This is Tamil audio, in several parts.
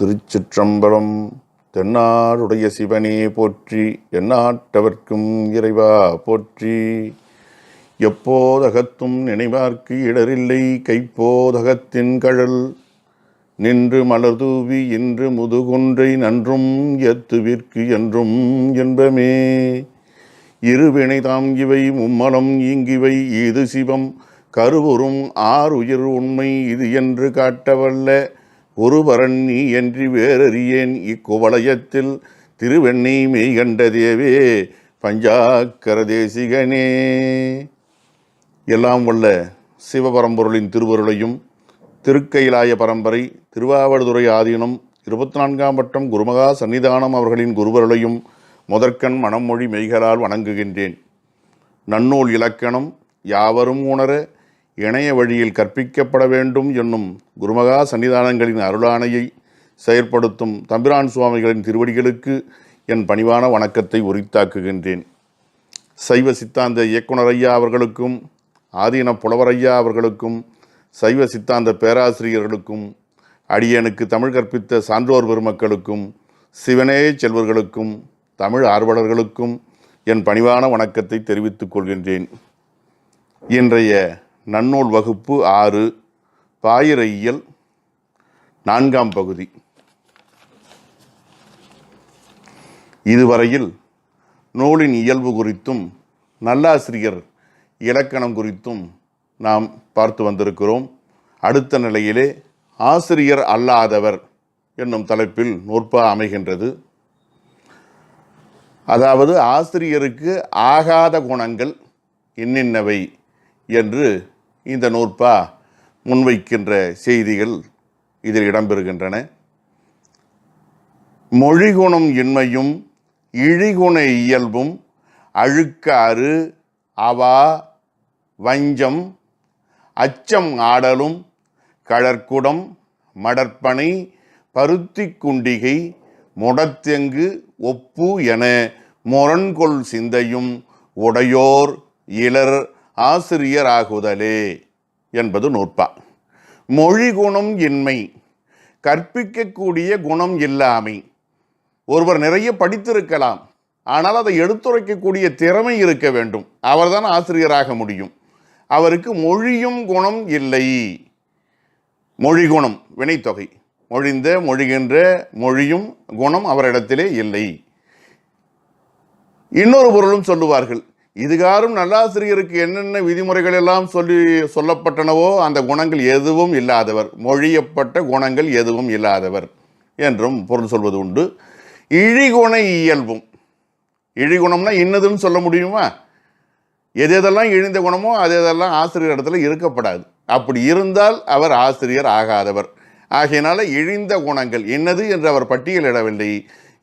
திருச்சிற்றம்பலம். தென்னாடுடைய சிவனே போற்றி, எந்நாட்டவர்க்கும் இறைவா போற்றி. எப்போதகத்தும் நினைவார்க்கு இடரில்லை, கைப்போதகத்தின் கழல் நின்று மலர்தூவி இன்று முதுகுன்றை நன்றும் எத்துவிற்கு என்றும் என்பமே. இருவினை தாம் இவை மும்மலம் ஈங்கிவை இது சிவம் கருவுறும் ஆறுயிர் உண்மை இது என்று காட்டவல்ல ஒருவரன் நீ என்று வேறறியேன் இக்குவலயத்தில் திருவெண்ணை மெய்கண்ட தேவே பஞ்சாக்கர தேசிகனே. எல்லாம் வல்ல சிவபரம்பொருளின் திருவருளையும் திருக்கைலாய பரம்பரை திருவாவடுதுறை ஆதீனம் 24ஆம் வட்டம் குருமகா சன்னிதானம் அவர்களின் குருவருளையும் முதற்கண் மனமொழி மெய்களால் வணங்குகின்றேன். நன்னூல் இலக்கணம் யாவரும் உணர இணைய வழியில் கற்பிக்கப்பட வேண்டும் என்னும் குருமகா சன்னிதானங்களின் அருளாணையை செயற்படுத்தும் தம்பிரான் சுவாமிகளின் திருவடிகளுக்கு என் பணிவான வணக்கத்தை உரித்தாக்குகின்றேன். சைவ சித்தாந்த இயக்குனர் ஐயா அவர்களுக்கும், ஆதீன புலவர் ஐயா அவர்களுக்கும், சைவ சித்தாந்த பேராசிரியர்களுக்கும், அடியனுக்கு தமிழ் கற்பித்த சான்றோர் பெருமக்களுக்கும், சிவனேய செல்வர்களுக்கும், தமிழ் ஆர்வலர்களுக்கும் என் பணிவான வணக்கத்தை தெரிவித்துக் கொள்கின்றேன். இன்றைய நன்னூல் வகுப்பு 6 பாயிரையியல் 4ஆம் பகுதி. இதுவரையில் நூலின் இயல்பு குறித்தும் நல்லாசிரியர் இலக்கணம் குறித்தும் நாம் பார்த்து வந்திருக்கிறோம். அடுத்த நிலையிலே ஆசிரியர் அல்லாதவர் என்னும் தலைப்பில் நூற்பா அமைகின்றது. அதாவது ஆசிரியருக்கு ஆகாத குணங்கள் இன்னின்னவை என்று இந்த நூற்பா முன்வைக்கின்ற செய்திகள் இதில் இடம்பெறுகின்றன. மொழிகுணம் இன்மையும் இழிகுண இயல்பும் அழுக்காறு அவா வஞ்சம் அச்சம் ஆடலும் கழற்குடம் மடற்பனை பருத்தி குண்டிகை முடத்தெங்கு ஒப்பு என முரண்கொள் சிந்தையும் உடையோர் இலர் ஆசிரியராகுதலே என்பது நூற்பா. மொழி குணம் இன்மை, கற்பிக்கக்கூடிய குணம் இல்லாமை. ஒருவர் நிறைய படித்திருக்கலாம், ஆனால் அதை எடுத்துரைக்கக்கூடிய திறமை இருக்க வேண்டும். அவர்தான் ஆசிரியராக முடியும். அவருக்கு மொழியும் குணம் இல்லை. மொழி குணம் வினைத்தொகை, மொழிந்த மொழிகின்ற மொழியும் குணம் அவரிடத்திலே இல்லை. இன்னொரு பொருளும் சொல்லுவார்கள், இதுகாரும் நல்லாசிரியருக்கு என்னென்ன விதிமுறைகள் எல்லாம் சொல்லப்பட்டனவோ அந்த குணங்கள் எதுவும் இல்லாதவர், மொழியப்பட்ட குணங்கள் எதுவும் இல்லாதவர் என்றும் பொருள் சொல்வது உண்டு. இழிகுண இயல்பும், இழிகுணம்னா இன்னதுன்னு சொல்ல முடியுமா? எதெல்லாம் இழிந்த குணமோ அதெல்லாம் ஆசிரியர் இடத்துல இருக்கப்படாது. அப்படி இருந்தால் அவர் ஆசிரியர் ஆகாதவர். ஆகையினால இழிந்த குணங்கள் இன்னது என்று அவர் பட்டியலிடவில்லை.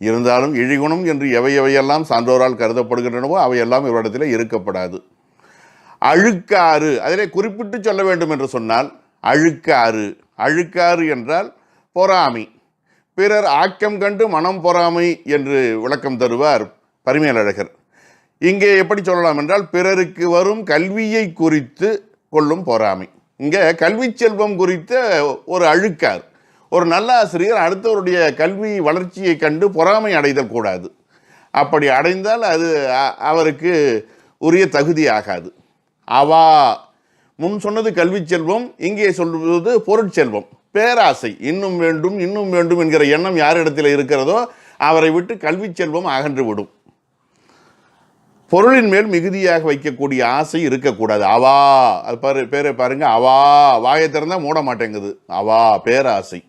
இருந்தாலும் இழிகுணம் என்று எவையெல்லாம் சான்றோரால் கருதப்படுகின்றனவோ அவையெல்லாம் இவரிடத்தில் இருக்கப்படாது. அழுக்காறு, அதிலே குறிப்பிட்டு சொல்ல வேண்டும் என்று சொன்னால் அழுக்காறு. அழுக்காறு என்றால் பொறாமை. பிறர் ஆக்கம் கண்டு மனம் பொறாமை என்று விளக்கம் தருவார் பரிமேலழகர். இங்கே எப்படி சொல்லலாம் என்றால், பிறருக்கு வரும் கல்வியை குறித்து கொள்ளும் பொறாமை. இங்கே கல்வி செல்வம் குறித்த ஒரு அழுக்காறு. ஒரு நல்ல ஆசிரியர் அடுத்தவருடைய கல்வி வளர்ச்சியை கண்டு பொறாமை அடைதல் கூடாது. அப்படி அடைந்தால் அது அவருக்கு உரிய தகுதி ஆகாது. அவா, முன் சொன்னது கல்வி செல்வம், இங்கே சொல்வது பொருட்செல்வம். பேராசை, இன்னும் வேண்டும் இன்னும் வேண்டும் என்கிற எண்ணம் யாரிடத்தில் இருக்கிறதோ அவரை விட்டு கல்வி செல்வம் அகன்று விடும். பொருளின் மேல் மிகுதியாக வைக்கக்கூடிய ஆசை இருக்கக்கூடாது. அவா, அது பேரை பாருங்க, அவா, வாயை திறந்தா மூட மாட்டேங்குது. அவா, பேராசை.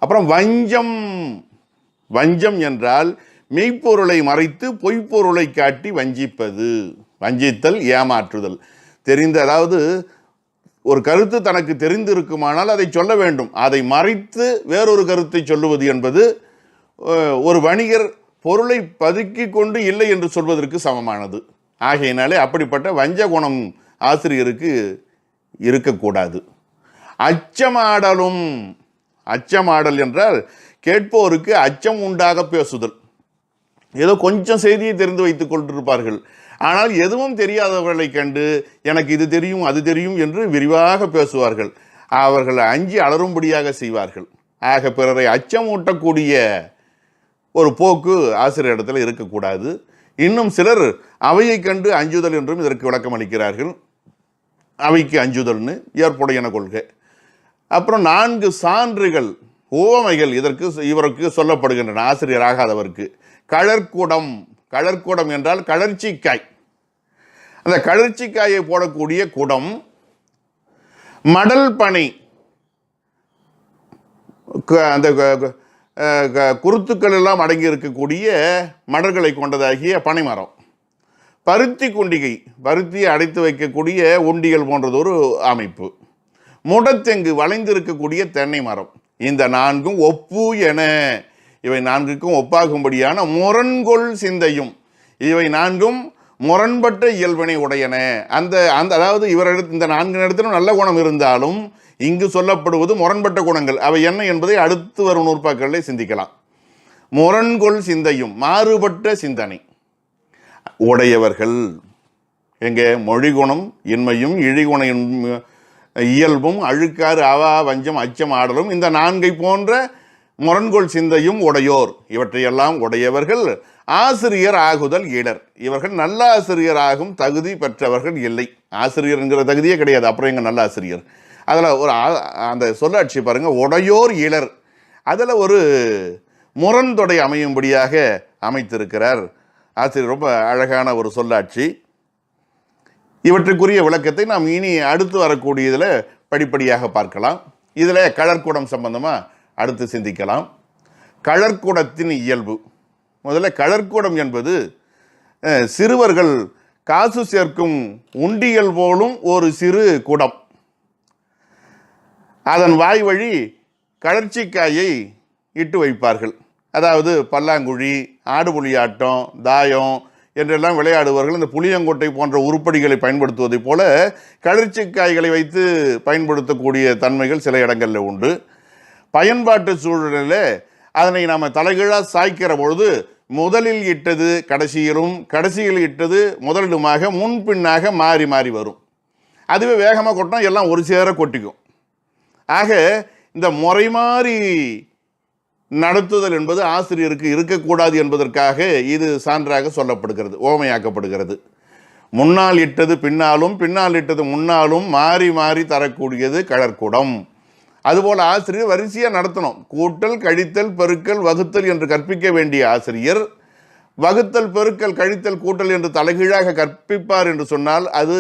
அப்புறம் வஞ்சம். வஞ்சம் என்றால் மெய்ப்பொருளை மறைத்து பொய்ப்பொருளை காட்டி வஞ்சிப்பது. வஞ்சித்தல், ஏமாற்றுதல். அதாவது ஒரு கருத்து தனக்கு தெரிந்திருக்குமானால் அதை சொல்ல வேண்டும். அதை மறைத்து வேறொரு கருத்தை சொல்லுவது என்பது ஒரு வணிகர் பொருளை பதுக்கி கொண்டு இல்லை என்று சொல்வதற்கு சமமானது. ஆகையினாலே அப்படிப்பட்ட வஞ்ச குணம் ஆசிரியருக்கு இருக்கக்கூடாது. அச்சமாடலும். அச்சமாடல் என்றால் கேட்போருக்கு அச்சம் உண்டாக பேசுதல். ஏதோ கொஞ்சம் செய்தியை தெரிந்து வைத்துக் கொண்டிருப்பார்கள், ஆனால் எதுவும் தெரியாதவர்களை கண்டு எனக்கு இது தெரியும் அது தெரியும் என்று விரிவாக பேசுவார்கள். அவர்கள் அஞ்சி அலரும்படியாக செய்வார்கள். ஆக பிறரை அச்சமூட்டக்கூடிய ஒரு போக்கு ஆசிரியர் இடத்துல இருக்கக்கூடாது. இன்னும் சிலர் அவையை கண்டு அஞ்சுதல் என்றும் இதற்கு விளக்கம் அளிக்கிறார்கள். அவைக்கு அஞ்சுதல்னு ஏற்புடையன கொள்கை. அப்புறம் 4 சான்றுகள், உவமைகள் இவருக்கு சொல்லப்படுகின்றன ஆசிரியர் ஆகாதவருக்கு. கழற்குடம், கழற்குடம் என்றால் கழற்சிக்காய். அந்த கழற்சிக்காயை போடக்கூடிய குடம், மடல் பனை, அந்த குருத்துக்கள் எல்லாம் அடங்கி இருக்கக்கூடிய மடல்களை கொண்டதாகிய பனைமரம், பருத்தி குண்டிகை, பருத்தியை அடைத்து வைக்கக்கூடிய உண்டிகள் போன்றது ஒரு அமைப்பு, முடத்தெங்கு, வளைந்திருக்கக்கூடிய தென்னை மரம். இந்த 4ம் ஒப்பு என, இவை 4க்கும் ஒப்பாகும்படியான முரண்கொள் சிந்தையும், இவை 4ம் முரண்பட்ட இயல்பினை உடையன. அதாவது இந்த 4 இடத்திலும் நல்ல குணம் இருந்தாலும் இங்கு சொல்லப்படுவது முரண்பட்ட குணங்கள். அவை என்ன என்பதை அடுத்து வரும் நூற்பாக்களிலே சிந்திக்கலாம். முரண்கொள் சிந்தையும், மாறுபட்ட சிந்தனை உடையவர்கள். எங்கே? மொழிகுணம் இன்மையும் இழிகுண இயல்பும் அழுக்காறு அவா வஞ்சம் அச்சம் ஆடலும் இந்த 4 போன்ற முரண்கொள் சிந்தையும் உடையோர், இவற்றையெல்லாம் உடையவர்கள் ஆசிரியர் ஆகுதல் இடர். இவர்கள் நல்ல ஆசிரியர் ஆகும் தகுதி பெற்றவர்கள் இல்லை. ஆசிரியர் என்கிற தகுதியே கிடையாது, அப்புறம் எங்க நல்ல ஆசிரியர்? அதில் ஒரு அந்த சொல்லாட்சி பாருங்க, உடையோர் இளர். அதில் ஒரு முரண்தொடை அமையும்படியாக அமைத்திருக்கிறார் ஆசிரியர். ரொம்ப அழகான ஒரு சொல்லாட்சி. இவற்றுக்குரிய விளக்கத்தை நாம் இனி அடுத்து வரக்கூடியதில் படிப்படியாக பார்க்கலாம். இதில் கழற்குடம் சம்பந்தமாக அடுத்து சிந்திக்கலாம். கழற்குடத்தின் இயல்பு. முதல்ல கழற்குடம் என்பது சிறுவர்கள் காசு சேர்க்கும் உண்டியல் போலும் ஒரு சிறு குடம். அதன் வாய் வழி கழற்சிக்காயை இட்டு வைப்பார்கள். அதாவது பல்லாங்குழி, ஆடுபுலியாட்டம், தாயம் என்றெல்லாம் விளையாடுவார்கள். இந்த புளியங்கொட்டை போன்ற உருப்படிகளை பயன்படுத்துவதைப் போல கழற்சிக்காய்களை வைத்து பயன்படுத்தக்கூடிய தன்மைகள் சில இடங்களில் உண்டு. பயன்பாட்டு சூழலில் அதனை நாம் தலைகீழாக சாய்க்கிற பொழுது முதலில் இட்டது கடைசியிலும், கடைசியில் இட்டது முதலிலுமாக முன்பின்னாக மாறி மாறி வரும். அதுவே வேகமாக கொட்டினா எல்லாம் ஒரு சேர கொட்டிக்கும். ஆக இந்த முறை மாறி நடத்துதல் என்பது ஆசிரியருக்கு இருக்கக்கூடாது என்பதற்காக இது சான்றாக சொல்லப்படுகிறது, ஓமையாக்கப்படுகிறது. முன்னால் இட்டது பின்னாலும், பின்னால் இட்டது முன்னாலும் மாறி மாறி தரக்கூடியது கழற்குடம். அதுபோல் ஆசிரியர் வரிசையாக நடத்தணும். கூட்டல், கழித்தல், பெருக்கல், வகுத்தல் என்று கற்பிக்க வேண்டிய ஆசிரியர் வகுத்தல், பெருக்கல், கழித்தல், கூட்டல் என்று தலைகீழாக கற்பிப்பார் என்று சொன்னால் அது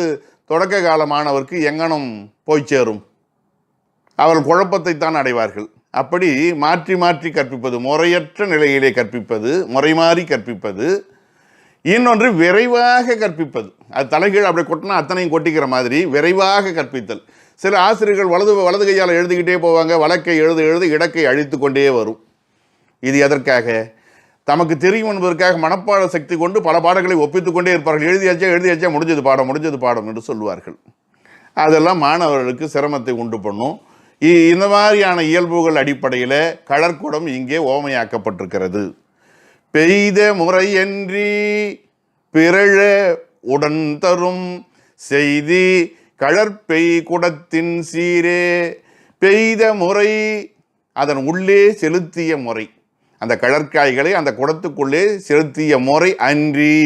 தொடக்க கால மாணவருக்கு எங்கனம் போய் சேரும்? அவர்கள் குழப்பத்தை தான் அடைவார்கள். அப்படி மாற்றி மாற்றி கற்பிப்பது, முறையற்ற நிலையிலே கற்பிப்பது, முறை மாறி கற்பிப்பது. இன்னொன்று விரைவாக கற்பிப்பது. அது தலைகீழ் அப்படி கொட்டினா அத்தனையும் கொட்டிக்கிற மாதிரி விரைவாக கற்பித்தல். சில ஆசிரியர்கள் வலது கையால் எழுதிக்கிட்டே போவாங்க, வழக்கை எழுத இடக்கை அழித்து கொண்டே வரும். இது எதற்காக? தமக்கு தெரியும் என்பதற்காக மனப்பாட சக்தி கொண்டு பல பாடங்களை ஒப்பித்து கொண்டே இருப்பார்கள். எழுதியாச்சா முடிஞ்சது பாடம் என்று சொல்லுவார்கள். அதெல்லாம் மாணவர்களுக்கு சிரமத்தை உண்டு பண்ணும். இந்த மாதிரியான இயல்புகள் அடிப்படையில் கழற்குடம் இங்கே ஓமையாக்கப்பட்டிருக்கிறது. பெய்த முறையன்றி பிறழ உடன் தரும் செய்தி கழற்பெய் குடத்தின் சீரே. பெய்த முறை, அதன் உள்ளே செலுத்திய முறை, அந்த கழற்காய்களை அந்த குடத்துக்குள்ளே செலுத்திய முறை அன்றி,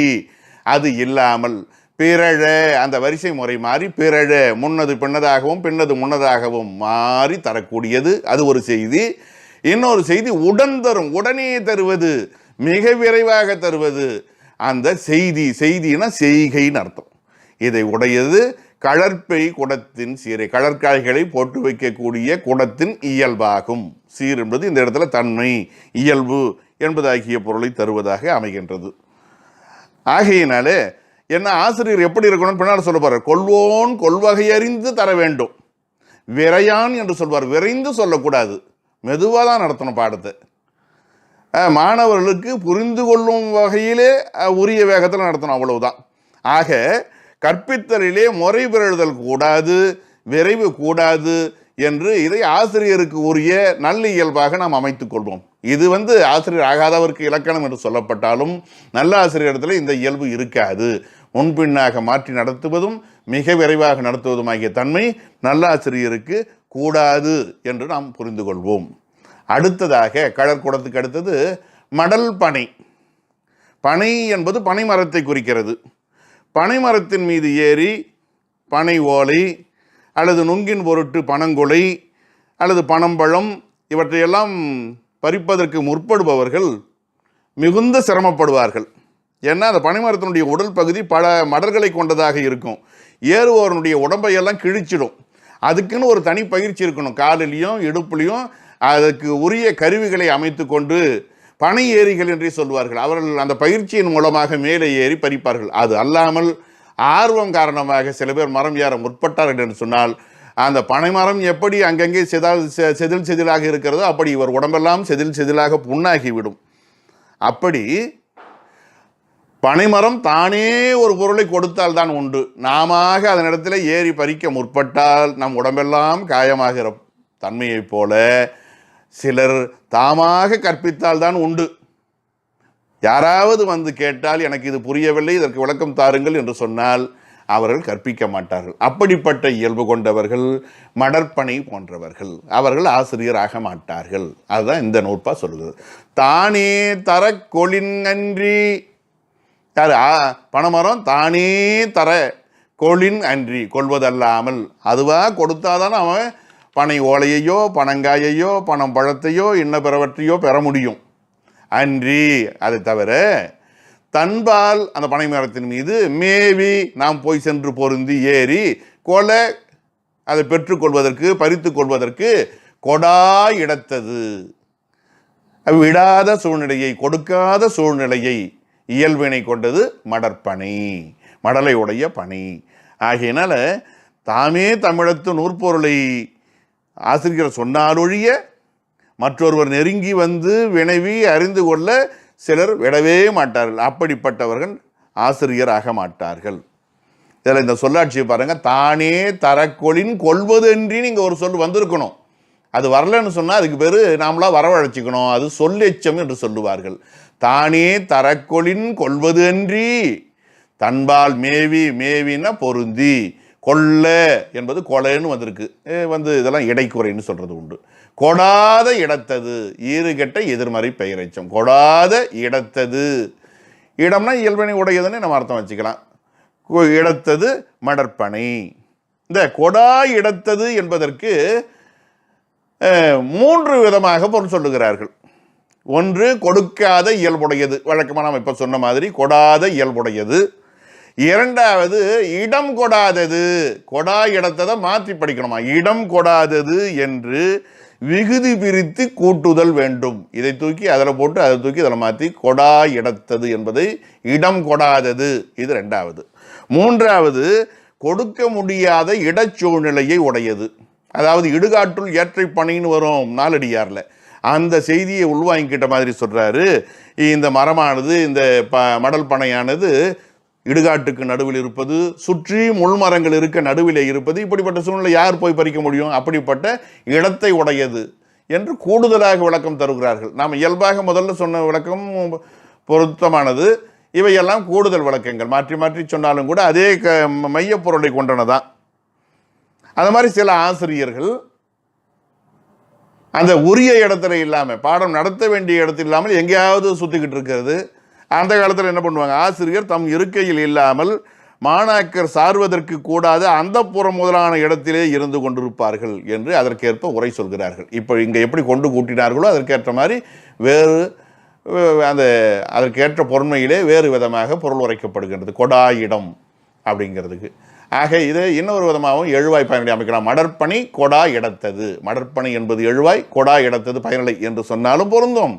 அது இல்லாமல் பிறழ, அந்த வரிசை முறை மாறி பிறழ, முன்னது பின்னதாகவும் பின்னது முன்னதாகவும் மாறி தரக்கூடியது, அது ஒரு செய்தி. இன்னொரு செய்தி உடன் தரும், உடனே தருவது, மிக விரைவாக தருவது. அந்த செய்தினா செய்கைன்னு அர்த்தம். இதை உடையது கழற்பெய் குடத்தின் சீரை. கழற்காய்களை போட்டு வைக்கக்கூடிய குடத்தின் இயல்பாகும். சீர் என்பது இந்த இடத்துல தன்மை, இயல்பு என்பதாகிய பொருளை தருவதாக அமைகின்றது. ஆகையினாலே என்ன, ஆசிரியர் எப்படி இருக்கணும் பின்னால் சொல்ல போறார். கொள்வோன் கொள்வகையறிந்து தர வேண்டும். விரையான் என்று சொல்வார். விரைந்து சொல்லக்கூடாது, மெதுவாக தான் நடத்தணும் பாடத்தை. மாணவர்களுக்கு புரிந்து கொள்ளும் வகையிலே உரிய வேகத்தில் நடத்தணும், அவ்வளவுதான். ஆக கற்பித்தலிலே முறை பிறழுதல் கூடாது, விரைவு கூடாது என்று இதை ஆசிரியருக்கு உரிய நல்ல இயல்பாக நாம் அமைத்துக் கொள்வோம். இது ஆசிரியர் ஆகாதவருக்கு இலக்கணம் என்று சொல்லப்பட்டாலும் நல்ல ஆசிரியரிடத்தில் இந்த இயல்பு இருக்காது. முன்பின்னாக மாற்றி நடத்துவதும் மிக விரைவாக நடத்துவதும் ஆகிய தன்மை நல்ல ஆசிரியருக்கு கூடாது என்று நாம் புரிந்து கொள்வோம். அடுத்ததாக கடற்குடத்துக்கு அடுத்தது மடல் பனை. பனை என்பது பனைமரத்தை குறிக்கிறது. பனைமரத்தின் மீது ஏறி பனை ஓலை அல்லது நுங்கின் பொருட்டு பனங்கொலை அல்லது பனம்பழம் இவற்றையெல்லாம் பறிப்பதற்கு முற்படுபவர்கள் மிகுந்த சிரமப்படுவார்கள். ஏன்னா அந்த பனைமரத்தினுடைய உடல் பகுதி பல மடல்களை கொண்டதாக இருக்கும். ஏறுவோருடைய உடம்பையெல்லாம் கிழிச்சிடும். அதுக்குன்னு ஒரு தனி பயிற்சி இருக்கணும். காலிலையும் இடுப்புலையும் அதுக்கு உரிய கருவிகளை அமைத்து கொண்டு பனை ஏறிகள் என்றே சொல்வார்கள். அவர்கள் அந்த பயிற்சியின் மூலமாக மேலே ஏறி பறிப்பார்கள். அது அல்லாமல் ஆர்வம் காரணமாக சில பேர் மரம் ஏற முற்பட்டார்கள் என்று சொன்னால் அந்த பனைமரம் எப்படி அங்கங்கே செதில் செதிலாக இருக்கிறதோ அப்படி இவர் உடம்பெல்லாம் செதில் செதிலாக புண்ணாகிவிடும். அப்படி பனைமரம் தானே ஒரு பொருளை கொடுத்தால் தான் உண்டு. நாம அதனிடத்தில் ஏறி பறிக்க முற்பட்டால் நம் உடம்பெல்லாம் காயமாகிற தன்மையைப் போல சிலர் தாமாக கற்பித்தால் தான் உண்டு. யாராவது வந்து கேட்டால் எனக்கு இது புரியவில்லை, இதற்கு விளக்கம் தாருங்கள் என்று சொன்னால் அவர்கள் கற்பிக்க மாட்டார்கள். அப்படிப்பட்ட இயல்பு கொண்டவர்கள் மடற்பனை போன்றவர்கள். அவர்கள் ஆசிரியராக மாட்டார்கள். அதுதான் இந்த நூற்பா சொல்லுகிறது. தானே தர கொளின் அன்றி, யார் பனைமரம் தானே தர கொளின் அன்றி, கொள்வதல்லாமல் அதுவாக கொடுத்தாதான் அவன் பனை ஓலையையோ பனங்காயையோ பனம் பழத்தையோ இன்ன பிறவற்றையோ பெற முடியும். அன்றி அதை தவிர தன்பால் அந்த பனை மரத்தின் மீது மேவி நாம் போய் சென்று பொருந்தி ஏறி கொலை அதை பெற்றுக்கொள்வதற்கு பறித்து கொள்வதற்கு கொடா இடத்தது. விடாத சூழ்நிலையை கொடுக்காத சூழ்நிலையை இயல்பினை கொண்டது மடற்பனை, மடலை உடைய பனை. ஆகையினால தாமே தமிழத்து நூற்பொருளை ஆசிரியர் சொன்னாலொழிய மற்றொருவர் நெருங்கி வந்து வினவி அறிந்து கொள்ள சிலர் விடவே மாட்டார்கள். அப்படிப்பட்டவர்கள் ஆசிரியர் ஆக மாட்டார்கள். இதில் இந்த சொல்லாட்சியை பாருங்கள். தானே தரக்கொளின் கொள்வது என்று நீங்கள் ஒரு சொல் வந்திருக்கணும். அது வரலன்னு சொன்னால் அதுக்கு பேர் நாமளாக வரவழைச்சிக்கணும். அது சொல்லெச்சம் என்று சொல்லுவார்கள். தானே தரக்கொளின் கொள்வது அன்றி தன்பால் மேவி, மேவின்னா பொருந்தி, கொள்ள என்பது கொலைன்னு வந்திருக்கு. இதெல்லாம் இடைக்குறைன்னு சொல்கிறது உண்டு. கொடாத இடத்தது, ஈறுகெட்ட எதிர்மறை பெயரெச்சம். கொடாத இடத்தது, இடம்னா இயல்பினை உடையதுன்னு நம்ம அர்த்தம் வச்சுக்கலாம். இடத்தது மடற்பனை. இந்த கொடா இடத்தது என்பதற்கு 3 விதமாக பொருள் சொல்லுகிறார்கள். ஒன்று, கொடுக்காத இயல்புடையது, வழக்கமாக நம்ம இப்போ சொன்ன மாதிரி கொடாத இயல்புடையது. இரண்டாவது, இடம் கொடாதது. கொடா இடத்ததை மாற்றி படிக்கணுமா? இடம் கொடாதது என்று விகுதி பிரித்து கூட்டுதல் வேண்டும். இதை தூக்கி அதில் போட்டு அதை தூக்கி அதில் மாற்றி கொடா இடத்தது என்பதை இடம் கொடாதது, இது ரெண்டாவது. மூன்றாவது, கொடுக்க முடியாத இடச்சூழ்நிலையை உடையது. அதாவது இடுகாட்டுள் ஏற்றை பனைன்னு வரும் நாலடியாரில், அந்த செய்தியை உள்வாங்கிக்கிட்ட மாதிரி சொல்கிறாரு. இந்த மரமானது, இந்த மடல் பனையானது இடுகாட்டுக்கு நடுவில் இருப்பது, சுற்றி முள்மரங்கள் இருக்க நடுவில் இருப்பது, இப்படிப்பட்ட சூழ்நிலை யார் போய் பறிக்க முடியும்? அப்படிப்பட்ட இடத்தை உடையது என்று கூடுதலாக விளக்கம் தருகிறார்கள். நாம் இயல்பாக முதல்ல சொன்ன விளக்கம் பொருத்தமானது. இவையெல்லாம் கூடுதல் விளக்கங்கள், மாற்றி மாற்றி சொன்னாலும் கூட அதே மையப்பொருளை கொண்டனதான். அது மாதிரி சில ஆசிரியர்கள் அந்த உரிய இடத்துல இல்லாமல், பாடம் நடத்த வேண்டிய இடத்துல இல்லாமல் எங்கேயாவது சுற்றிக்கிட்டு இருக்கிறது. அந்த காலத்தில் என்ன பண்ணுவாங்க? ஆசிரியர் தம் இருக்கையில் இல்லாமல் மாணாக்கர் சார்வதற்கு கூடாத அந்த புறம் முதலான இடத்திலே இருந்து கொண்டிருப்பார்கள் என்று அதற்கேற்ப உரை சொல்கிறார்கள். இப்போ இங்கே எப்படி கொண்டு கூட்டினார்களோ அதற்கேற்ற மாதிரி வேறு அதற்கேற்ற பொருண்மையிலே வேறு விதமாக பொருள் உரைக்கப்படுகின்றது கொடா இடம் அப்படிங்கிறதுக்கு. ஆக இதை இன்னொரு விதமாகவும் எழுவாய் பயனடை அமைக்கலாம். மடற்பனை கொடா இடத்தது. மடற்பனை என்பது எழுவாய், கொடா இடத்தது பயனடை என்று சொன்னாலும் பொருந்தும்.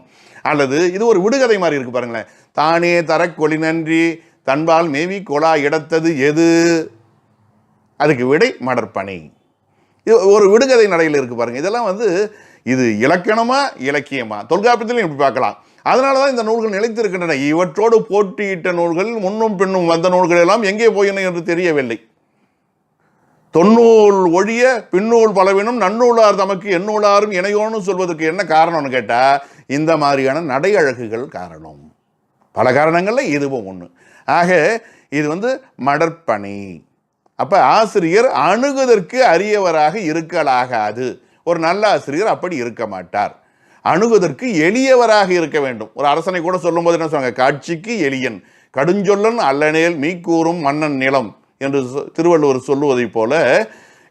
அல்லது இது ஒரு விடுகதை மாதிரி இருக்கு பாருங்களேன். தானே தர கொளினன்றி தன்பால் மேவி கொலா இடத்தது எது? அதுக்கு விடை மடற்பனை. இது ஒரு விடுகதை நடையில் இருக்கு பாருங்க. இதெல்லாம் இது இலக்கணமா இலக்கியமா? தொல்காப்பியத்திலையும் இப்படி பார்க்கலாம். அதனால தான் இந்த நூல்கள் நிலைத்திருக்கின்றன. இவற்றோடு போட்டியிட்ட நூல்கள், முன்னும் பின்னும் வந்த நூல்கள் எல்லாம் எங்கே போயின என்று தெரியவில்லை. தொன்னூல் ஒழிய பின்னூல் பலவினும் நன்னூலார் தமக்கு எந்நூலாரும் இணையோன்னு சொல்வதற்கு என்ன காரணம்னு கேட்டால் இந்த மாதிரியான நடை அழகுகள் காரணம். பல காரணங்களில் இதுவும் ஒன்று. ஆக இது மடற்பனை. அப்போ ஆசிரியர் அணுகுவதற்கு அரியவராக இருக்கலாகாது. ஒரு நல்ல ஆசிரியர் அப்படி இருக்க மாட்டார். அணுகுவதற்கு எளியவராக இருக்க வேண்டும். ஒரு அரசனை கூட சொல்லும்போது என்ன சொல்லுவாங்க, காட்சிக்கு எளியன் கடுஞ்சொல்லன் அல்லனேல் மீக்கூறும் மன்னன் நிலம் என்று திருவள்ளுவர் சொல்லுவதை போல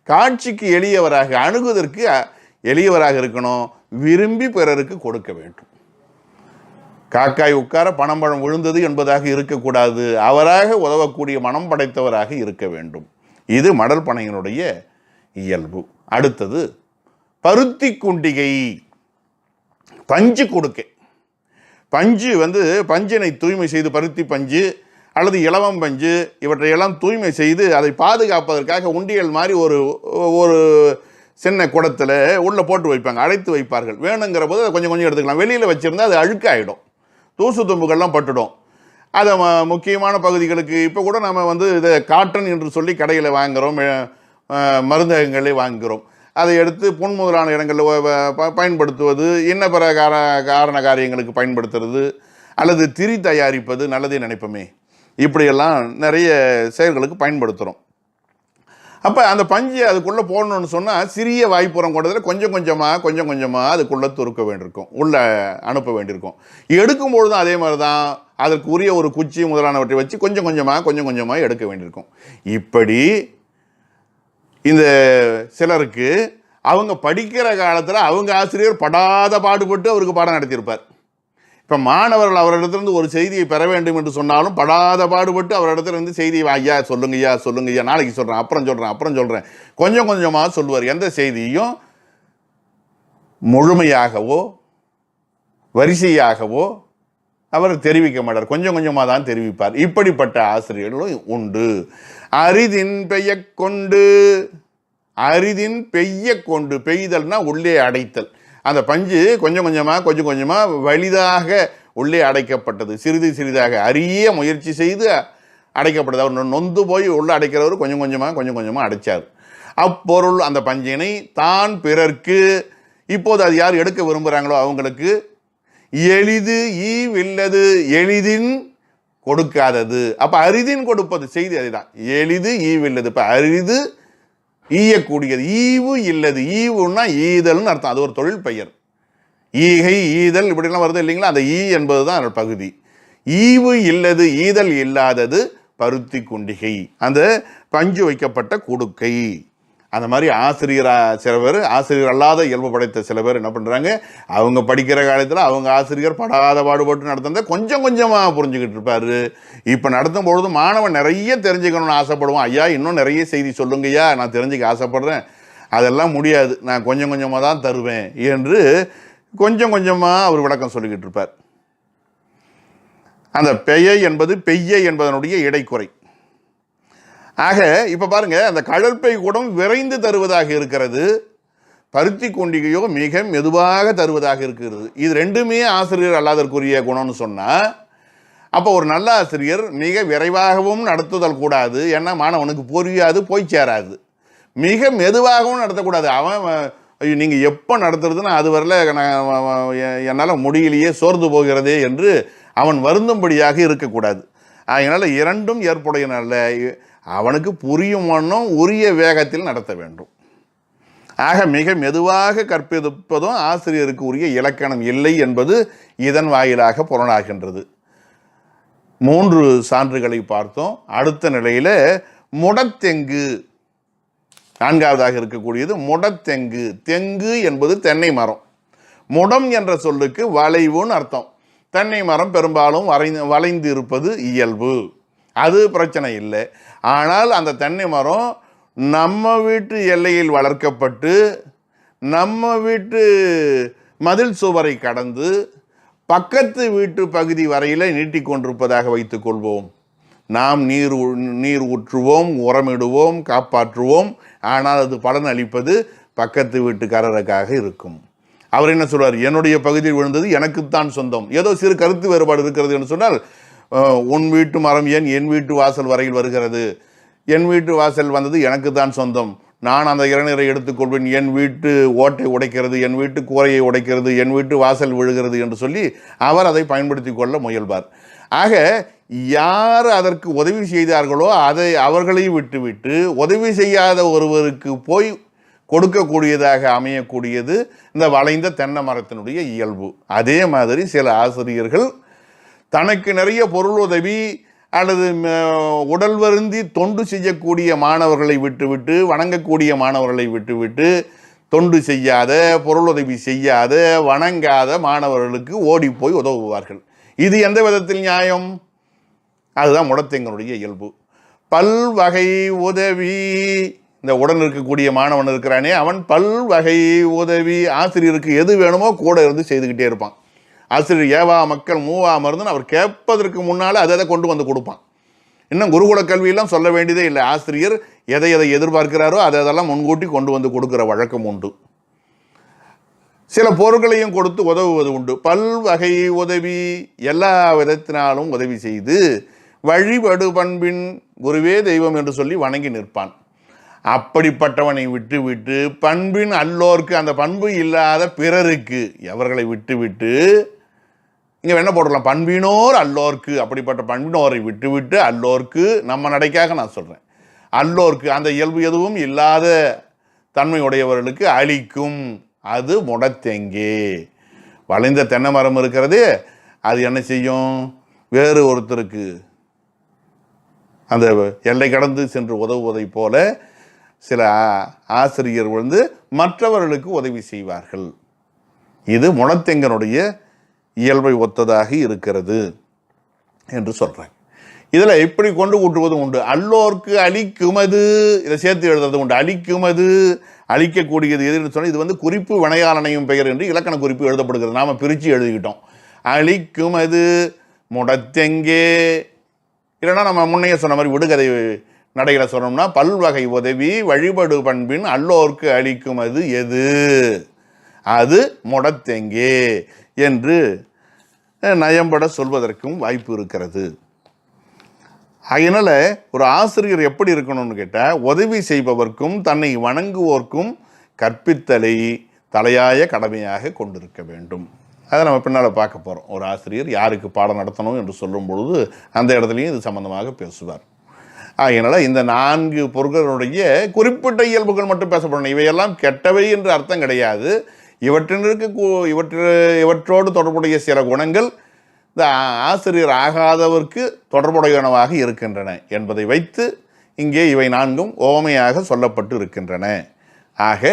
காட்சிக்கு எளியவராக, அணுகுவதற்கு எளியவராக இருக்கணும். விரும்பி பிறருக்கு கொடுக்க வேண்டும். காக்காய் உட்கார பணம்பழம் விழுந்தது என்பதாக இருக்கக்கூடாது. அவராக உதவக்கூடிய மனம் படைத்தவராக இருக்க வேண்டும். இது மடல் பனையினுடைய இயல்பு. அடுத்தது பருத்தி குண்டிகை, பஞ்சு கொடுக்கை. பஞ்சு பஞ்சினை தூய்மை செய்து, பருத்தி பஞ்சு அல்லது இலவம் பஞ்சு இவற்றையெல்லாம் தூய்மை செய்து அதை பாதுகாப்பதற்காக உண்டியல் மாதிரி ஒரு சின்ன குடத்தில் உள்ளே போட்டு வைப்பாங்க, அடைத்து வைப்பார்கள். வேணுங்கிற போது அதை கொஞ்சம் கொஞ்சம் எடுத்துக்கலாம். வெளியில் வச்சுருந்தா அது அழுக்காயிடும், தூசு தும்புகள்லாம் பட்டுடும். அதை முக்கியமான பகுதிகளுக்கு இப்போ கூட நம்ம இதை காட்டன் என்று சொல்லி கடையில் வாங்குகிறோம், மருந்தகங்களே வாங்குகிறோம். அதை எடுத்து புண் முதலான இடங்களில் பயன்படுத்துவது, இன்ன பிற காரண காரியங்களுக்கு பயன்படுத்துறது, அல்லது திரி தயாரிப்பது நல்லதே நினைப்போமே, இப்படியெல்லாம் நிறைய செயல்களுக்கு பயன்படுத்துகிறோம். அப்போ அந்த பஞ்சு அதுக்குள்ளே போடணும்னு சொன்னால் சிறிய வாய்ப்புறம் கொண்டதில் கொஞ்சம் கொஞ்சமாக அதுக்குள்ளே துருக்க வேண்டியிருக்கும், உள்ளே அனுப்ப வேண்டியிருக்கும். எடுக்கும்பொழுதும் அதே மாதிரி தான் அதற்கு உரிய ஒரு குச்சி முதலானவற்றை வச்சு கொஞ்சம் கொஞ்சமாக எடுக்க வேண்டியிருக்கும். இப்படி இந்த சிலருக்கு அவங்க படிக்கிற காலத்தில் அவங்க ஆசிரியர் படாத பாடுபட்டு அவருக்கு பாடம் நடத்தியிருப்பார். இப்போ மாணவர்கள் அவரிடத்திலிருந்து ஒரு செய்தியை பெற வேண்டும் என்று சொன்னாலும் படாத பாடுபட்டு அவரிடத்திலிருந்து செய்தியை ஐயா சொல்லுங்கய்யா நாளைக்கு சொல்கிறேன், அப்புறம் சொல்கிறேன் கொஞ்சம் கொஞ்சமாக சொல்லுவார். எந்த செய்தியும் முழுமையாகவோ வரிசையாகவோ அவர் தெரிவிக்க மாட்டார், கொஞ்சம் கொஞ்சமாக தான் தெரிவிப்பார். இப்படிப்பட்ட ஆசிரியர்களும் உண்டு. அரிதின் பெய்ய கொண்டு, பெய்தல்னா உள்ளே அடைத்தல். அந்த பஞ்சு கொஞ்சம் கொஞ்சமாக வலிதாக உள்ளே அடைக்கப்பட்டது, சிறிதாக அரிய முயற்சி செய்து அடைக்கப்பட்டது. அவர் நொந்து போய் உள்ளே அடைக்கிறவர் கொஞ்சம் கொஞ்சமாக அடைச்சார். அப்பொருள் அந்த பஞ்சினை தான் பிறர்க்கு, இப்போது அது யார் எடுக்க விரும்புகிறாங்களோ அவங்களுக்கு எளிது ஈவில்லது, எளிதின் கொடுக்காதது. அப்போ அரிதின் கொடுப்பது செய்தி அதுதான், எளிது ஈவில்லது. இப்போ அரிது ஈயக்கூடியது, ஈவு இல்லது. ஈவுன்னா ஈதல்னு அர்த்தம், அது ஒரு தொழில் பெயர். ஈகை ஈதல் இப்படிலாம் வருது இல்லைங்களா, அந்த ஈ என்பது தான் அதோட பகுதி. ஈவு இல்லது, ஈதல் இல்லாதது பருத்தி குண்டிகை, அந்த பஞ்சு வைக்கப்பட்ட குடுக்கை. அந்த மாதிரி ஆசிரியர் அல்லாத இயல்பு படைத்த சில பேர் என்ன பண்ணுறாங்க, அவங்க படிக்கிற காலத்தில் அவங்க ஆசிரியர் படாத பாடுபட்டு நடத்துறத கொஞ்சம் கொஞ்சமாக புரிஞ்சுக்கிட்டு இருப்பார். இப்போ நடத்தும் பொழுது மாணவன் நிறைய தெரிஞ்சுக்கணும்னு ஆசைப்படுவான். ஐயா இன்னும் நிறைய செய்தி சொல்லுங்கய்யா, நான் தெரிஞ்சுக்க ஆசைப்படுறேன். அதெல்லாம் முடியாது, நான் கொஞ்சம் கொஞ்சமாக தான் தருவேன் என்று கொஞ்சம் கொஞ்சமாக அவர் விளக்கம் சொல்லிக்கிட்டு இருப்பார். அந்த பெய்ய என்பதனுடைய இடைக்குறை. ஆக இப்போ பாருங்க, அந்த கழற்பை கூடம் விரைந்து தருவதாக இருக்கிறது, பருத்தி குண்டிகையோ மிக மெதுவாக தருவதாக இருக்கிறது. இது ரெண்டுமே ஆசிரியர் அல்லாதற்குரிய குணம்னு சொன்னால், அப்போ ஒரு நல்ல ஆசிரியர் மிக விரைவாகவும் நடத்துதல் கூடாது, ஏன்னா மாணவனுக்கு புரியாது, போய் சேராது. மிக மெதுவாகவும் நடத்தக்கூடாது. அவன் ஐயோ நீங்கள் எப்போ நடத்துறதுன்னு அது வரல, என்னால் முடியலையே, சோர்ந்து போகிறதே என்று அவன் வருந்தும்படியாக இருக்கக்கூடாது. அதனால் இரண்டும் ஏற்புடையனால அவனுக்கு புரியும் வண்ணம் உரிய வேகத்தில் நடத்த வேண்டும். ஆக மிக மெதுவாக கற்பிப்பதும் ஆசிரியருக்கு உரிய இலக்கணம் இல்லை என்பது இதன் வாயிலாக புலனாகின்றது. 3 சான்றுகளை பார்த்தோம். அடுத்த நிலையில் முடத்தெங்கு, 4வதாக இருக்கக்கூடியது முடத்தெங்கு. தெங்கு என்பது தென்னை மரம். முடம் என்ற சொல்லுக்கு வளைவுன்னு அர்த்தம். தென்னை மரம் பெரும்பாலும் வளைந்து இருப்பது இயல்பு, அது பிரச்சனை இல்லை. ஆனால் அந்த தென்னை மரம் நம்ம வீட்டு எல்லையில் வளர்க்கப்பட்டு நம்ம வீட்டு மதில் சுவரை கடந்து பக்கத்து வீட்டு பகுதி வரையில் நீட்டிக்கொண்டிருப்பதாக வைத்துக்கொள்வோம். நாம் நீர் ஊற்றுவோம், உரமிடுவோம், காப்பாற்றுவோம். ஆனால் அது பலன் அளிப்பது பக்கத்து வீட்டுக்காரருக்காக இருக்கும். அவர் என்ன சொல்வார், என்னுடைய பகுதியில் விழுந்தது எனக்குத்தான் சொந்தம். ஏதோ சிறு கருத்து வேறுபாடு இருக்கிறது என்று சொன்னால், உன் வீட்டு மரம் ஏன் என் வீட்டு வாசல் வரையில் வருகிறது, என் வீட்டு வாசல் வந்தது எனக்கு தான் சொந்தம், நான் அந்த இளநீரை எடுத்துக்கொள்வேன், என் வீட்டு ஓட்டை உடைக்கிறது, என் வீட்டு கூரையை உடைக்கிறது, என் வீட்டு வாசல் விழுகிறது என்று சொல்லி அவர் அதை பயன்படுத்தி கொள்ள முயல்வார். ஆக யார் அதற்கு உதவி செய்தார்களோ அதை அவர்களை விட்டுவிட்டு உதவி செய்யாத ஒருவருக்கு போய் கொடுக்கக்கூடியதாக அமையக்கூடியது இந்த வளைந்த தென்னை மரத்தினுடைய இயல்பு. அதே மாதிரி சில ஆசிரியர்கள் தனக்கு நிறைய பொருளுதவி அல்லது உடல் வருந்தி தொண்டு செய்யக்கூடிய மாணவர்களை விட்டுவிட்டு, வணங்கக்கூடிய மாணவர்களை விட்டுவிட்டு, தொண்டு செய்யாத, பொருளுதவி செய்யாத, வணங்காத மாணவர்களுக்கு ஓடி போய் உதவுவார்கள். இது எந்த விதத்தில் நியாயம்? அதுதான் முடத்தெங்கனுடைய இயல்பு. பல்வகை உதவி, இந்த உடன் இருக்கக்கூடிய மாணவன் இருக்கிறானே, அவன் பல்வகை உதவி, ஆசிரியருக்கு எது வேணுமோ கூட இருந்து செய்துக்கிட்டே இருப்பான். ஆசிரியர் ஏவா மக்கள் மூவா மருந்துன்னு அவர் கேட்பதற்கு முன்னால் அதை கொண்டு வந்து கொடுப்பான். இன்னும் குருகுல கல்வியெல்லாம் சொல்ல வேண்டியதே இல்லை. ஆசிரியர் எதை எதிர்பார்க்கிறாரோ அதெல்லாம் முன்கூட்டி கொண்டு வந்து கொடுக்குற வழக்கம் உண்டு. சில பொருட்களையும் கொடுத்து உதவுவது உண்டு. பல்வகை உதவி, எல்லா விதத்தினாலும் உதவி செய்து வழிபடு பண்பின், குருவே தெய்வம் என்று சொல்லி வணங்கி நிற்பான். அப்படிப்பட்டவனை விட்டுவிட்டு பண்பின் அல்லோர்க்கு, அந்த பண்பு இல்லாத பிறருக்கு, எவர்களை விட்டுவிட்டு, இங்கே என்ன போடலாம், பண்பினோர் அல்லோர்க்கு, அப்படிப்பட்ட பண்பினோரை விட்டுவிட்டு அல்லோர்க்கு, நம்ம நடைக்காக நான் சொல்கிறேன், அல்லோர்க்கு அந்த இயல்பு எதுவும் இல்லாத தன்மையுடையவர்களுக்கு அளிக்கும். அது முடத்தெங்கே. வளைந்த தென்னை மரம் இருக்கிறது, அது என்ன செய்யும், வேறு ஒருத்தருக்கு அந்த எல்லை கடந்து சென்று உதவுவதை போல சில ஆசிரியர் மற்றவர்களுக்கு உதவி செய்வார்கள். இது முடத்தெங்கனுடைய இயல்பை ஒத்ததாக இருக்கிறது என்று சொல்கிறேன். இதில் இப்படி கொண்டு கூட்டுவது உண்டு. அல்லோர்க்கு அளிக்குமது, இதை சேர்த்து எழுதுறது உண்டு. அளிக்குமது, அளிக்கக்கூடியது எதுன்னு சொன்னால், இது குறிப்பு வினையாளனையும் பெயர் என்று இலக்கண குறிப்பு எழுதப்படுகிறது. நாம் பிரித்து எழுதிக்கிட்டோம். அளிக்குமது முடத்தெங்கே. இல்லைன்னா நம்ம முன்னைய சொன்ன மாதிரி விடுகதை நடையில சொன்னோம்னா, பல்வகை உதவி வழிபடு பண்பின் அல்லோர்க்கு அளிக்குமது எது, அது முடத்தெங்கே என்று நயம்பட சொல்வதற்கும் வாய்ப்பு இருக்கிறது. அதனால ஒரு ஆசிரியர் எப்படி இருக்கணும்னு கேட்டால், உதவி செய்பவர்க்கும் தன்னை வணங்குவோர்க்கும் கற்பித்தலை தலையாய கடமையாக கொண்டிருக்க வேண்டும். அதை நம்ம பின்னால் பார்க்க போகிறோம். ஒரு ஆசிரியர் யாருக்கு பாடம் நடத்தணும் என்று சொல்லும் பொழுது அந்த இடத்துலையும் இது சம்பந்தமாக பேசுவார். அதனால் இந்த 4 பொருட்களுடைய குறிப்பிட்ட இயல்புகள் மட்டும் பேசப்படணும். இவையெல்லாம் கெட்டவை என்று அர்த்தம் கிடையாது. இவற்றோடு தொடர்புடைய சில குணங்கள் இந்த ஆசிரியர் ஆகாதவர்க்கு தொடர்புடையனவாக இருக்கின்றன என்பதை வைத்து இங்கே இவை 4ம் ஓமையாக சொல்லப்பட்டு இருக்கின்றன. ஆக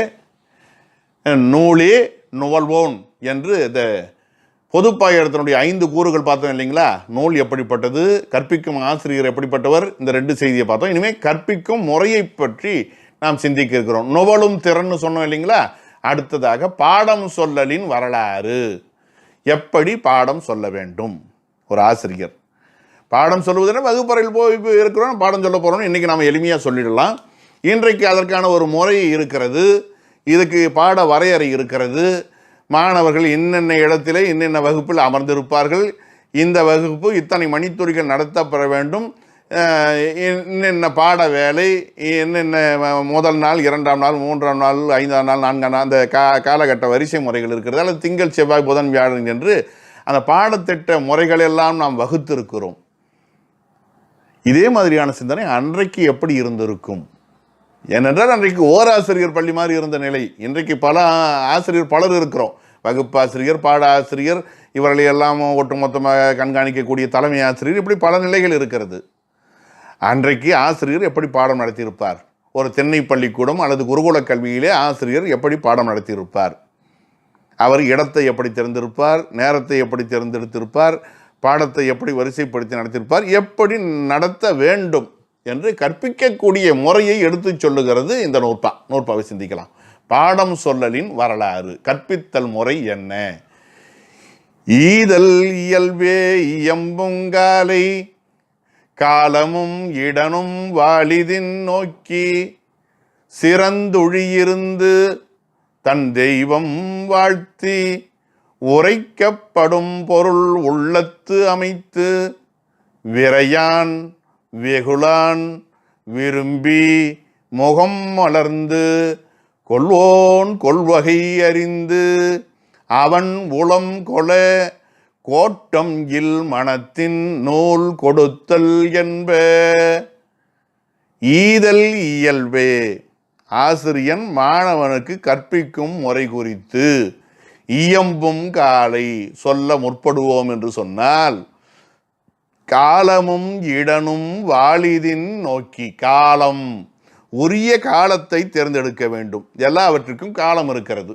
நூலே நுவல்வோன் என்று இந்த பொதுப்பாயிரத்தினுடைய 5 கூறுகள் பார்த்தோம் இல்லைங்களா. நூல் எப்படிப்பட்டது, கற்பிக்கும் ஆசிரியர் எப்படிப்பட்டவர், இந்த 2 செய்தியை பார்த்தோம். இனிமேல் கற்பிக்கும் முறையை பற்றி நாம் சிந்திக்க இருக்கிறோம். நுவலும் திறன்னு சொன்னோம் இல்லைங்களா. அடுத்ததாக பாடம் சொல்லலின் வரலாறு. எப்படி பாடம் சொல்ல வேண்டும் ஒரு ஆசிரியர். பாடம் சொல்லுவதுன்னா வகுப்பறையில் போய் இருக்கிறோம், பாடம் சொல்ல போகிறோம். இன்றைக்கி நாம் எளிமையாக சொல்லிடலாம். இன்றைக்கு அதற்கான ஒரு முறை இருக்கிறது. இதுக்கு பாட வரையறை இருக்கிறது. மாணவர்கள் இன்னென்ன இடத்திலே இன்னென்ன வகுப்பில் அமர்ந்திருப்பார்கள், இந்த வகுப்பு இத்தனை மணித்துறைகள் நடத்தப்பட வேண்டும், என்னென்ன பாட வேலை, என்னென்ன முதல் நாள், 2ஆம் நாள், 3ஆம் நாள், 5ஆம் நாள், 4ஆம் நாள், அந்த காலகட்ட வரிசை முறைகள் இருக்கிறது. அல்லது திங்கள், செவ்வாய், புதன், வியாழன் என்று அந்த பாடத்திட்ட முறைகளெல்லாம் நாம் வகுத்திருக்கிறோம். இதே மாதிரியான சிந்தனை அன்றைக்கு எப்படி இருந்திருக்கும்? ஏனென்றால் அன்றைக்கு ஓராசிரியர் பள்ளி மாதிரி இருந்த நிலை. இன்றைக்கு பல ஆசிரியர் பலர் இருக்கிறோம். வகுப்பாசிரியர், பாட ஆசிரியர், இவர்களை எல்லாம் ஒட்டுமொத்தமாக கண்காணிக்கக்கூடிய தலைமை ஆசிரியர், இப்படி பல நிலைகள் இருக்கிறது. அன்றைக்கு ஆசிரியர் எப்படி பாடம் நடத்தியிருப்பார்? ஒரு தென்னை பள்ளிக்கூடம் அல்லது குருகுல கல்வியிலே ஆசிரியர் எப்படி பாடம் நடத்தியிருப்பார்? அவர் இடத்தை எப்படி தெரிந்திருப்பார்? நேரத்தை எப்படி தேர்ந்தெடுத்திருப்பார்? பாடத்தை எப்படி வரிசைப்படுத்தி நடத்தியிருப்பார்? எப்படி நடத்த வேண்டும் என்று கற்பிக்கக்கூடிய முறையை எடுத்து சொல்லுகிறது இந்த நூற்பாவை சிந்திக்கலாம். பாடம் சொல்லலின் வரலாறு, கற்பித்தல் முறை என்ன? ஈதல் இயல்பே இயம்புங்காலை காலமும் இடனும் வாலிதின் நோக்கி சிறந்துழியிருந்து தன் தெய்வம் வாழ்த்தி உரைக்கப்படும் பொருள் உள்ளத்து அமைத்து விரையான் வெகுளான் விரும்பி முகம் மலர்ந்து கொள்வோன் கொள்வகை அறிந்து அவன் உளம் கொள கோட்டம் இல் மனத்தின் நூல் கொடுத்தல் என்ப. ஈதல் இயல்பே, ஆசிரியன் மாணவனுக்கு கற்பிக்கும் முறை குறித்து இயம்பும் காலை சொல்ல முற்படுவோம் என்று சொன்னால், காலமும் இடனும் வாலிதின் நோக்கி, காலம் உரிய காலத்தை தேர்ந்தெடுக்க வேண்டும். எல்லாவற்றுக்கும் காலம் இருக்கிறது.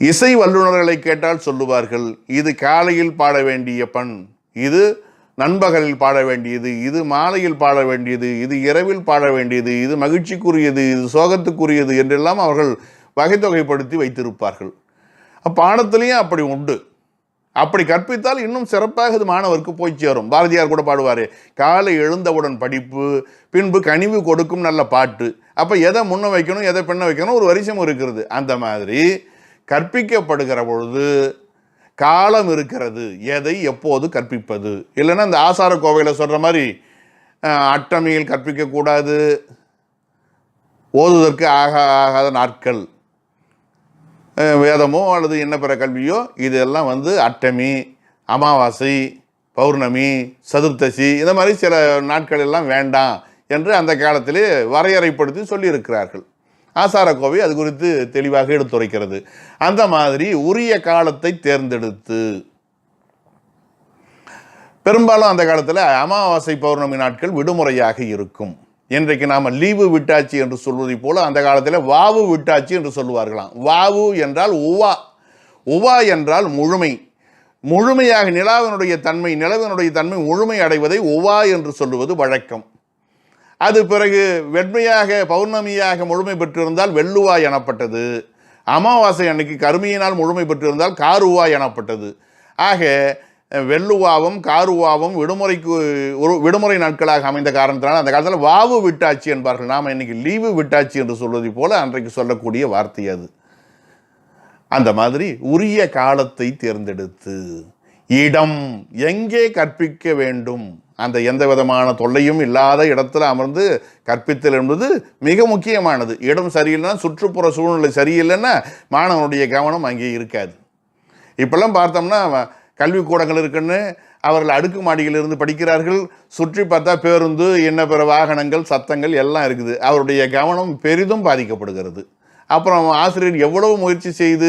இசை வல்லுநர்களை கேட்டால் சொல்லுவார்கள், இது காலையில் பாட வேண்டிய பண், இது நண்பகலில் பாட வேண்டியது, இது மாலையில் பாட வேண்டியது, இது இரவில் பாட வேண்டியது, இது மகிழ்ச்சிக்குரியது, இது சோகத்துக்குரியது என்றெல்லாம் அவர்கள் வகைத்தொகைப்படுத்தி வைத்திருப்பார்கள். பாடத்திலையும் அப்படி உண்டு. அப்படி கற்பித்தால் இன்னும் சிறப்பாக இது மாணவருக்கு போய் சேரும். பாரதியார் கூட பாடுவார், காலை எழுந்தவுடன் படிப்பு, பின்பு கனிவு கொடுக்கும் நல்ல பாட்டு. அப்போ எதை முன்ன வைக்கணும், எதை பின்ன வைக்கணும், ஒரு வரிசையும் இருக்கிறது. அந்த மாதிரி கற்பிக்கப்படுகிற பொழுது காலம் இருக்கிறது, எதை எப்போது கற்பிப்பது. இல்லைன்னா இந்த ஆசார கோவையில் சொல்கிற மாதிரி அட்டமியில் கற்பிக்கக்கூடாது, ஓதுவதற்கு ஆகாத நாட்கள், வேதமோ அல்லது என்ன பிற கல்வியோ இதெல்லாம் அட்டமி, அமாவாசை, பௌர்ணமி, சதுர்த்தசி, இந்த மாதிரி சில நாட்கள் எல்லாம் வேண்டாம் என்று அந்த காலத்திலே வரையறைப்படுத்தி சொல்லியிருக்கிறார்கள். ஆசாரக்கோவை அது குறித்து தெளிவாக எடுத்துரைக்கிறது. அந்த மாதிரி உரிய காலத்தை தேர்ந்தெடுத்து, பெரும்பாலும் அந்த காலத்தில் அமாவாசை பௌர்ணமி நாட்கள் விடுமுறையாக இருக்கும். இன்றைக்கு நாம் லீவு விட்டாச்சு என்று சொல்வதை போல அந்த காலத்தில் வாவு விட்டாச்சு என்று சொல்லுவார்களாம். வாவு என்றால் உவா, உவா என்றால் முழுமை. முழுமையாக நிலவினுடைய தன்மை முழுமை அடைவதை உவா என்று சொல்லுவது வழக்கம். அது பிறகு வெண்மையாக பௌர்ணமியாக முழுமை பெற்றிருந்தால் வெள்ளுவா எனப்பட்டது. அமாவாசை அன்னைக்கு கருமையினால் முழுமை பெற்றிருந்தால் காருவா எனப்பட்டது. ஆக வெள்ளுவாவும் காருவாவும் விடுமுறை நாட்களாக அமைந்த காரணத்தினால் அந்த காலத்தில் வாவு விட்டாச்சு என்பார்கள். நாம் இன்னைக்கு லீவு விட்டாச்சு என்று சொல்வதை போல அன்றைக்கு சொல்லக்கூடிய வார்த்தை அது. அந்த மாதிரி உரிய காலத்தை தேர்ந்தெடுத்து, இடம் எங்கே கற்பிக்க வேண்டும், அந்த எந்த விதமான தொல்லையும் இல்லாத இடத்துல அமர்ந்து கற்பித்தல் என்பது மிக முக்கியமானது. இடம் சரியில்லைன்னா, சுற்றுப்புற சூழ்நிலை சரியில்லைன்னா மாணவனுடைய கவனம் அங்கே இருக்காது. இப்பெல்லாம் பார்த்தோம்னா கல்விக்கூடங்கள் இருக்குன்னு அவர்கள் அடுக்குமாடியிலிருந்து படிக்கிறார்கள். சுற்றி பார்த்தா பேருந்து, என்ன பிற வாகனங்கள், சத்தங்கள் எல்லாம் இருக்குது. அவருடைய கவனம் பெரிதும் பாதிக்கப்படுகிறது. அப்புறம் ஆசிரியர் எவ்வளவு முயற்சி செய்து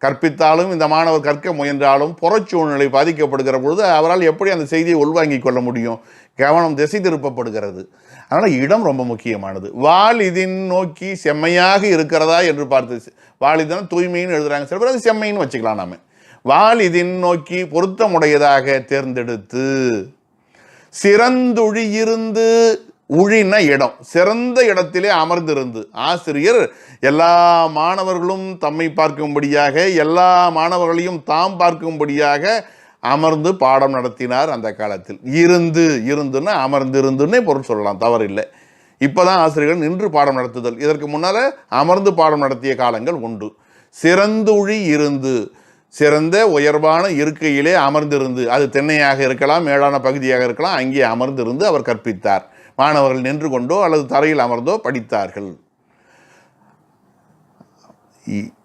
கற்பித்தாலும், இந்த மாணவர் கற்க முயன்றாலும் புறச்சூழ்நிலை பாதிக்கப்படுகிற பொழுது அவரால் எப்படி அந்த செய்தியை உள்வாங்கிக் கொள்ள முடியும்? கவனம் திசை திருப்பப்படுகிறது. அதனால் இடம் ரொம்ப முக்கியமானது. வாலிதின் நோக்கி செம்மையாக இருக்கிறதா என்று பார்த்து, வாலிதன் தூய்மைன்னு எழுதுறாங்க, சில பேர் அது செம்மைன்னு வச்சுக்கலாம். நாம வாலிதின் நோக்கி பொருத்தமுடையதாக தேர்ந்தெடுத்து, சிறந்துழி இருந்து, உழின இடம், சிறந்த இடத்திலே அமர்ந்திருந்து, ஆசிரியர் எல்லா மாணவர்களும் தம்மை பார்க்கும்படியாக, எல்லா மாணவர்களையும் தாம் பார்க்கும்படியாக அமர்ந்து பாடம் நடத்தினார் அந்த காலத்தில். இருந்துன்னா அமர்ந்திருந்துன்னே பொருள் சொல்லலாம், தவறில்லை. இப்போதான் ஆசிரியர்கள் நின்று பாடம் நடத்துதல், இதற்கு முன்னால் அமர்ந்து பாடம் நடத்திய காலங்கள் உண்டு. சிறந்துழி இருந்து, சிறந்த உயர்வான இருக்கையிலே அமர்ந்திருந்து, அது தென்னையாக இருக்கலாம், மேலான பகுதியாக இருக்கலாம், அங்கே அமர்ந்திருந்து அவர் கற்பித்தார். மாணவர்கள் நின்று கொண்டோ அல்லது தரையில் அமர்ந்தோ படித்தார்கள்.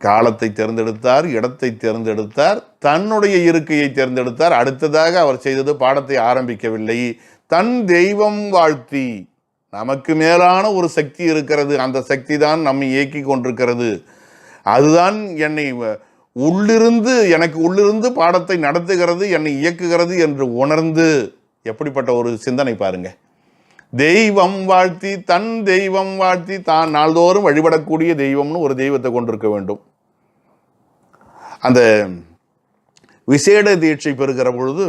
காலத்தை தேர்ந்தெடுத்தார், இடத்தை தேர்ந்தெடுத்தார், தன்னுடைய இருக்கையை தேர்ந்தெடுத்தார். அடுத்ததாக அவர் செய்தது, பாடத்தை ஆரம்பிக்கவில்லை, தன் தெய்வம் வாழ்த்தி, நமக்கு மேலான ஒரு சக்தி இருக்கிறது, அந்த சக்தி தான் நம்மை இயக்கி கொண்டிருக்கிறது, அதுதான் என்னை எனக்கு உள்ளிருந்து பாடத்தை நடத்துகிறது, என்னை இயக்குகிறது என்று உணர்ந்து, எப்படிப்பட்ட ஒரு சிந்தனை பாருங்க. தெய்வம் வாழ்த்தி, தன் தெய்வம் வாழ்த்தி, தான் நாள்தோறும் வழிபடக்கூடிய தெய்வம்னு ஒரு தெய்வத்தை கொண்டிருக்க வேண்டும். அந்த விசேட தீட்சை பெறுகிற பொழுது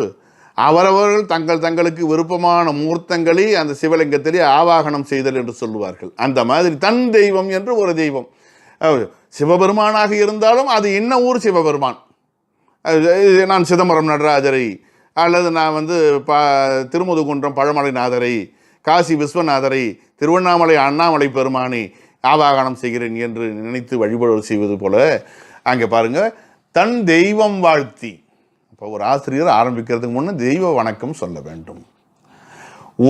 அவரவர்கள் தங்களுக்கு விருப்பமான மூர்த்தங்களை அந்த சிவலிங்கத்திலே ஆவாகனம் செய்தல் என்று சொல்லுவார்கள். அந்த மாதிரி தன் தெய்வம் என்று ஒரு தெய்வம், சிவபெருமானாக இருந்தாலும் அது இன்ன ஊர் சிவபெருமான். நான் சிதம்பரம் நடராஜரை, அல்லது நான் திருமுதுகுன்றம் பழமலைநாதரை, காசி விஸ்வநாதரை, திருவண்ணாமலை அண்ணாமலை பெருமானை ஆவாகனம் செய்கிறேன் என்று நினைத்து வழிபாடு செய்வது போல அங்கே பாருங்க, தன் தெய்வம் வாழ்த்தி. இப்போ ஒரு ஆசிரியர் ஆரம்பிக்கிறதுக்கு முன்னே தெய்வ வணக்கம் சொல்ல வேண்டும்.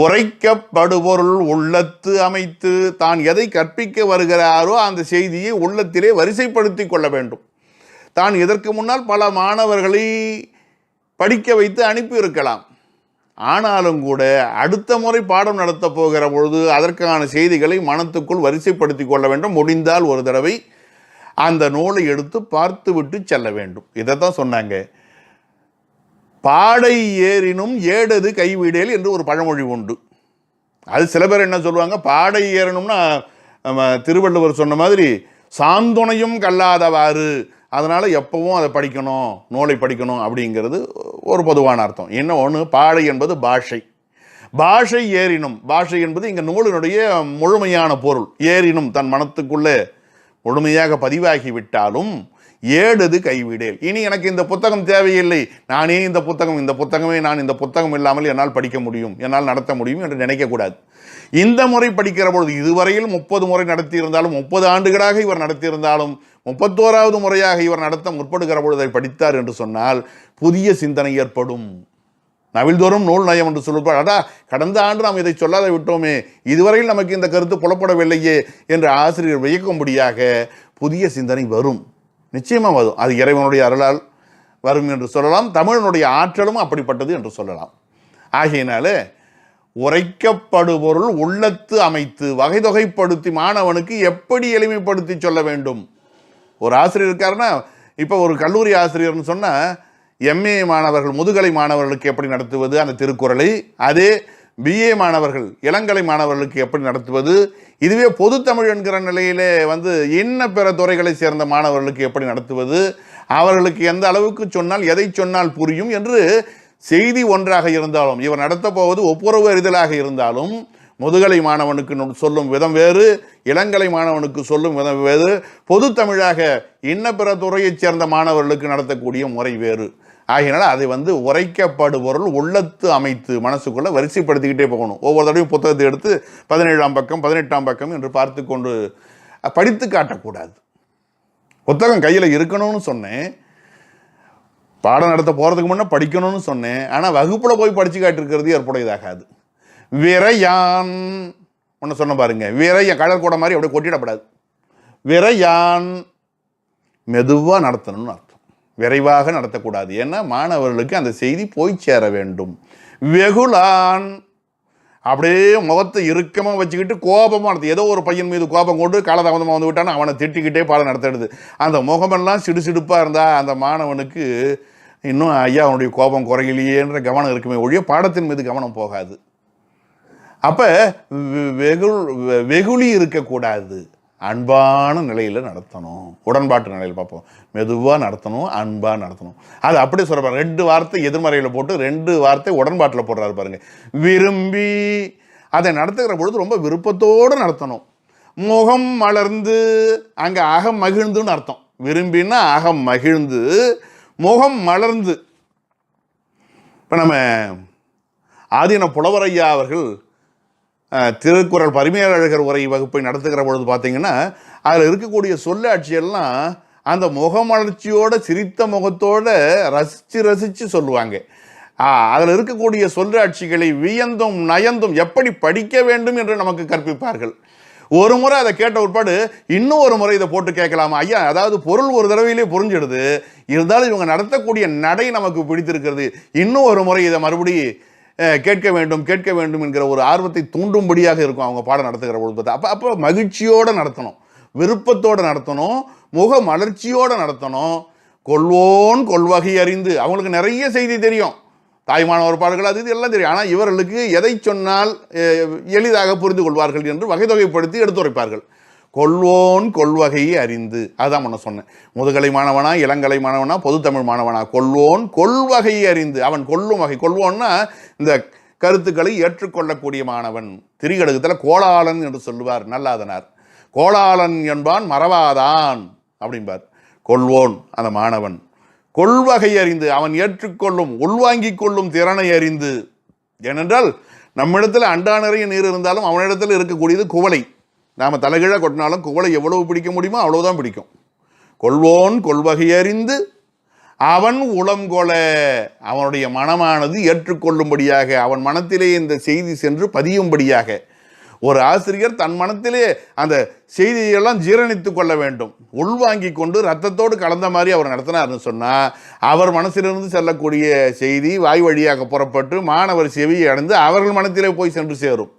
உரைக்கப்படுபொருள் உள்ளத்து அமைத்து, தான் எதை கற்பிக்க வருகிறாரோ அந்த செய்தியை உள்ளத்திலே வரிசைப்படுத்தி கொள்ள வேண்டும். தான் இதற்கு முன்னால் பல மாணவர்களை படிக்க வைத்து அனுப்பி இருக்கலாம். ஆனாலும் கூட அடுத்த முறை பாடம் நடத்த போகிற பொழுது அதற்கான செய்திகளை மனத்துக்குள் வரிசைப்படுத்தி கொள்ள வேண்டும். முடிந்தால் ஒரு தடவை அந்த நூலை எடுத்து பார்த்து விட்டு செல்ல வேண்டும். இதைத்தான் சொன்னாங்க. பாடை ஏறினும் ஏடது கைவிடேல் என்று ஒரு பழமொழி உண்டு. அது சில பேர் என்ன சொல்லுவாங்க, பாடை ஏறணும்னா திருவள்ளுவர் சொன்ன மாதிரி சாந்துணையும் கல்லாதவாறு, அதனால் எப்பவும் அதை படிக்கணும், நூலை படிக்கணும் அப்படிங்கிறது ஒரு பொதுவான அர்த்தம். என்ன ஒன்று, பாடை என்பது பாஷை, பாஷை ஏறினும், பாஷை என்பது இங்கே நூலினுடைய முழுமையான பொருள். ஏறினும் தன் மனத்துக்குள்ளே முழுமையாக பதிவாகிவிட்டாலும் ஏடது கைவிடேல். இனி எனக்கு இந்த புத்தகம் தேவையில்லை, நானே இந்த புத்தகமே நான் இந்த புத்தகம் இல்லாமல் என்னால் படிக்க முடியும், என்னால் நடத்த முடியும் என்று நினைக்கக்கூடாது. இந்த முறை படிக்கிற பொழுது இதுவரையில் 30 முறை நடத்தியிருந்தாலும், 30 ஆண்டுகளாக இவர் நடத்தியிருந்தாலும், 31வது முறையாக இவர் நடத்த முற்படுகிற பொழுது அதை படித்தார் என்று சொன்னால் புதிய சிந்தனை ஏற்படும். நவில்தோறும் நூல் நயம் என்று சொல்லுவார். அடா, கடந்த ஆண்டு நாம் இதை சொல்லாத விட்டோமே, இதுவரையில் நமக்கு இந்த கருத்து புலப்படவில்லையே என்று ஆசிரியர் வியக்கும்படியாக புதிய சிந்தனை வரும். நிச்சயமாக வரும். அது இறைவனுடைய அருளால் வரும் என்று சொல்லலாம். தமிழனுடைய ஆற்றலும் அப்படிப்பட்டது என்று சொல்லலாம். ஆகையினால உரைக்கப்படுபொருள் உள்ளத்து அமைத்து வகை தொகைப்படுத்தி மாணவனுக்கு எப்படி எளிமைப்படுத்தி சொல்ல வேண்டும். ஒரு ஆசிரியர் இருக்காருன்னா, இப்போ ஒரு கல்லூரி ஆசிரியர்னு சொன்னால் எம்ஏ மாணவர்கள், முதுகலை மாணவர்களுக்கு எப்படி நடத்துவது அந்த திருக்குறளை, அதே பிஏ மாணவர்கள், இளங்கலை மாணவர்களுக்கு எப்படி நடத்துவது, இதுவே பொதுத்தமிழ் என்கிற நிலையிலே இன்ன பிற துறைகளை சேர்ந்த மாணவர்களுக்கு எப்படி நடத்துவது, அவர்களுக்கு எந்த அளவுக்கு சொன்னால் எதை சொன்னால் புரியும் என்று செய்தி ஒன்றாக இருந்தாலும், இவர் நடத்த போவது ஒப்புரவு அறிதலாக இருந்தாலும், முதுகலை மாணவனுக்கு சொல்லும் விதம் வேறு, இளங்கலை மாணவனுக்கு சொல்லும் விதம் வேறு, பொதுத்தமிழாக இன்ன பிற துறையைச் சேர்ந்த மாணவர்களுக்கு நடத்தக்கூடிய முறை வேறு. ஆகையினால அதை உரைக்கப்படுபொருள் உள்ளத்து அமைத்து மனசுக்குள்ள வரிசைப்படுத்திக்கிட்டே போகணும். ஒவ்வொரு தடவையும் புத்தகத்தை எடுத்து 17ஆம் பக்கம் 18ஆம் பக்கம் என்று பார்த்து கொண்டு படித்து காட்டக்கூடாது. புத்தகம் கையில் இருக்கணும்னு சொன்னேன், பாடம் நடத்த போகிறதுக்கு முன்னே படிக்கணும்னு சொன்னேன். ஆனால் வகுப்பில் போய் படித்து காட்டிருக்கிறது ஏற்புடையதாகாது. விரையான் ஒன்று சொன்ன பாருங்க, விரையான் கடற்கூட மாதிரி அப்படியே கொட்டிடப்படாது. விரையான் மெதுவாக நடத்தணும்னு அர்த்தம், விரைவாக நடத்தக்கூடாது. ஏன்னா மாணவர்களுக்கு அந்த செய்தி போய் சேர வேண்டும். வெகுளான் அப்படியே முகத்தை இறுக்கமாக வச்சுக்கிட்டு கோபமாக நடத்து, ஏதோ ஒரு பையன் மீது கோபம் கொண்டு காலதாமதமாக வந்து விட்டான்னு அவனை திட்டிக்கிட்டே பாடம் நடத்துறது. அந்த முகமெல்லாம் சிடுசிடுப்பாக இருந்தால் அந்த மாணவனுக்கு இன்னும் ஐயா அவனுடைய கோபம் குறையிலேயேன்ற கவனம் இருக்குமே ஒழிய பாடத்தின் மீது கவனம் போகாது. அப்போ வெகுளி இருக்கக்கூடாது, அன்பான நிலையில் நடத்தணும். உடன்பாட்டு நிலையில் பார்ப்போம், மெதுவாக நடத்தணும், அன்பாக நடத்தணும். அது அப்படியே சொல்கிறார். 2 வார்த்தை எதிர்மறையில் போட்டு 2 வார்த்தை உடன்பாட்டில் போடுறாரு பாருங்க. விரும்பி அதை நடத்துகிற பொழுது ரொம்ப விருப்பத்தோடு நடத்தணும். முகம் மலர்ந்து, அங்கே அகம் மகிழ்ந்துன்னு அர்த்தம். விரும்பின்னா அகம் மகிழ்ந்து, முகம் மலர்ந்து. இப்போ நம்ம ஆதீன புலவரையா அவர்கள் திருக்குறள் பரிமேலழகர் உரை வகுப்பை நடத்துகிற பொழுது பார்த்தீங்கன்னா அதில் இருக்கக்கூடிய சொல்லாட்சியெல்லாம் அந்த முகமலர்ச்சியோட சிரித்த முகத்தோடு ரசித்து சொல்லுவாங்க. அதில் இருக்கக்கூடிய சொல்லாட்சிகளை வியந்தும் நயந்தும் எப்படி படிக்க வேண்டும் என்று நமக்கு கற்பிப்பார்கள். ஒரு முறை அதை கேட்ட உட்பாடு இன்னும் ஒரு முறை இதை போட்டு கேட்கலாமா ஐயா, அதாவது பொருள் ஒரு தடவையிலே புரிஞ்சிடுது, இருந்தாலும் இவங்க நடத்தக்கூடிய நடை நமக்கு பிடித்திருக்கிறது, இன்னும் ஒரு முறை இதை மறுபடியும் கேட்க வேண்டும் என்கிற ஒரு ஆர்வத்தை தூண்டும்படியாக இருக்கும் அவங்க பாடம் நடத்துகிற பொழுது. அப்போ மகிழ்ச்சியோடு நடத்தணும், விருப்பத்தோடு நடத்தணும், முக மலர்ச்சியோடு நடத்தணும். கொள்வோன் கொள்வகை அறிந்து, அவங்களுக்கு நிறைய செய்தி தெரியும், தாய்மானவர் பாடல்கள் அது இது எல்லாம் தெரியும். ஆனால் இவர்களுக்கு எதை சொன்னால் எளிதாக புரிந்து கொள்வார்கள் என்று வகை தொகைப்படுத்தி எடுத்துரைப்பார்கள். கொள்வோன் கொள்வகையை அறிந்து, அதுதான் முன்ன சொன்னேன். முதுகலை மாணவனா, இளங்கலை மாணவனா, பொதுத்தமிழ் மாணவனா, கொள்வோன் கொள்வகையை அறிந்து. அவன் கொள்ளும் வகை, கொள்வோன்னா இந்த கருத்துக்களை ஏற்றுக்கொள்ளக்கூடிய மாணவன். திரிகடுகத்தில் கோளாளன் என்று சொல்லுவார் நல்லாதனார். கோளாளன் என்பான் மறவாதான் அப்படின்பார். கொள்வோன் அந்த மாணவன், கொள்வகை அறிந்து, அவன் ஏற்றுக்கொள்ளும் உள்வாங்கிக் கொள்ளும் திறனை அறிந்து. ஏனென்றால் நம்மிடத்தில் அண்டா நிறைய நீர் இருந்தாலும் அவனிடத்தில் இருக்கக்கூடியது குவளை. நாம் தலைகீழாக கொட்டினாலும் குவளை எவ்வளவு பிடிக்க முடியுமோ அவ்வளவுதான் பிடிக்கும். கொள்வோன் கொள்வகை அறிந்து அவன் உளங்கொள, அவனுடைய மனமானது ஏற்றுக்கொள்ளும்படியாக, அவன் மனத்திலே இந்த செய்தி சென்று பதியும்படியாக. ஒரு ஆசிரியர் தன் மனத்திலே அந்த செய்தியெல்லாம் ஜீரணித்து கொள்ள வேண்டும். உள்வாங்கி கொண்டு ரத்தத்தோடு கலந்த மாதிரி அவர் நடத்தினார்னு சொன்னால் அவர் மனசிலிருந்து செல்லக்கூடிய செய்தி வாய் வழியாக புறப்பட்டு மாணவர் செவியை அடைந்து அவர்கள் மனத்திலே போய் சென்று சேரும்.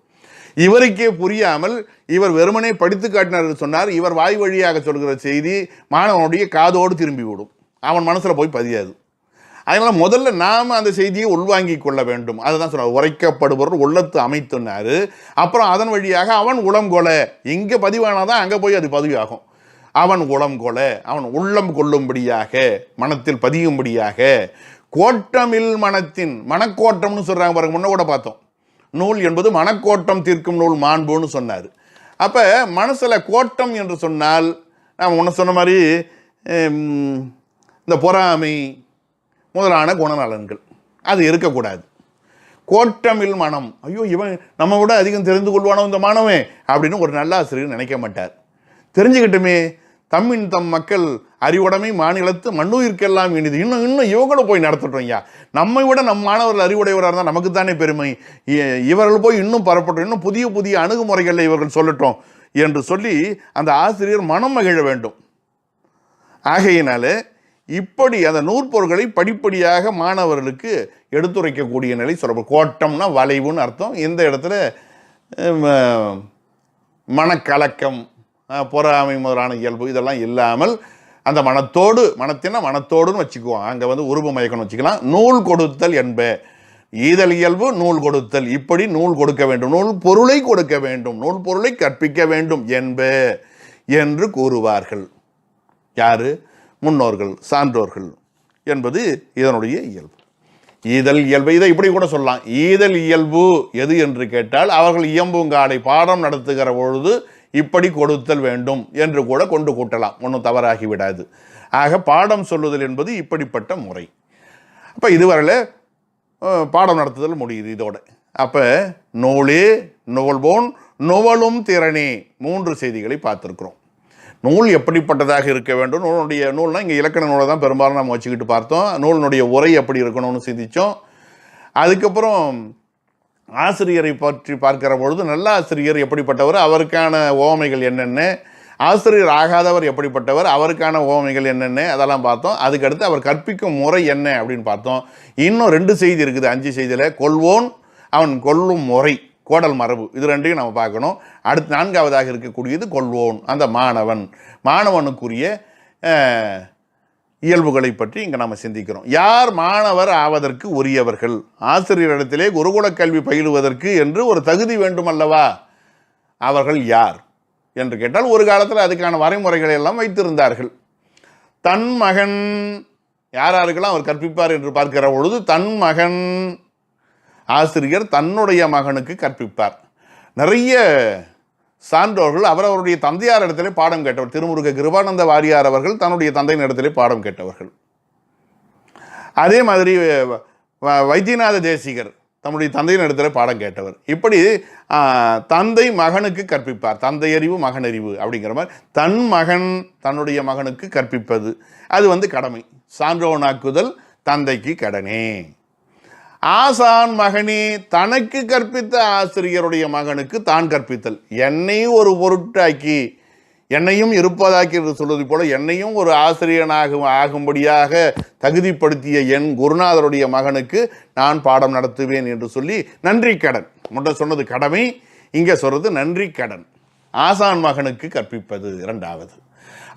இவருக்கே புரியாமல் இவர் வெறுமனே படித்து காட்டினார் சொன்னார், இவர் வாய் வழியாக சொல்கிற செய்தி மாணவனுடைய காதோடு திரும்பிவிடும், அவன் மனசில் போய் பதியாது. அதனால் முதல்ல நாம் அந்த செய்தியை உள்வாங்கி கொள்ள வேண்டும். அதுதான் சொன்னார், உரைக்கப்படுபவர் உள்ளத்து அமைத்துனார். அப்புறம் அதன் வழியாக அவன் உளம் கொலை, இங்கே பதிவானாதான் அங்கே போய் அது பதிவாகும். அவன் உளம் கொலை, அவன் உள்ளம் கொள்ளும்படியாக மனத்தில் பதியும்படியாக கோட்டமில் மனத்தின் மனக்கோட்டம்னு சொல்கிறாங்க பாருங்க, முன்ன கூட பார்த்தோம். நூல் என்பது மனக்கோட்டம் தீர்க்கும் நூல் மாண்புன்னு சொன்னார். அப்போ மனசில் கோட்டம் என்று சொன்னால் நாம் முன்ன சொன்ன மாதிரி இந்த பொறாமை முதலான குணநலன்கள் அது இருக்கக்கூடாது. கோட்டமில் மனம், ஐயோ இவன் நம்ம விட அதிகம் தெரிந்து கொள்வானோ இந்த மாணவன் அப்படின்னு ஒரு நல்ல ஆசிரியர் நினைக்க மாட்டார். தெரிஞ்சுக்கிட்டுமே தம்மின் தம் மக்கள் அறிவுடைமை மாநிலத்து மண்ணுயிர்க்கெல்லாம் இனிது, இன்னும் இவங்களும் போய் நடத்திட்டோம் ஐயா, நம்மை விட நம் மாணவர்கள் அறிவுடையவராக இருந்தால் நமக்கு தானே பெருமை, இவர்கள் போய் இன்னும் பரப்பட்டும், இன்னும் புதிய புதிய அணுகுமுறைகளில் இவர்கள் சொல்லட்டும் என்று சொல்லி அந்த ஆசிரியர் மனம் மகிழ வேண்டும். ஆகையினால இப்படி அந்த நூற்பொருள்களை படிப்படியாக மாணவர்களுக்கு எடுத்துரைக்கக்கூடிய நிலை சொல்லப்படும். கோட்டம்னா வளைவுன்னு அர்த்தம். இந்த இடத்துல மனக்கலக்கம் பொறாமை முதலான இயல்பு இதெல்லாம் இல்லாமல் அந்த மனத்தோடுன்னு வச்சுக்குவோம். அங்கே உருவ மயக்கம்னு வச்சுக்கலாம். நூல் கொடுத்தல் என்ப ஈதல் இயல்பு நூல் கொடுத்தல், இப்படி நூல் கொடுக்க வேண்டும், நூல் பொருளை கொடுக்க வேண்டும், நூல் பொருளை கற்பிக்க வேண்டும் என்ப என்று கூறுவார்கள். யாரு? முன்னோர்கள், சான்றோர்கள் என்பது இதனுடைய இயல்பு. ஈதல் இயல்பு இதை இப்படி கூட சொல்லலாம். ஈதல் இயல்பு எது என்று கேட்டால் அவர்கள் இயம்புங்காடை பாடம் நடத்துகிற பொழுது இப்படி கொடுத்தல் வேண்டும் என்று கூட கொண்டு கூட்டலாம், ஒன்றும் தவறாகி விடாது. ஆக பாடம் சொல்லுதல் என்பது இப்படிப்பட்ட முறை. அப்போ இதுவரையில் பாடம் நடத்துதல் முடியுது இதோட. அப்போ நூலே நுவல்போன் நுவலும் திறனே 3 செய்திகளை பார்த்துருக்குறோம். நூல் எப்படிப்பட்டதாக இருக்க வேண்டும், நூல்னால் இங்கே இலக்கண நூலை தான் பெரும்பாலும் நம்ம வச்சுக்கிட்டு பார்த்தோம். நூலினுடைய உரை எப்படி இருக்கணும்னு சிந்தித்தோம். அதுக்கப்புறம் ஆசிரியரை பற்றி பார்க்கிற பொழுது நல்ல ஆசிரியர் எப்படிப்பட்டவர், அவருக்கான ஓமைகள் என்னென்ன, ஆசிரியர் ஆகாதவர் எப்படிப்பட்டவர், அவருக்கான ஓமைகள் என்னென்ன, அதெல்லாம் பார்த்தோம். அதுக்கடுத்து அவர் கற்பிக்கும் முறை என்ன அப்படின்னு பார்த்தோம். இன்னும் 2 செய்தி இருக்குது 5 செய்தியில். கொள்வோன், அவன் கொள்ளும் முறை, கோடல் மரபு, இது 2ஐயும் நம்ம பார்க்கணும். அடுத்து 4ஆவதாக இருக்கக்கூடியது கொள்வோன், அந்த மாணவனுக்குரிய இயல்புகளை பற்றி இங்கே நம்ம சிந்திக்கிறோம். யார் மாணவர் ஆவதற்கு உரியவர்கள், ஆசிரியரிடத்திலே குருகுல கல்வி பயிலுவதற்கு என்று ஒரு தகுதி வேண்டும் அல்லவா, அவர்கள் யார் என்று கேட்டால் ஒரு காலத்தில் அதுக்கான வரைமுறைகளை எல்லாம் வைத்திருந்தார்கள். தன் மகன் யாராருக்கெல்லாம் அவர் கற்பிப்பார் என்று பார்க்கிற பொழுது தன் மகன் ஆசிரியர் தன்னுடைய மகனுக்கு கற்பிப்பார். நிறைய சான்றோர்கள் அவரவருடைய தந்தையார் இடத்திலே பாடம் கேட்டவர். திருமுருக கிருபானந்த வாரியார் அவர்கள் தன்னுடைய தந்தையின் இடத்திலே பாடம் கேட்டவர்கள். அதே மாதிரி வைத்தியநாத தேசிகர் தன்னுடைய தந்தையின் இடத்துல பாடம் கேட்டவர். இப்படி தந்தை மகனுக்கு கற்பிப்பார். தந்தை அறிவு மகன் அறிவு அப்படிங்கிற மாதிரி தன் மகன் தன்னுடைய மகனுக்கு கற்பிப்பது அது கடமை. சான்றோனாக்குதல் தந்தைக்கு கடனே. ஆசான் மகனே தனக்கு கற்பித்த ஆசிரியருடைய மகனுக்கு தான் கற்பித்தல். என்னையும் ஒரு பொருட்டாக்கி என்னையும் இருப்பதாக்கி என்று சொல்வது போல என்னையும் ஒரு ஆசிரியனாக ஆகும்படியாக தகுதிப்படுத்திய என் குருநாதருடைய மகனுக்கு நான் பாடம் நடத்துவேன் என்று சொல்லி நன்றி கடன். முன்ன சொன்னது கடமை, இங்கே சொல்றது நன்றி கடன். ஆசான் மகனுக்கு கற்பிப்பது 2வது.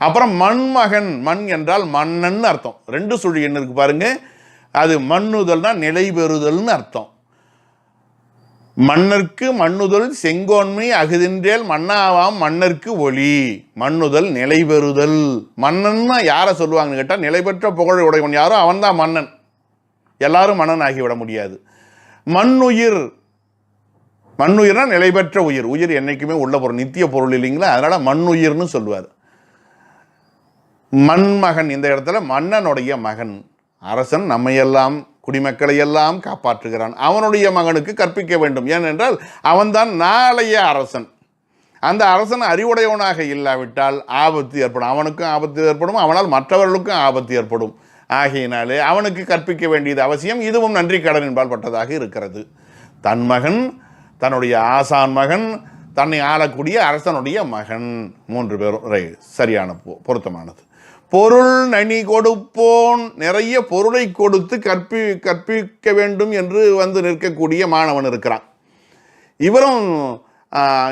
அப்புறம் மண்மகன், மண் என்றால் மன்னன் அர்த்தம். 2 சுழி என்ன இருக்கு பாருங்க. அது மண்ணுதல்னா நிலை பெறுதல்னு அர்த்தம். மன்னர்க்கு மண்ணுதல் செங்கோன்மை அகுதின்றேல் மன்னாவாம் மன்னர்க்கு ஒளி. மண்ணுதல் நிலை பெறுதல். மன்னன்னா யாரை சொல்லுவாங்கன்னு கேட்டால் நிலை பெற்ற புகழ் உடையவன் யாரோ அவன் தான் மன்னன். எல்லாரும் மன்னன் ஆகிவிட முடியாது. மண்ணுயிர், மண்ணுயிர்னா நிலை பெற்ற உயிர். உயிர் என்னைக்குமே உள்ள பொருள், நித்திய பொருள் இல்லைங்களா, அதனால மண்ணுயிர்னு சொல்லுவார். மண்மகன் இந்த இடத்துல மன்னனுடைய மகன். அரசன் நம்மையெல்லாம் குடிமக்களை எல்லாம் காப்பாற்றுகிறான். அவனுடைய மகனுக்கு கற்பிக்க வேண்டும். ஏனென்றால் அவன்தான் நாளைய அரசன். அந்த அரசன் அறிவுடையவனாக இல்லாவிட்டால் ஆபத்து ஏற்படும். அவனுக்கும் ஆபத்து ஏற்படும், அவனால் மற்றவர்களுக்கும் ஆபத்து ஏற்படும். ஆகையினாலே அவனுக்கு கற்பிக்க வேண்டியது அவசியம். இதுவும் நன்றி கடன் என்பால் பட்டதாக இருக்கிறது. தன் மகன், தன்னுடைய ஆசான் மகன், தன்னை ஆளக்கூடிய அரசனுடைய மகன். 3 பேரும் சரியான பொருத்தமானது. பொருள் நனி கொடுப்போன், நிறைய பொருளை கொடுத்து கற்பிக்க வேண்டும் என்று வந்து நிற்கக்கூடிய மாணவன் இருக்கிறான். இவரும்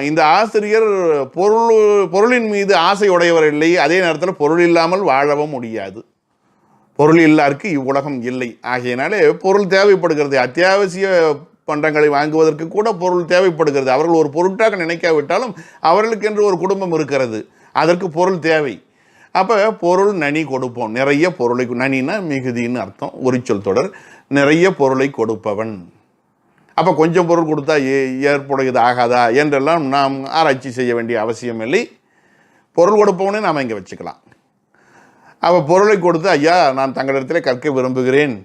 இந்த ஆசிரியர் பொருளின் மீது ஆசை உடையவர் இல்லை, அதே நேரத்தில் பொருள் இல்லாமல் வாழவும் முடியாது. பொருள் இல்லாருக்கு இவ்வுலகம் இல்லை. ஆகையினாலே பொருள் தேவைப்படுகிறது. அத்தியாவசிய பண்டங்களை வாங்குவதற்கு கூட பொருள் தேவைப்படுகிறது. அவர்கள் ஒரு பொருட்டாக நினைக்காவிட்டாலும் அவர்களுக்கு என்று ஒரு குடும்பம் இருக்கிறது, அதற்கு பொருள் தேவை. அப்போ பொருள் நனி கொடுப்போம், நிறைய பொருளை, நனின்னா மிகுதின்னு அர்த்தம், ஒரு சொல் தொடர், நிறைய பொருளை கொடுப்பவன். அப்போ கொஞ்சம் பொருள் கொடுத்தா ஏற்புடையது ஆகாதா என்றெல்லாம் நாம் ஆராய்ச்சி செய்ய வேண்டிய அவசியம் இல்லை. பொருள் கொடுப்பவனே நாம் இங்கே வச்சுக்கலாம். அப்போ பொருளை கொடுத்து, ஐயா நான் தங்களிடத்தில் கற்க விரும்புகிறேன்,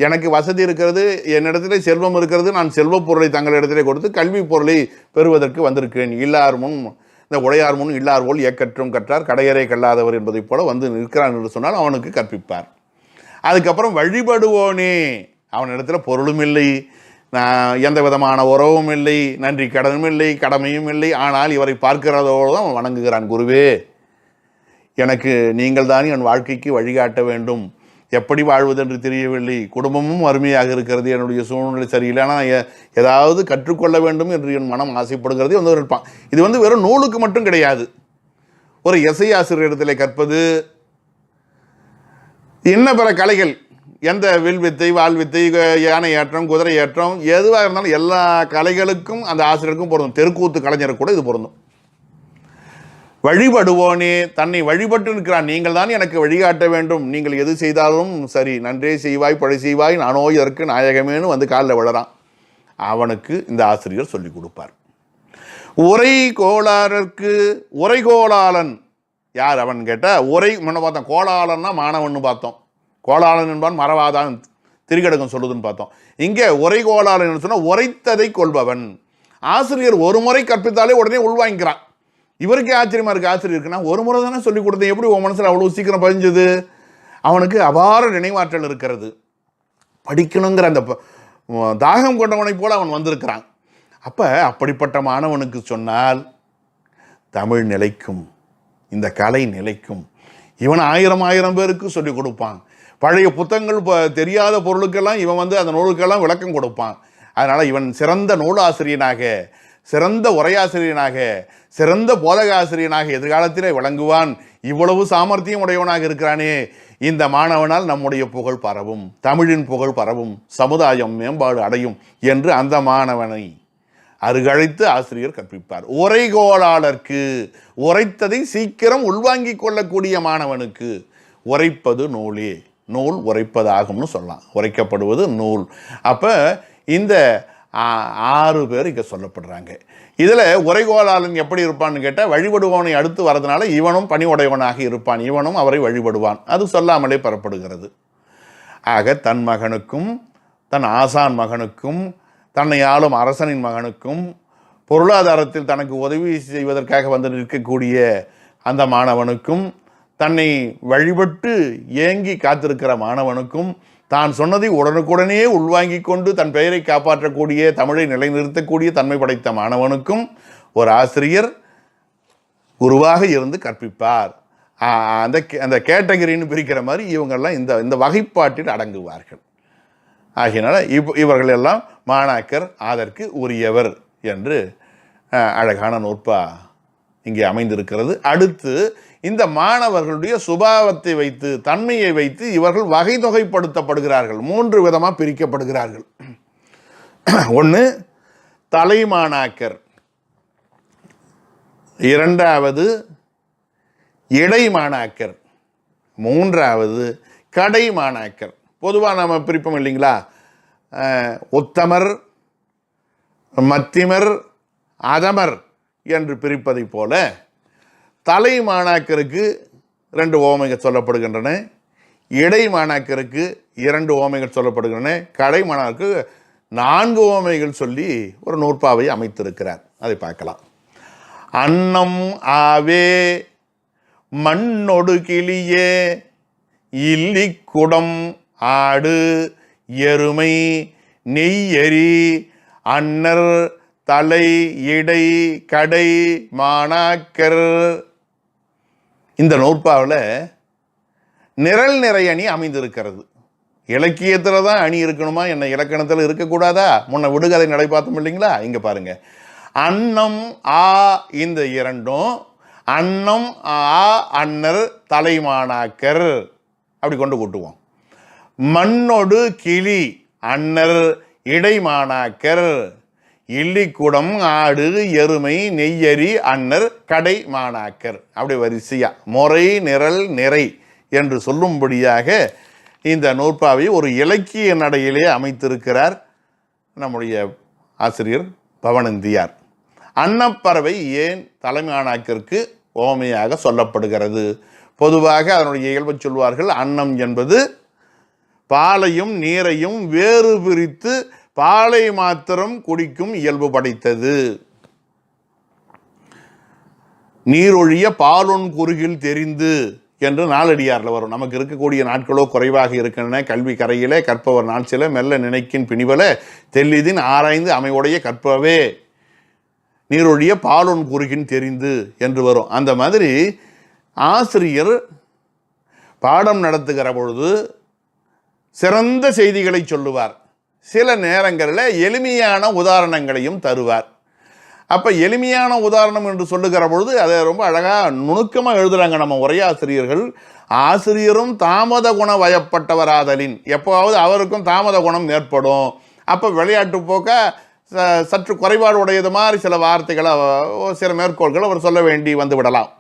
எனக்கு வசதி இருக்கிறது, என்னிடத்தில் செல்வம் இருக்கிறது, நான் செல்வ பொருளை தங்களிடத்திலே கொடுத்து கல்வி பொருளை பெறுவதற்கு வந்திருக்கிறேன். இல்லார் முன் இந்த உடையார் முன் இல்லார் போல் ஏக்கற்றும் கற்றார் கடையறை கல்லாதவர் என்பதைப் போல வந்து நிற்கிறான் என்று சொன்னால் அவனுக்கு கற்பிப்பார். அதுக்கப்புறம் வழிபடுவோனே, அவனிடத்துல பொருளும் இல்லை, எந்த விதமான உறவும் இல்லை, நன்றி கடனும் இல்லை, கடமையும் இல்லை, ஆனால் இவரை பார்க்கிறதோடு தான் அவன் வணங்குகிறான். குருவே, எனக்கு நீங்கள் தான் என் வாழ்க்கைக்கு வழிகாட்ட வேண்டும், எப்படி வாழ்வது என்று தெரியவில்லை, குடும்பமும் அருமையாக இருக்கிறது, என்னுடைய சூழ்நிலை சரியில்லை, ஆனால் ஏதாவது கற்றுக்கொள்ள வேண்டும் என்று என் மனம் ஆசைப்படுகிறது வந்து இருப்பான். இது வந்து வெறும் நூலுக்கு மட்டும் கிடையாது. ஒரு இசை ஆசிரியரிடத்தில் கற்பது, இன்ன பிற கலைகள், எந்த வில்வித்தை, வாழ்வித்தை, யானை ஏற்றம், குதிரை ஏற்றம், எதுவாக இருந்தாலும் எல்லா கலைகளுக்கும் அந்த ஆசிரியருக்கும் பொருந்தும். தெருக்கூத்து கலைஞருக்கு கூட இது பொருந்தும். வழிபடுவோனே, தன்னை வழிபட்டு இருக்கிறான், நீங்கள் தான் எனக்கு வழிகாட்ட வேண்டும், நீங்கள் எது செய்தாலும் சரி, நன்றே செய்வாய் பழி செய்வாய் நானோ இதற்கு நாயகமேனு வந்து காலில் விழறான். அவனுக்கு இந்த ஆசிரியர் சொல்லிக் கொடுப்பார். உரை கோளாரருக்கு, உரை கோளாளன் யார் அவன் கேட்டால், உரை முன்ன பார்த்தோம், கோளாளன்னா மாணவன் பார்த்தோம், கோளாளன் என்பான் மறவாதான் திரிகடகம் சொல்லுதுன்னு பார்த்தோம். இங்கே உரை கோளாளன் சொன்னால் உரைத்ததை கொள்பவன். ஆசிரியர் ஒரு முறை கற்பித்தாலே உடனே உள்வாங்கிக்கிறான். இவருக்கே ஆச்சரியமா இருக்கு, ஆசிரியர் இருக்குன்னா ஒரு முறை தானே சொல்லிக் கொடுத்தேன், எப்படி உன் மனசில் அவ்வளோ சீக்கிரம் பதிஞ்சது? அவனுக்கு அபார நினைவாற்றல் இருக்கிறது. படிக்கணுங்கிற அந்த தாகம் கொண்டவனை போல அவன் வந்திருக்கிறான். அப்போ அப்படிப்பட்ட மாணவனுக்கு சொன்னால் தமிழ் நிலைக்கும், இந்த கலை நிலைக்கும். இவன் 1000 பேருக்கு சொல்லிக் கொடுப்பான். பழைய புத்தகங்கள் தெரியாத பொருளுக்கெல்லாம் இவன் வந்து அந்த நூலுக்கெல்லாம் விளக்கம் கொடுப்பான். அதனால் இவன் சிறந்த நூலாசிரியனாக, சிறந்த உரையாசிரியனாக, சிறந்த போதகாசிரியனாக எதிர்காலத்திலே விளங்குவான். இவ்வளவு சாமர்த்தியம் உடையவனாக இருக்கிறானே, இந்த மாணவனால் நம்முடைய புகழ் பரவும், தமிழின் புகழ் பரவும், சமுதாயம் மேம்பாடு அடையும் என்று அந்த மாணவனை அருகழைத்து ஆசிரியர் கற்பிப்பார். உரைகோளாளர்க்கு, உரைத்ததை சீக்கிரம் உள்வாங்கிக் கொள்ளக்கூடிய மாணவனுக்கு, உரைப்பது நூலே, நூல் உரைப்பதாகும்னு சொல்லலாம். உரைக்கப்படுவது நூல். அப்போ இந்த 6 பேர் இங்கே சொல்லப்படுறாங்க. இதில் உரைகோளாளன் எப்படி இருப்பான்னு கேட்டால், வழிபடுபவனை அடுத்து வரதுனால இவனும் பணி உடையவனாக இருப்பான், இவனும் அவரை வழிபடுவான். அது சொல்லாமலே பெறப்படுகிறது. ஆக தன் மகனுக்கும், தன் ஆசான் மகனுக்கும், தன்னை ஆளும் அரசனின் மகனுக்கும், பொருளாதாரத்தில் தனக்கு உதவி செய்வதற்காக வந்து நிற்கக்கூடிய அந்த மாணவனுக்கும், தன்னை வழிபட்டு ஏங்கி காத்திருக்கிற மாணவனுக்கும், தான் சொன்னதை உடனுக்குடனே உள்வாங்கி கொண்டு தன் பெயரை காப்பாற்றக்கூடிய, தமிழை நிலைநிறுத்தக்கூடிய தன்மை படைத்த மாணவனுக்கும் ஒரு ஆசிரியர் குருவாக இருந்து கற்பிப்பார். அந்த கேட்டகரின்னு பிரிக்கிற மாதிரி இவங்கெல்லாம் இந்த வகைப்பாட்டில் அடங்குவார்கள். ஆகையினால இவர்கள் எல்லாம் மாணாக்கர் அதற்கு உரியவர் என்று அழகான நூற்பா இங்கே அமைந்திருக்கிறது. அடுத்து இந்த மாணவர்களுடைய சுபாவத்தை வைத்து, தன்மையை வைத்து இவர்கள் வகை தொகைப்படுத்தப்படுகிறார்கள். 3 விதமாக பிரிக்கப்படுகிறார்கள். 1 தலைமாணாக்கர், 2வது இடைமாணாக்கர், 3வது கடைமாணாக்கர். பொதுவாக நம்ம பிரிப்போம் இல்லைங்களா, உத்தமர், மத்திமர், அதமர் என்று பிரிப்பதை போல தலை மாணாக்கருக்கு 2 ஓமைகள் சொல்லப்படுகின்றன, இடை மாணாக்கருக்கு 2 ஓமைகள் சொல்லப்படுகின்றன, கடை மாணாக்கருக்கு 4 ஓமைகள் சொல்லி ஒரு நூற்பாவை அமைத்திருக்கிறார். அதை பார்க்கலாம். அன்னம் ஆவே மண்ணொடு கிளியே இல்லிக்குடம் ஆடு எருமை நெய்யரி அன்னர் தலை இடை கடை மாணாக்கர். இந்த நூற்பாவில் நிரல் நிறை அணி அமைந்திருக்கிறது. இலக்கியத்தில் தான் அணி இருக்கணுமா, என்ன இலக்கணத்தில் இருக்கக்கூடாதா? முன்ன விடுகதை நடை பார்த்தோம் இல்லைங்களா? இங்கே பாருங்க, அன்னம் ஆ இந்த இரண்டும், அன்னம் ஆ அன்னர் தலைமாணாக்கர் அப்படி கொண்டு கூட்டுவோம். மண்ணொடு கிளி அன்னர் இடைமாணாக்கர், இல்லிக்குடம் ஆடு எருமை நெய்யரி அன்னர் கடை மாணாக்கர். அப்படி வரிசையா முறை நிரல் நிறை என்று சொல்லும்படியாக இந்த நூற்பாவை ஒரு இலக்கிய நடையிலே அமைத்திருக்கிறார் நம்முடைய ஆசிரியர் பவணந்தியார். அன்னப்பறவை ஏன் தலைமாணாக்கிற்கு ஓமையாக சொல்லப்படுகிறது? பொதுவாக அதனுடைய இயல்பை சொல்வார்கள். அன்னம் என்பது பாலையும் நீரையும் வேறு பிரித்து பாலை மாத்திரம் குடிக்கும் இயல்பு படைத்தது. நீரொழிய பாலொன் குறுகில் தெரிந்து என்று நாலடியாரில் வரும். நமக்கு இருக்கக்கூடிய நாட்களோ குறைவாக இருக்கின்றன. கல்வி கரையிலே கற்பவர் நாள் சில மெல்ல நினைக்கின் பிணிவல தெல்லிதின் ஆராய்ந்து அமைவுடைய கற்பவே நீரொழிய பாலொன் குறுகின் தெரிந்து என்று வரும். அந்த மாதிரி ஆசிரியர் பாடம் நடத்துகிற பொழுது சிறந்த செய்திகளை சொல்லுவார். சில நேரங்களில் எளிமையான உதாரணங்களையும் தருவார். அப்போ எளிமையான உதாரணம் என்று சொல்லுகிற பொழுது அதை ரொம்ப அழகாக நுணுக்கமாக எழுதுகிறாங்க நம்ம உரையாசிரியர்கள். ஆசிரியரும் தாமத குண வயப்பட்டவராதலின், எப்போவாவது அவருக்கும் தாமத குணம் ஏற்படும். அப்போ விளையாட்டு போக்க சற்று குறைபாடு உடையது மாதிரி சில வார்த்தைகளை சில மேற்கோள்களை அவர் சொல்ல வேண்டி வந்து விடலாம்.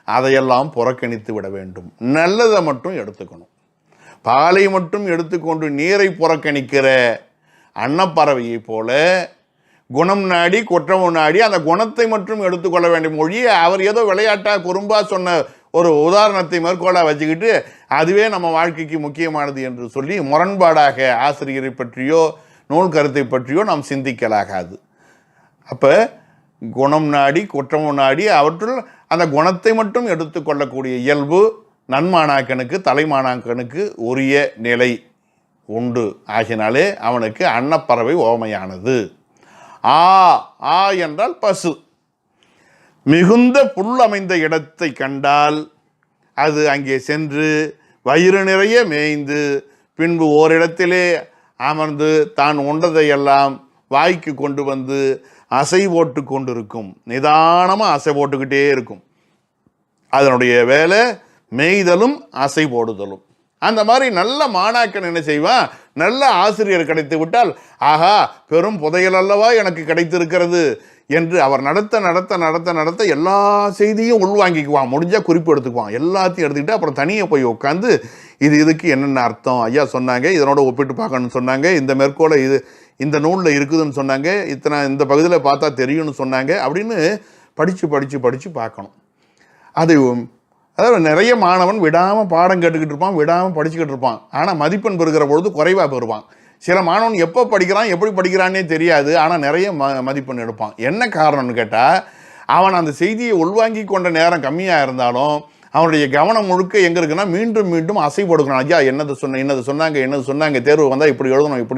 அதையெல்லாம் புறக்கணித்து விட வேண்டும். நல்லதை மட்டும் எடுத்துக்கணும். பாலை மட்டும் எடுத்துக்கொண்டு நீரை புறக்கணிக்கிற அன்னப்பறவையை போல குணம் நாடி குற்றம் நாடி அந்த குணத்தை மட்டும் எடுத்துக்கொள்ள வேண்டும். மொழியை அவர் ஏதோ விளையாட்டா குறும்பா சொன்ன ஒரு உதாரணத்தை மேற்கோளாக வச்சுக்கிட்டு அதுவே நம்ம வாழ்க்கைக்கு முக்கியமானது என்று சொல்லி முரண்பாடாக ஆசிரியரை பற்றியோ நூல் கருத்தை பற்றியோ நாம் சிந்திக்கலாகாது. அப்போ குணம் நாடி குற்றம் நாடி அவற்றுள் அந்த குணத்தை மட்டும் எடுத்துக்கொள்ளக்கூடிய இயல்பு நன்மாணாக்கனுக்கு தலைமாணாக்கனுக்கு உரிய நிலை உண்டு. ஆகினாலே அவனுக்கு அன்னப்பறவை ஓமையானது. ஆ ஆ என்றால் பசு. மிகுந்த புல் அமைந்த இடத்தை கண்டால் அது அங்கே சென்று வயிறு நிறைய மேய்ந்து பின்பு ஓரிடத்திலே அமர்ந்து தான் உண்டதையெல்லாம் வாய்க்கு கொண்டு வந்து அசை போட்டு கொண்டிருக்கும். நிதானமாக அசை போட்டுக்கிட்டே இருக்கும். அதனுடைய வேலை மேய்தலும் அசை போடுதலும். அந்த மாதிரி நல்ல மாணாக்கன் என்ன செய்வான்? நல்ல ஆசிரியர் கிடைத்து விட்டால் ஆஹா பெரும் புதையல் அல்லவா எனக்கு கிடைத்திருக்கிறது என்று அவர் நடத்த நடத்த நடத்த நடத்த எல்லா செய்தியும் உள்வாங்கிக்குவான். முடிஞ்சால் குறிப்பு எடுத்துக்குவான். எல்லாத்தையும் எடுத்துக்கிட்டு அப்புறம் தனியாக போய் உட்காந்து இதுக்கு என்னென்ன அர்த்தம் ஐயா சொன்னாங்க, இதனோட ஒப்பிட்டு பார்க்கணும்னு சொன்னாங்க, இந்த மேற்கோளை இந்த நூலில் இருக்குதுன்னு சொன்னாங்க, இந்த பகுதியில் பார்த்தா தெரியும்னு சொன்னாங்க அப்படின்னு படித்து படித்து படித்து பார்க்கணும். அதாவது நிறைய மாணவன் விடாமல் பாடம் கேட்டுக்கிட்டு இருப்பான், விடாமல் படிச்சுக்கிட்டு இருப்பான். ஆனால் மதிப்பெண் பெறுகிற பொழுது குறைவாக பெறுவான். சில மாணவன் எப்போ படிக்கிறான் எப்படி படிக்கிறான்னே தெரியாது, ஆனால் நிறைய மதிப்பெண் எடுப்பான். என்ன காரணம்னு கேட்டால் அவன் அந்த செய்தியை உள்வாங்கி கொண்ட நேரம் கம்மியாக இருந்தாலும் அவனுடைய கவனம் முழுக்க எங்கே இருக்குன்னா மீண்டும் மீண்டும் அசை போடுக்கிறான். ஐயா என்னது சொன்னாங்க தேர்வு வந்தால் இப்படி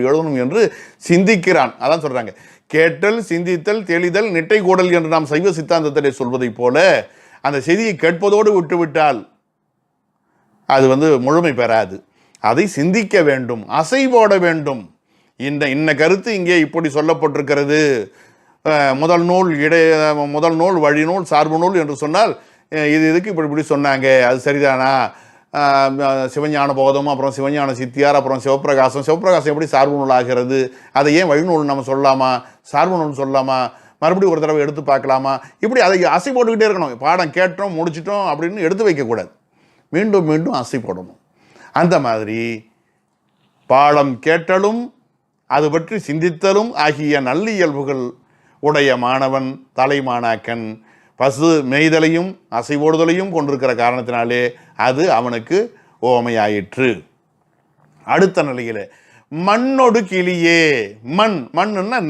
எழுதணும் என்று சிந்திக்கிறான். அதான் சொல்கிறாங்க, கேட்டல் சிந்தித்தல் தெளிதல் நிட்டை கூடல் என்று நாம் சைவ சித்தாந்தத்திலே சொல்வதை போல அந்த செய்தியை கேட்பதோடு விட்டுவிட்டால் அது முழுமை பெறாது. அதை சிந்திக்க வேண்டும், அசை போட வேண்டும். இன்ன கருத்து இங்கே இப்படி சொல்லப்பட்டிருக்கிறது, முதல் நூல் வழிநூல் சார்பு நூல் என்று சொன்னால் இதுக்கு இப்படி சொன்னாங்க, அது சரிதானா? சிவஞான போதம், அப்புறம் சிவஞான சித்தியார், அப்புறம் சிவப்பிரகாசம் எப்படி சார்பு நூல் ஆகிறது? அதை ஏன் வழிநூல் நம்ம சொல்லலாமா, சார்பு நூல் சொல்லலாமா, மறுபடியும் ஒரு தடவை எடுத்து பார்க்கலாமா? இப்படி அதை அசை போட்டுக்கிட்டே இருக்கணும். பாடம் கேட்டோம் முடிச்சிட்டோம் அப்படின்னு எடுத்து வைக்கக்கூடாது, மீண்டும் மீண்டும் அசை போடணும். அந்த மாதிரி பாடம் கேட்டலும் அது பற்றி சிந்தித்தலும் ஆகிய நல்லியல்புகள் உடைய மாணவன் தலைமாணாக்கன் பசு மேய்தலையும் அசைவோடுதலையும் கொண்டிருக்கிற காரணத்தினாலே அது அவனுக்கு ஓமையாயிற்று. அடுத்த நிலையில் மண்ணொடு கிளியே. மண்ணுன்னா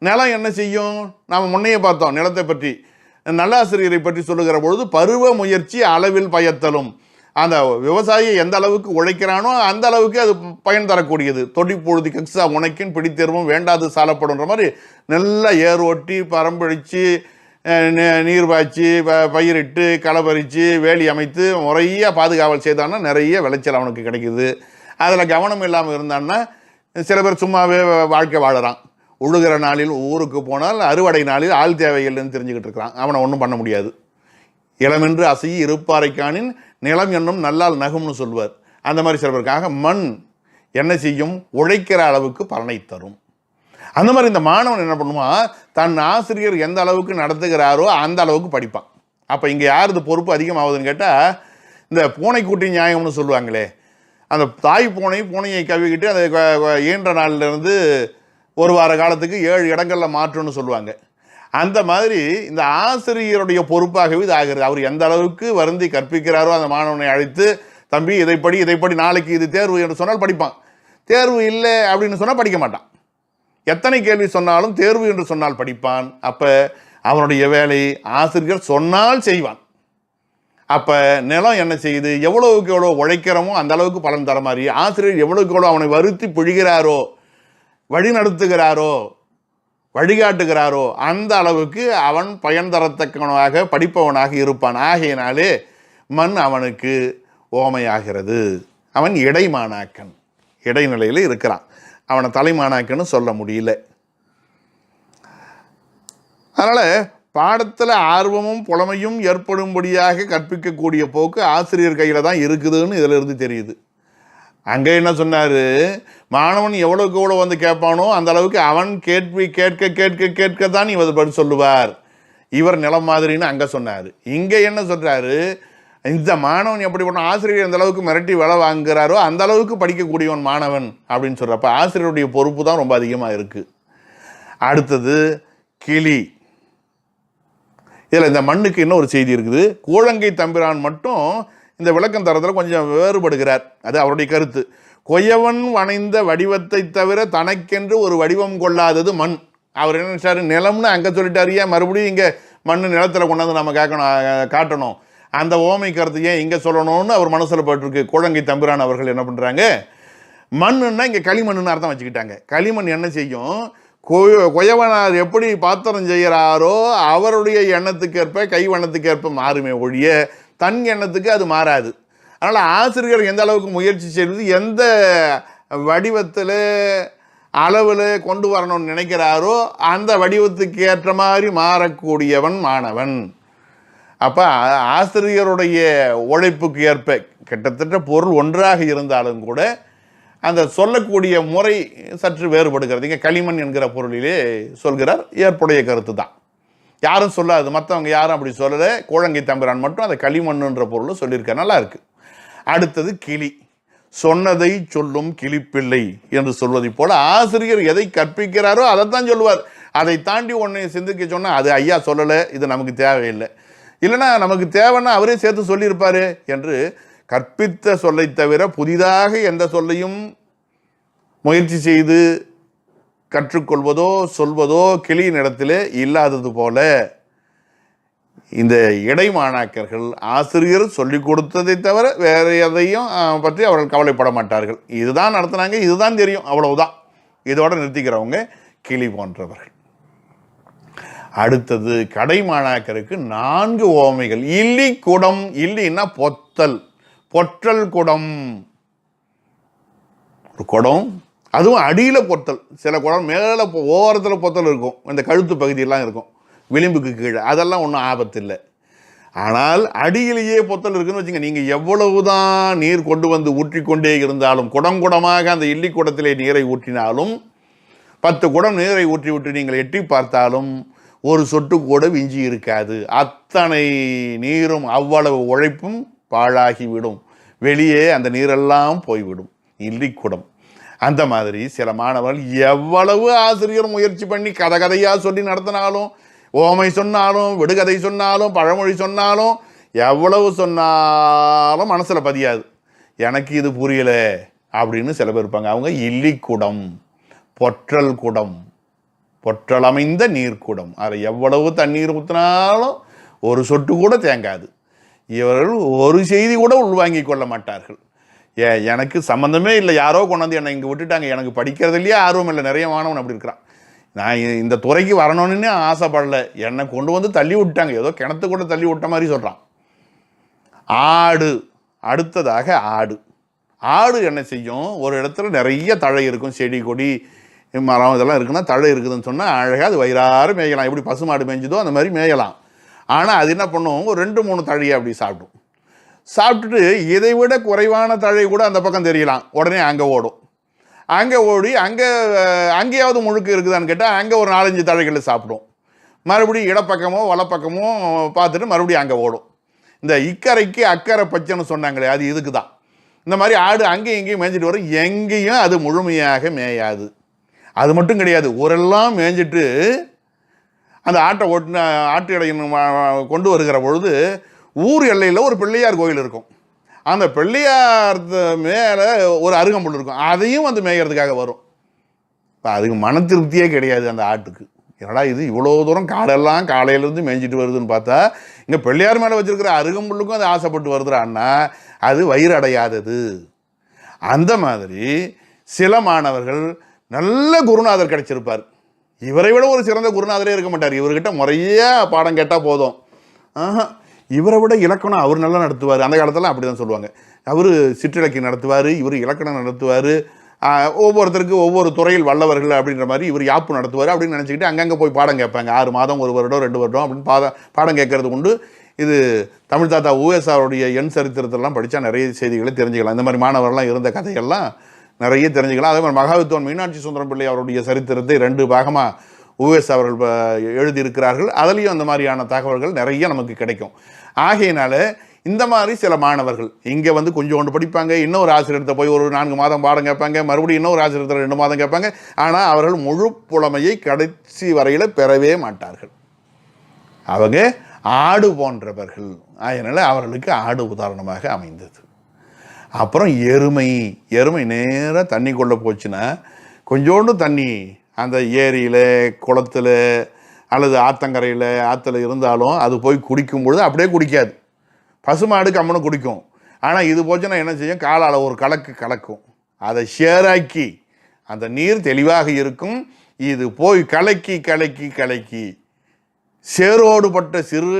நிலம் என்ன செய்யும்? நாம் முன்னையே பார்த்தோம் நிலத்தை பற்றி. நல்லாசிரியரை பற்றி சொல்லுகிற பொழுது பருவ முயற்சி அளவில் பயத்தலும், அந்த விவசாயி எந்த அளவுக்கு உழைக்கிறானோ அந்த அளவுக்கு அது பயன் தரக்கூடியது. தொடி பொழுது கெக்ஸா உனக்கின் பிடித்தேர்வும் வேண்டாது சாலப்படுன்ற மாதிரி நல்லா ஏர் ஓட்டி பரம்பழித்து நீர் பாய்ச்சி பயிரிட்டு களை பறித்து வேலி அமைத்து முறையாக பாதுகாவல் செய்தான்னா நிறைய விளைச்சல் அவனுக்கு கிடைக்குது. அதில் கவனம் இல்லாமல் இருந்தான்னா சில பேர் சும்மாவே வாழ்க்கை வாழறான். உழுகிற நாளில் ஊருக்கு போனால் அறுவடை நாளில் ஆள் தேவையில்லைன்னு தெரிஞ்சுக்கிட்டு இருக்கிறான். அவனை ஒன்றும் பண்ண முடியாது. இளமென்று அசையி இருப்பாரைக்கானின் நிலம் என்னும் நல்லால் நகும்னு சொல்வார். அந்த மாதிரி சில பேருக்காக மண் என்ன செய்யும், உழைக்கிற அளவுக்கு பலனை தரும். அந்த மாதிரி இந்த மாணவன் என்ன பண்ணுமா, தன் ஆசிரியர் எந்த அளவுக்கு நடத்துகிறாரோ அந்த அளவுக்கு படிப்பான். அப்போ இங்கே யார் இது பொறுப்பு அதிகமாகுதுன்னு கேட்டால், இந்த பூனைக்குட்டி நியாயம்னு சொல்லுவாங்களே, அந்த தாய் பூனையை கவிக்கிட்டு அந்த ஈன்ற நாளிலிருந்து ஒரு வார காலத்துக்கு 7 இடங்களில் மாற்றுன்னு சொல்லுவாங்க. அந்த மாதிரி இந்த ஆசிரியருடைய பொறுப்பாகவே இது ஆகிறது. அவர் எந்த அளவுக்கு வருந்தி கற்பிக்கிறாரோ அந்த மாணவனை அழைத்து, தம்பி இதைப்படி நாளைக்கு இது தேர்வு என்று சொன்னால் படிப்பான். தேர்வு இல்லை அப்படின்னு சொன்னால் படிக்க மாட்டான். எத்தனை கேள்வி சொன்னாலும் தேர்வு என்று சொன்னால் படிப்பான். அப்போ அவனுடைய வேலை ஆசிரியர் சொன்னால் செய்வான். அப்போ நிலம் என்ன செய்யுது, எவ்வளவுக்கு எவ்வளோ உழைக்கிறோமோ அந்த அளவுக்கு பலன் தர மாதிரி ஆசிரியர் எவ்வளவுக்கு எவ்வளோ அவனை வருத்தி பிழிகிறாரோ, வழி நடத்துகிறாரோ, வழிகாட்டுகிறாரோ அந்த அளவுக்கு அவன் பயன் தரத்தக்கவனாக படிப்பவனாக இருப்பான். ஆகையினாலே மண் அவனுக்கு ஓமையாகிறது. அவன் இடைமாணாக்கன், இடைநிலையில் இருக்கிறான். அவனை தலைமாணாக்கன்னு சொல்ல முடியல. அதனால் பாடத்தில் ஆர்வமும் புலமையும் ஏற்படும்படியாக கற்பிக்கக்கூடிய போக்கு ஆசிரியர் கையில் தான் இருக்குதுன்னு இதில் இருந்து தெரியுது. அங்கே என்ன சொன்னார், மாணவன் எவ்வளோக்கு எவ்வளோ வந்து கேட்பானோ அந்த அளவுக்கு அவன் கேட்க தான் இவர் பதில் சொல்லுவார். இவர் நிலம் மாதிரின்னு அங்கே சொன்னார். இங்கே என்ன சொல்கிறாரு, இந்த மாணவன் எப்படி பண்ண ஆசிரியர் எந்த அளவுக்கு மிரட்டி வேலை வாங்குகிறாரோ அந்த அளவுக்கு படிக்கக்கூடியவன் மாணவன் அப்படின்னு சொல்கிறப்ப ஆசிரியருடைய பொறுப்பு தான் ரொம்ப அதிகமாக இருக்குது. அடுத்தது கிளி. இதில் இந்த மண்ணுக்கு இன்னும் ஒரு செய்தி இருக்குது. கூழங்கை தம்பிரான் மட்டும் இந்த விளக்கம் தரத்தில் கொஞ்சம் வேறுபடுகிறார். அது அவருடைய கருத்து. கொயவன் வணைந்த வடிவத்தை தவிர தனக்கென்று ஒரு வடிவம் கொள்ளாதது மண். அவர் என்ன நினைச்சாரு, நிலம்னு அங்கே சொல்லிட்டாரு, ஏன் மறுபடியும் இங்கே மண் நிலத்தில் கொண்டாந்து நம்ம காட்டணும், அந்த ஓமை கருத்து ஏன் இங்கே சொல்லணும்னு அவர் மனசில் போட்டிருக்கு. கூழங்கை தம்பிரான் அவர்கள் என்ன பண்ணுறாங்க, மண்ணுன்னா இங்கே களிமண்ணுன்னு அர்த்தம் வச்சுக்கிட்டாங்க. களிமண் என்ன செய்யும், கொயவனார் எப்படி பாத்திரம் செய்கிறாரோ அவருடைய எண்ணத்துக்கேற்ப கை வண்ணத்துக்கேற்ப மாறுமே ஒழிய தன் எண்ணத்துக்கு அது மாறாது. அதனால் ஆசிரியர் எந்த அளவுக்கு முயற்சி செய்து எந்த வடிவத்தில் அளவில் கொண்டு வரணும்னு நினைக்கிறாரோ அந்த வடிவத்துக்கு ஏற்ற மாதிரி மாறக்கூடியவன் மாணவன். அப்போ ஆசிரியருடைய உழைப்புக்கு ஏற்ப கிட்டத்தட்ட பொருள் ஒன்றாக இருந்தாலும் கூட அந்த சொல்லக்கூடிய முறை சற்று வேறுபடுகிறது. இங்கே களிமண் என்கிற பொருளிலே சொல்கிறார். ஏற்புடைய கருத்து தான், யாரும் சொல்லாது, மற்றவங்க யாரும் அப்படி சொல்லலை. கூழங்கை தம்பிரான் மட்டும் அதை களிமண்ணுன்ற பொருள் சொல்லியிருக்கார். நல்லா இருக்கு. அடுத்தது கிளி. சொன்னதை சொல்லும் கிளிப்பிள்ளை என்று சொல்வதை போல ஆசிரியர் எதை கற்பிக்கிறாரோ அதைத்தான் சொல்லுவார். அதை தாண்டி ஒன்றை சிந்திக்க சொன்னால் அது ஐயா சொல்லலை, இது நமக்கு தேவையில்லை, இல்லைன்னா நமக்கு தேவைன்னா அவரே சேர்த்து சொல்லியிருப்பாரு என்று கற்பித்த சொல்லை தவிர புதிதாக எந்த சொல்லையும் முயற்சி செய்து கற்றுக்கொள்வதோ சொல்வதோ கிளியின் இடத்திலே இல்லாதது போல இந்த இடைமாணாக்கர்கள் ஆசிரியர் சொல்லிக் கொடுத்ததை தவிர வேறு எதையும் பற்றி அவர்கள் கவலைப்பட மாட்டார்கள். இதுதான் நடத்துனாங்க, இதுதான் தெரியும், அவ்வளவுதான், இதோட நிறுத்திக்கிறவங்க கிளி போன்றவர்கள். அடுத்தது கடைமாணாக்கருக்கு 4 ஓமைகள். இல்லி குடம். இல்லின்னா பொத்தல், பொற்றல் குடம். ஒரு குடம், அதுவும் அடியில் பொத்தல். சில குடம் மேலே ஓரத்தில் பொத்தல் இருக்கும், இந்த கழுத்து பகுதியெல்லாம் இருக்கும், விளிம்புக்கு கீழே, அதெல்லாம் ஒன்றும் ஆபத்து இல்லை. ஆனால் அடியிலேயே பொத்தல் இருக்குன்னு வச்சுங்க, நீங்கள் எவ்வளவுதான் நீர் கொண்டு வந்து ஊற்றிக்கொண்டே இருந்தாலும், குடமாக அந்த இல்லி குடத்திலே நீரை ஊற்றினாலும், 10 குடம் நீரை ஊற்றி விட்டு நீங்கள் எட்டி பார்த்தாலும் ஒரு சொட்டு கூட விஞ்சி இருக்காது. அத்தனை நீரும் அவ்வளவு உழைப்பும் பாழாகிவிடும், வெளியே அந்த நீரெல்லாம் போய்விடும். இல்லிக்குடம். அந்த மாதிரி சில மாணவர்கள் எவ்வளவு ஆசிரியர் முயற்சி பண்ணி கதையாக சொல்லி நடத்தினாலும், ஓமை சொன்னாலும், விடுகதை சொன்னாலும், பழமொழி சொன்னாலும், எவ்வளவு சொன்னாலும் மனசில் பதியாது. எனக்கு இது புரியலை அப்படின்னு சில பேர் இருப்பாங்க. அவங்க இல்லிக்குடம், பொற்றல் குடம், பொற்றல் அமைந்த நீர்க்குடம். அதில் எவ்வளவு தண்ணீர் ஊற்றினாலும் ஒரு சொட்டு கூட தேங்காது. இவர்கள் ஒரு செய்தி கூட உள்வாங்கி கொள்ள மாட்டார்கள். எனக்கு சம்மந்தமே இல்லை, யாரோ கொண்டாந்து என்னை இங்கே விட்டுட்டாங்க, எனக்கு படிக்கிறதுலையே ஆர்வம் இல்லை. நிறைய மாணவன் அப்படி இருக்கிறான். நான் இந்த துறைக்கு வரணும்னு ஆசைப்படலை, என்னை கொண்டு வந்து தள்ளி விட்டாங்க, ஏதோ கிணத்து கூட தள்ளி விட்ட மாதிரி சொல்கிறான். ஆடு, அடுத்ததாக ஆடு. ஆடு என்ன செய்யும், ஒரு இடத்துல நிறைய தழை இருக்கும், செடி கொடி மரம் இதெல்லாம் இருக்குன்னா தழை இருக்குதுன்னு சொன்னால் அழகாக அது வயிறார மேயலாம். எப்படி பசுமாடு மேய்ஞ்சதோ அந்த மாதிரி மேயலாம். ஆனால் அது என்ன பண்ணும், ஒரு 2-3 தழையை அப்படி சாப்பிடும். சாப்பிட்டுட்டு இதை விட குறைவான தழை கூட அந்த பக்கம் தெரியலாம், உடனே அங்கே ஓடும். அங்கே ஓடி அங்கேயாவது முழுக்க இருக்குதான்னு கேட்டால் அங்கே ஒரு 4-5 தழைகளை சாப்பிடும். மறுபடியும் இடப்பக்கமோ வலப்பக்கமோ பார்த்துட்டு மறுபடியும் அங்கே ஓடும். இந்த இக்கரைக்கு அக்கறை பச்சைன்னு சொன்னாங்களே, அது இதுக்கு தான். இந்த மாதிரி ஆடு அங்கேயும் இங்கேயும் மேய்ஞ்சிட்டு வரும், எங்கேயும் அது முழுமையாக மேயாது. அது மட்டும் கிடையாது, ஊரெல்லாம் மேய்ஞ்சிட்டு அந்த ஆட்டு இடையின் கொண்டு வருகிற பொழுது ஊர் எல்லையில் ஒரு பிள்ளையார் கோயில் இருக்கும். அந்த பிள்ளையார் மேலே ஒரு அருகம்புல் இருக்கும், அதையும் வந்து மேய்கிறதுக்காக வரும். அதுக்கு மன திருப்தியே கிடையாது அந்த ஆட்டுக்கு. என்னடா இது இவ்வளோ தூரம் காடெல்லாம் காலையிலேருந்து மேய்ஞ்சிட்டு வருதுன்னு பார்த்தா இங்கே பிள்ளையார் மேலே வச்சுருக்கிற அருகம்புல்லுக்கும் அது ஆசைப்பட்டு வருதுறான்னா அது வயிறு அடையாதது. அந்த மாதிரி சில மாணவர்கள் நல்ல குருநாதர் கிடைச்சிருப்பார், இவரை விட ஒரு சிறந்த குருநாதரே இருக்க மாட்டார். இவர்கிட்ட முறையாக பாடம் கேட்டால் போதும். இவரை விட இலக்கணம் அவர் நல்லா நடத்துவார். அந்த காலத்தில் அப்படி தான் சொல்லுவாங்க. அவர் சிற்றிலக்கியம் நடத்துவார், இவர் இலக்கணம் நடத்துவார். ஒவ்வொருத்தருக்கு ஒவ்வொரு துறையில் வல்லவர்கள் அப்படின்ற மாதிரி இவர் யாப்பு நடத்துவார் அப்படின்னு நினச்சிக்கிட்டு அங்கங்கே போய் பாடம் கேட்பாங்க. 6 மாதம் 1 வருடம் 2 வருடம் அப்படின்னு பாடம் கேட்கறது உண்டு. இது தமிழ் தாத்தா ஊஎஸ்ஆருடைய எண் சரித்திரத்திலலாம் படித்தா நிறைய செய்திகளை தெரிஞ்சுக்கலாம். இந்த மாதிரி மாணவர்கள்லாம் இருந்த கதைகள்லாம் நிறைய தெரிஞ்சுக்கலாம். அதே மாதிரி மகாவித்வான் மீனாட்சி சுந்தரம் பிள்ளை அவருடைய சரித்திரத்தை 2 பாகமாக ஊஎஸ் அவர்கள் எழுதியிருக்கிறார்கள். அதுலேயும் அந்த மாதிரியான தகவல்கள் நிறைய நமக்கு கிடைக்கும். ஆகையினால இந்த மாதிரி சில மாணவர்கள் இங்கே வந்து கொஞ்சோண்டு படிப்பாங்க, இன்னொரு ஆசிரியர்கிட்ட போய் ஒரு 4 மாதம் பாடம் கேட்பாங்க, மறுபடியும் இன்னொரு ஆசிரியர்கிட்ட 2 மாதம் கேட்பாங்க. ஆனால் அவர்கள் முழு புலமையை கடைசி வரையில் பெறவே மாட்டார்கள். அவங்க ஆடு போன்றவர்கள். அதனால் அவர்களுக்கு ஆடு உதாரணமாக அமைந்தது. அப்புறம் எருமை நேராக தண்ணி கொள்ள போச்சுன்னா கொஞ்சோண்டு தண்ணி அந்த ஏரியில் குளத்தில் அல்லது ஆற்றங்கரையில் ஆற்றுல இருந்தாலும் அது போய் குடிக்கும் பொழுது அப்படியே குடிக்காது. பசுமாடு கம்மனு குடிக்கும். ஆனால் இது போச்சுன்னா என்ன செய்யும், காலால் ஒரு கலக்கும், அதை ஷேராக்கி அந்த நீர் தெளிவாக இருக்கும். இது போய் கலக்கி சேரோடுபட்ட சிறு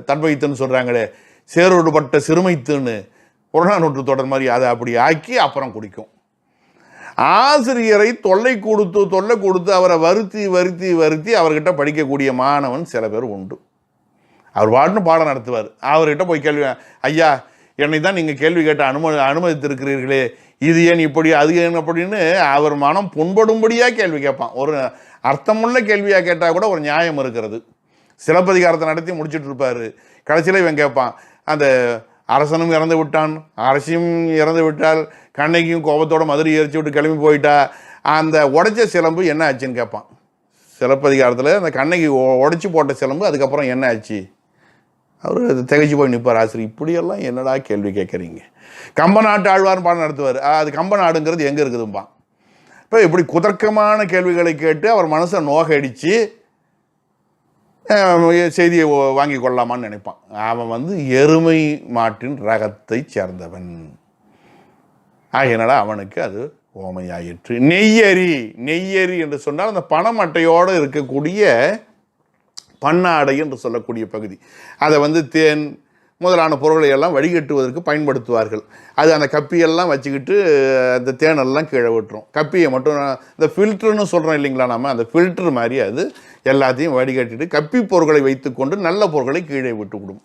தன்மைத்துன்னு சொல்கிறாங்களே, சேரோடுபட்ட சிறுமைத்துன்னு புறநானூற்று தொடர் மாதிரி அதை அப்படி ஆக்கி அப்புறம் குடிக்கும். ஆசிரியரை தொல்லை கொடுத்து அவரை வருத்தி அவர்கிட்ட படிக்கக்கூடிய மாணவன் சில பேர் உண்டு. அவர் பாடம் நடத்துவார். அவர்கிட்ட போய் கேள்வி, ஐயா என்னை தான் நீங்கள் கேள்வி கேட்ட அனுமதித்திருக்கிறீர்களே, இது ஏன் இப்படி அது ஏன் அப்படின்னு அவர் மனம் புண்படும்படியாக கேள்வி கேட்பான். ஒரு அர்த்தமுள்ள கேள்வியாக கேட்டால் கூட ஒரு நியாயம் இருக்கிறது. சிலப்பதிகாரத்தை நடத்தி முடிச்சுட்டு இருப்பார். கடைசியில் இவன் கேட்பான், அந்த அரசனும் இறந்து விட்டான், அரசியும் இறந்து விட்டால், கண்ணைக்கும் கோபத்தோடு மதுரை எரிச்சு விட்டு கிளம்பி போயிட்டா, அந்த உடைச்ச சிலம்பு என்ன ஆச்சுன்னு கேட்பான். சிலப்பதிகாரத்தில் அந்த கண்ணைக்கு உடைச்சி போட்ட சிலம்பு அதுக்கப்புறம் என்ன ஆச்சு, அவர் திகைச்சு போய் நிற்பார் ஆசிரியர். இப்படியெல்லாம் என்னடா கேள்வி கேட்குறீங்க. கம்பநாட்டு ஆழ்வார்னு பாடம் நடத்துவார். அது கம்பநாடுங்கிறது எங்கே இருக்குதும்பான். இப்போ இப்படி குதர்க்கமான கேள்விகளை கேட்டு அவர் மனசை நோகடித்து செய்தியை வாங்கி கொள்ளலாமான்னு நினைப்பான். அவன் வந்து எருமை மாட்டின் ரகத்தை சேர்ந்தவன். ஆகையினால அவனுக்கு அது ஓமையாயிற்று. நெய்யரி என்று சொன்னால் அந்த பணமட்டையோடு இருக்கக்கூடிய பண்ணாடை என்று சொல்லக்கூடிய பகுதி. அதை வந்து தேன் முதலான பொருட்களை எல்லாம் வடிகட்டுவதற்கு பயன்படுத்துவார்கள். அது அந்த கப்பியெல்லாம் வச்சுக்கிட்டு அந்த தேனெல்லாம் கீழே விட்டுரும். கப்பியை மட்டும் இந்த ஃபில்டர்னு சொல்கிறோம் இல்லைங்களா, நம்ம அந்த ஃபில்டர் மாதிரி அது எல்லாத்தையும் வடிகட்டிட்டு கப்பி பொருட்களை வைத்துக்கொண்டு நல்ல பொருட்களை கீழே விட்டு விடும்.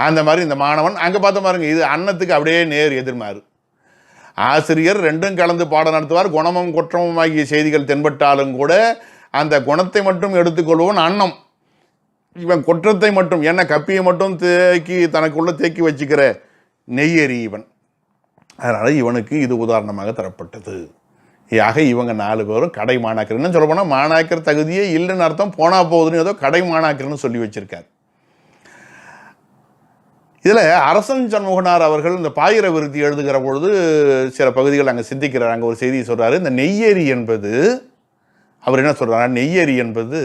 அந்த மாதிரி இந்த மாணவன் அங்கே பார்த்த பாருங்க, இது அன்னத்துக்கு அப்படியே நேர் எதிர்மாறு. ஆசிரியர் 2ம் கலந்து பாடம் நடத்துவார். குணமும் குற்றமும் ஆகிய செய்திகள் தென்பட்டாலும் கூட அந்த குணத்தை மட்டும் எடுத்துக்கொள்வோன் அன்னம். இவன் குற்றத்தை மட்டும், என்ன கப்பியை மட்டும் தனக்குள்ள தேக்கி வச்சுக்கிற நெய்யறி இவன். அதனால் இவனுக்கு இது உதாரணமாக தரப்பட்டது. ஆக இவங்க 4 பேரும் கடை மாணாக்கர். என்ன சொல்ல போனால் மாணாக்கர் தகுதியே இல்லைன்னு அர்த்தம், போனா போகுதுன்னு ஏதோ கடை மாணாக்கர்னு சொல்லி வச்சிருக்கார். இதில் அரசன் சண்முகனார் அவர்கள் இந்த பாயிர விருத்தி எழுதுகிற பொழுது சில பகுதிகள் அங்கே சிந்திக்கிறார். அங்கே ஒரு செய்தியை சொல்கிறாரு. இந்த நெய்யரி என்பது, அவர் என்ன சொல்கிறார், நெய்யரி என்பது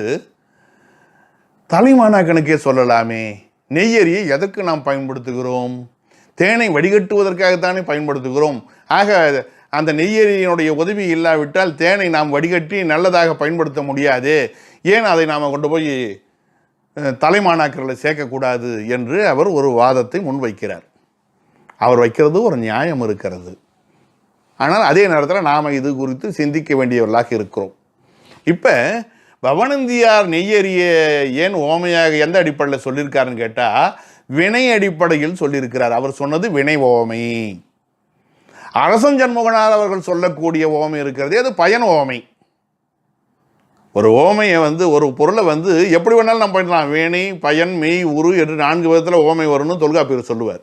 தலைமாணாக்கனுக்கே சொல்லலாமே, நெய்யரியை எதற்கு நாம் பயன்படுத்துகிறோம்? தேனை வடிகட்டுவதற்காகத்தானே பயன்படுத்துகிறோம். ஆக அந்த நெய்யரியினுடைய உதவி இல்லாவிட்டால் தேனை நாம் வடிகட்டி நல்லதாக பயன்படுத்த முடியாது. ஏன் அதை நாம் கொண்டு போய் தலைமாணாக்கர்களை சேர்க்கக்கூடாது என்று அவர் ஒரு வாதத்தை முன்வைக்கிறார். அவர் வைக்கிறது ஒரு நியாயம் இருக்கிறது. ஆனால் அதே நேரத்தில் நாம் இது குறித்து சிந்திக்க வேண்டியவர்களாக இருக்கிறோம். இப்போ பவனந்தியார் நெய்யறிய ஏன் ஓமையாக எந்த அடிப்படையில் சொல்லியிருக்காருன்னு கேட்டால் வினை அடிப்படையில் சொல்லியிருக்கிறார். அவர் சொன்னது வினை ஓமை. அரசன் ஜன்மோகனார் அவர்கள் சொல்லக்கூடிய ஓமை இருக்கிறது, அது பயன் ஓமை. ஒரு ஓமையை ஒரு பொருளை எப்படி வேணாலும் நம்ம பண்ணலாம். வினை, பயன், மெய், உரு என்று 4 விதத்தில் ஓமை வரும்னு தொல்காப்பியர் சொல்லுவார்.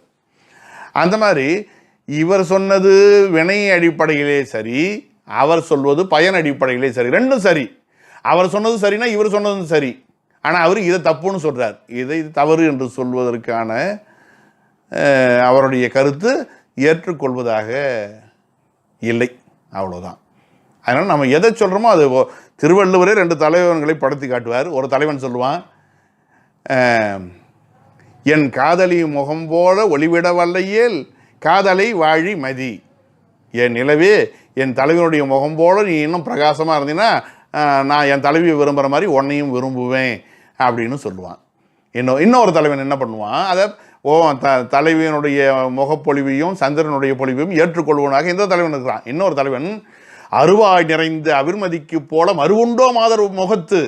அந்த மாதிரி இவர் சொன்னது வினை அடிப்படையிலே சரி, அவர் சொல்வது பயன் அடிப்படையிலே சரி, ரெண்டும் சரி. அவர் சொன்னது சரினா இவர் சொன்னதும் சரி. ஆனால் அவர் இதை தப்புன்னு சொல்கிறார். இதை தவறு என்று சொல்வதற்கான அவருடைய கருத்து ஏற்றுக்கொள்வதாக இல்லை. அவ்வளோதான். அதனால் நம்ம எதை சொல்கிறோமோ அது திருவள்ளுவரே 2 தலைவன்களை படுத்தி காட்டுவார். ஒரு தலைவன் சொல்லுவான், என் காதலி முகம் போல ஒளிவிட வல்லையேல் காதலை வாழி மதி. என் நிலவே, என் தலைவனுடைய முகம் போல நீ இன்னும் பிரகாசமாக இருந்தீங்கன்னா நான் என் தலைவியை விரும்புகிற மாதிரி உன்னையும் விரும்புவேன் அப்படின்னு சொல்லுவான். இன்னொரு தலைவன் என்ன பண்ணுவான், அதை தலைவியனுடைய முகப்பொழிவையும் சந்திரனுடைய பொழிவையும் ஏற்றுக்கொள்வனாக இந்த தலைவன் இருக்கிறான். இன்னொரு தலைவன் அருவாய் நிறைந்த அவிர்மதிக்கு போல மறுவுண்டோ மாதர் முகத்து.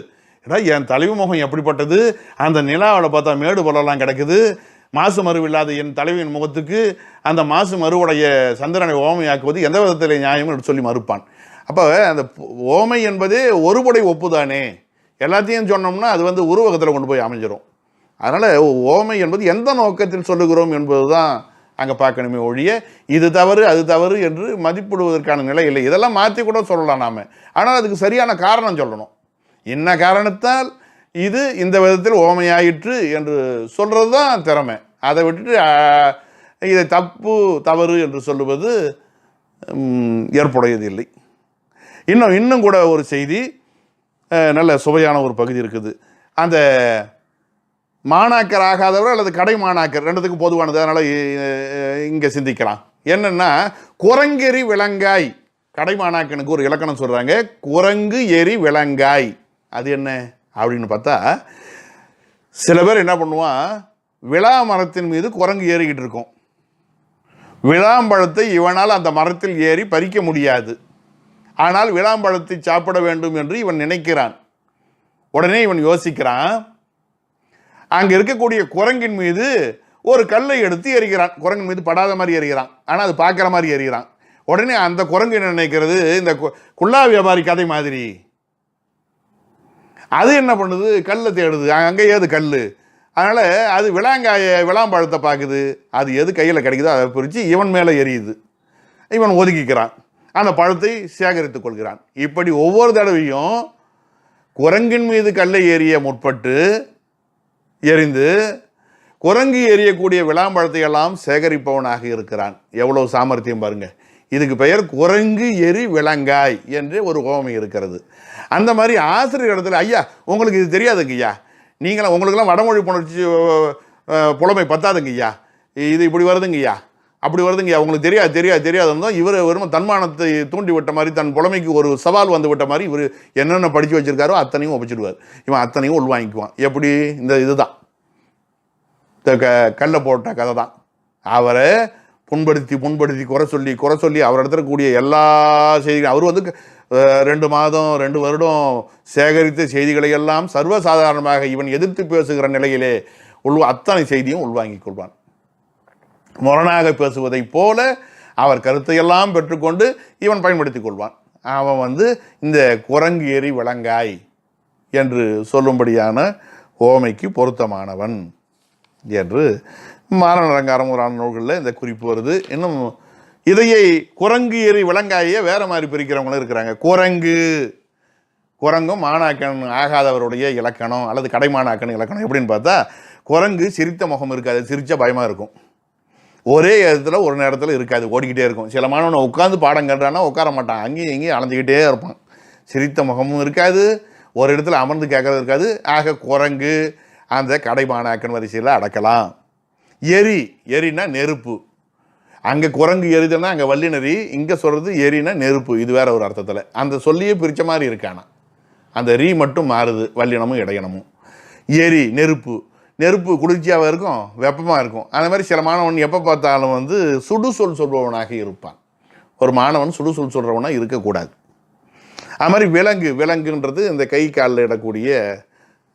என் தலைவி முகம் எப்படிப்பட்டது, அந்த நிலாவில் பார்த்தா மேடு போலலாம் கிடக்குது. மாசு மறு இல்லாத என் தலைவியின் முகத்துக்கு அந்த மாசு மறுவுடைய சந்திரனை ஓமையாக்குவது எந்த விதத்தில் நியாயம் என்று சொல்லி மறுப்பான். அப்போ அந்த ஓமை என்பதே ஒருபடை ஒப்புதானே. எல்லாத்தையும் சொன்னோம்னா அது உருவகத்தில் கொண்டு போய் அமைஞ்சிடும். அதனால் ஓமை என்பது எந்த நோக்கத்தில் சொல்லுகிறோம் என்பது தான் அங்கே பார்க்கணுமே ஒழிய இது தவறு அது தவறு என்று மதிப்பிடுவதற்கான நிலை இல்லை. இதெல்லாம் மாற்றி கூட சொல்லலாம் நாம். ஆனால் அதுக்கு சரியான காரணம் சொல்லணும். என்ன காரணத்தால் இது இந்த விதத்தில் ஓமையாயிற்று என்று சொல்கிறது தான் திறமை. அதை விட்டுட்டு இதை தப்பு தவறு என்று சொல்லுவது ஏற்புடையது இல்லை. இன்னும் கூட ஒரு செய்தி, நல்ல சுவையான ஒரு பகுதி இருக்குது. அந்த மாணாக்கர் ஆகாதவர் அல்லது கடை மாணாக்கர் ரெண்டுத்துக்கும் பொதுவானது. அதனால் இங்கே சிந்திக்கலாம். என்னென்னா குரங்கெறி விலங்காய். கடை மாணாக்கனுக்கு ஒரு இலக்கணம் சொல்கிறாங்க, குரங்கு எரி விலங்காய். அது என்ன அப்படின்னு பார்த்தா, சில பேர் என்ன பண்ணுவான், விழா மரத்தின் மீது குரங்கு ஏறிக்கிட்டு இருக்கும். விளாம்பழத்தை இவனால் அந்த மரத்தில் ஏறி பறிக்க முடியாது. ஆனால் விளாம்பழத்தை சாப்பிட வேண்டும் என்று இவன் நினைக்கிறான். உடனே இவன் யோசிக்கிறான், அங்கே இருக்கக்கூடிய குரங்கின் மீது ஒரு கல்லை எடுத்து எறிகிறான். குரங்கின் மீது படாத மாதிரி எறிகிறான், ஆனால் அது பார்க்குற மாதிரி எறிகிறான். உடனே அந்த குரங்கு என்ன நினைக்கிறது, இந்த குள்ளா வியாபாரி கதை மாதிரி அது என்ன பண்ணுது, கல்லை தேடுது. அங்கே ஏது கல். அதனால் அது விளாம்பழத்தை பார்க்குது. அது எது கையில் கிடைக்குதோ அதை பிரித்து இவன் மேலே எரியுது. இவன் ஒதுக்கிக்கிறான், அந்த பழத்தை சேகரித்துக் கொள்கிறான். இப்படி ஒவ்வொரு தடவையும் குரங்கின் மீது கல்லை எறிய முற்பட்டு எரிந்து குரங்கு எறியக்கூடிய விளாம்பழத்தை எல்லாம் சேகரிப்பவனாக இருக்கிறான். எவ்வளவு சாமர்த்தியம் பாருங்க. இதுக்கு பெயர் குரங்கு எரி விலங்காய் என்று ஒரு ஓமை இருக்கிறது. அந்த மாதிரி ஆசிரியர் இடத்துல, ஐயா உங்களுக்கு இது தெரியாதுங்க ஐயா, நீங்களாம் உங்களுக்கெல்லாம் வடமொழி புணர்ச்சி புலமை பத்தாதுங்க ஐயா, இது இப்படி வருதுங்க ஐயா, அப்படி வருதுங்க ஐயா, உங்களுக்கு தெரியாதுன்னு இவர் வெறும் தன்மானத்தை தூண்டி விட்ட மாதிரி, தன் புலமைக்கு ஒரு சவால் வந்து விட்ட மாதிரி இவர் என்னென்ன படித்து வச்சிருக்காரோ அத்தனையும் ஒப்பிச்சிடுவார். இவன் அத்தனையும் உள்வாங்கிக்குவான். எப்படி, இந்த இதுதான் கல்லை போட்ட கதை தான். அவரை புண்படுத்தி குறை சொல்லி அவர் இடத்துல கூடிய எல்லா செய்திகளும், அவர் 2 மாதம் 2 வருடம் சேகரித்த செய்திகளை எல்லாம் சர்வசாதாரணமாக இவன் எதிர்த்து பேசுகிற நிலையிலே அத்தனை செய்தியும் உள்வாங்கிக் கொள்வான். முரணாக பேசுவதை போல அவர் கருத்தையெல்லாம் பெற்றுக்கொண்டு இவன் பயன்படுத்தி கொள்வான். அவன் இந்த குரங்கு எரி விலங்காய் என்று சொல்லும்படியான ஓமைக்கு பொருத்தமானவன் என்று மாரண அலங்காரம் ஒரு நூல்களில் இந்த குறிப்பு வருது. இன்னும் இதையை குரங்கு எரி விலங்காயே வேற மாதிரி பிரிக்கிறவங்களும் இருக்கிறாங்க. குரங்கும் மாணாக்கன் ஆகாதவருடைய இலக்கணம் அல்லது கடைமாணாக்கன் இலக்கணம் எப்படின்னு பார்த்தா, குரங்கு சிரித்த முகம் இருக்காது, சிரிச்சா பயமாக இருக்கும். ஒரே இடத்துல ஒரு நேரத்தில் இருக்காது, ஓடிக்கிட்டே இருக்கும். சில மாணவனை உட்காந்து பாடம் கண்டானா உட்கார மாட்டான், அங்கேயும் இங்கேயும் அலைஞ்சிக்கிட்டே இருப்பான். சிரித்த முகமும் இருக்காது, ஒரு இடத்துல அமர்ந்து கேட்கறது இருக்காது. ஆக குரங்கு அந்த கடைமாணாக்கன் வரிசையில் அடக்கலாம். எரினா நெருப்பு. அங்கே குரங்கு எரிதுன்னா அங்கே வல்லினரி, இங்கே சொல்கிறது எரினா நெருப்பு. இது வேற ஒரு அர்த்தத்தில் அந்த சொல்லியே பிரித்த மாதிரி இருக்கானா. அந்த ரீ மட்டும் மாறுது, வல்லினமும் இடையினமும். நெருப்பு. நெருப்பு குளிர்ச்சியாக இருக்கும், வெப்பமாக இருக்கும். அந்த மாதிரி சில மாணவன் எப்போ பார்த்தாலும் சுடுசொல் சொல்பவனாக இருப்பான். ஒரு மாணவன் சுடுசொல் சொல்கிறவனாக இருக்கக்கூடாது. அது மாதிரி விலங்குன்றது இந்த கை காலில் இடக்கூடிய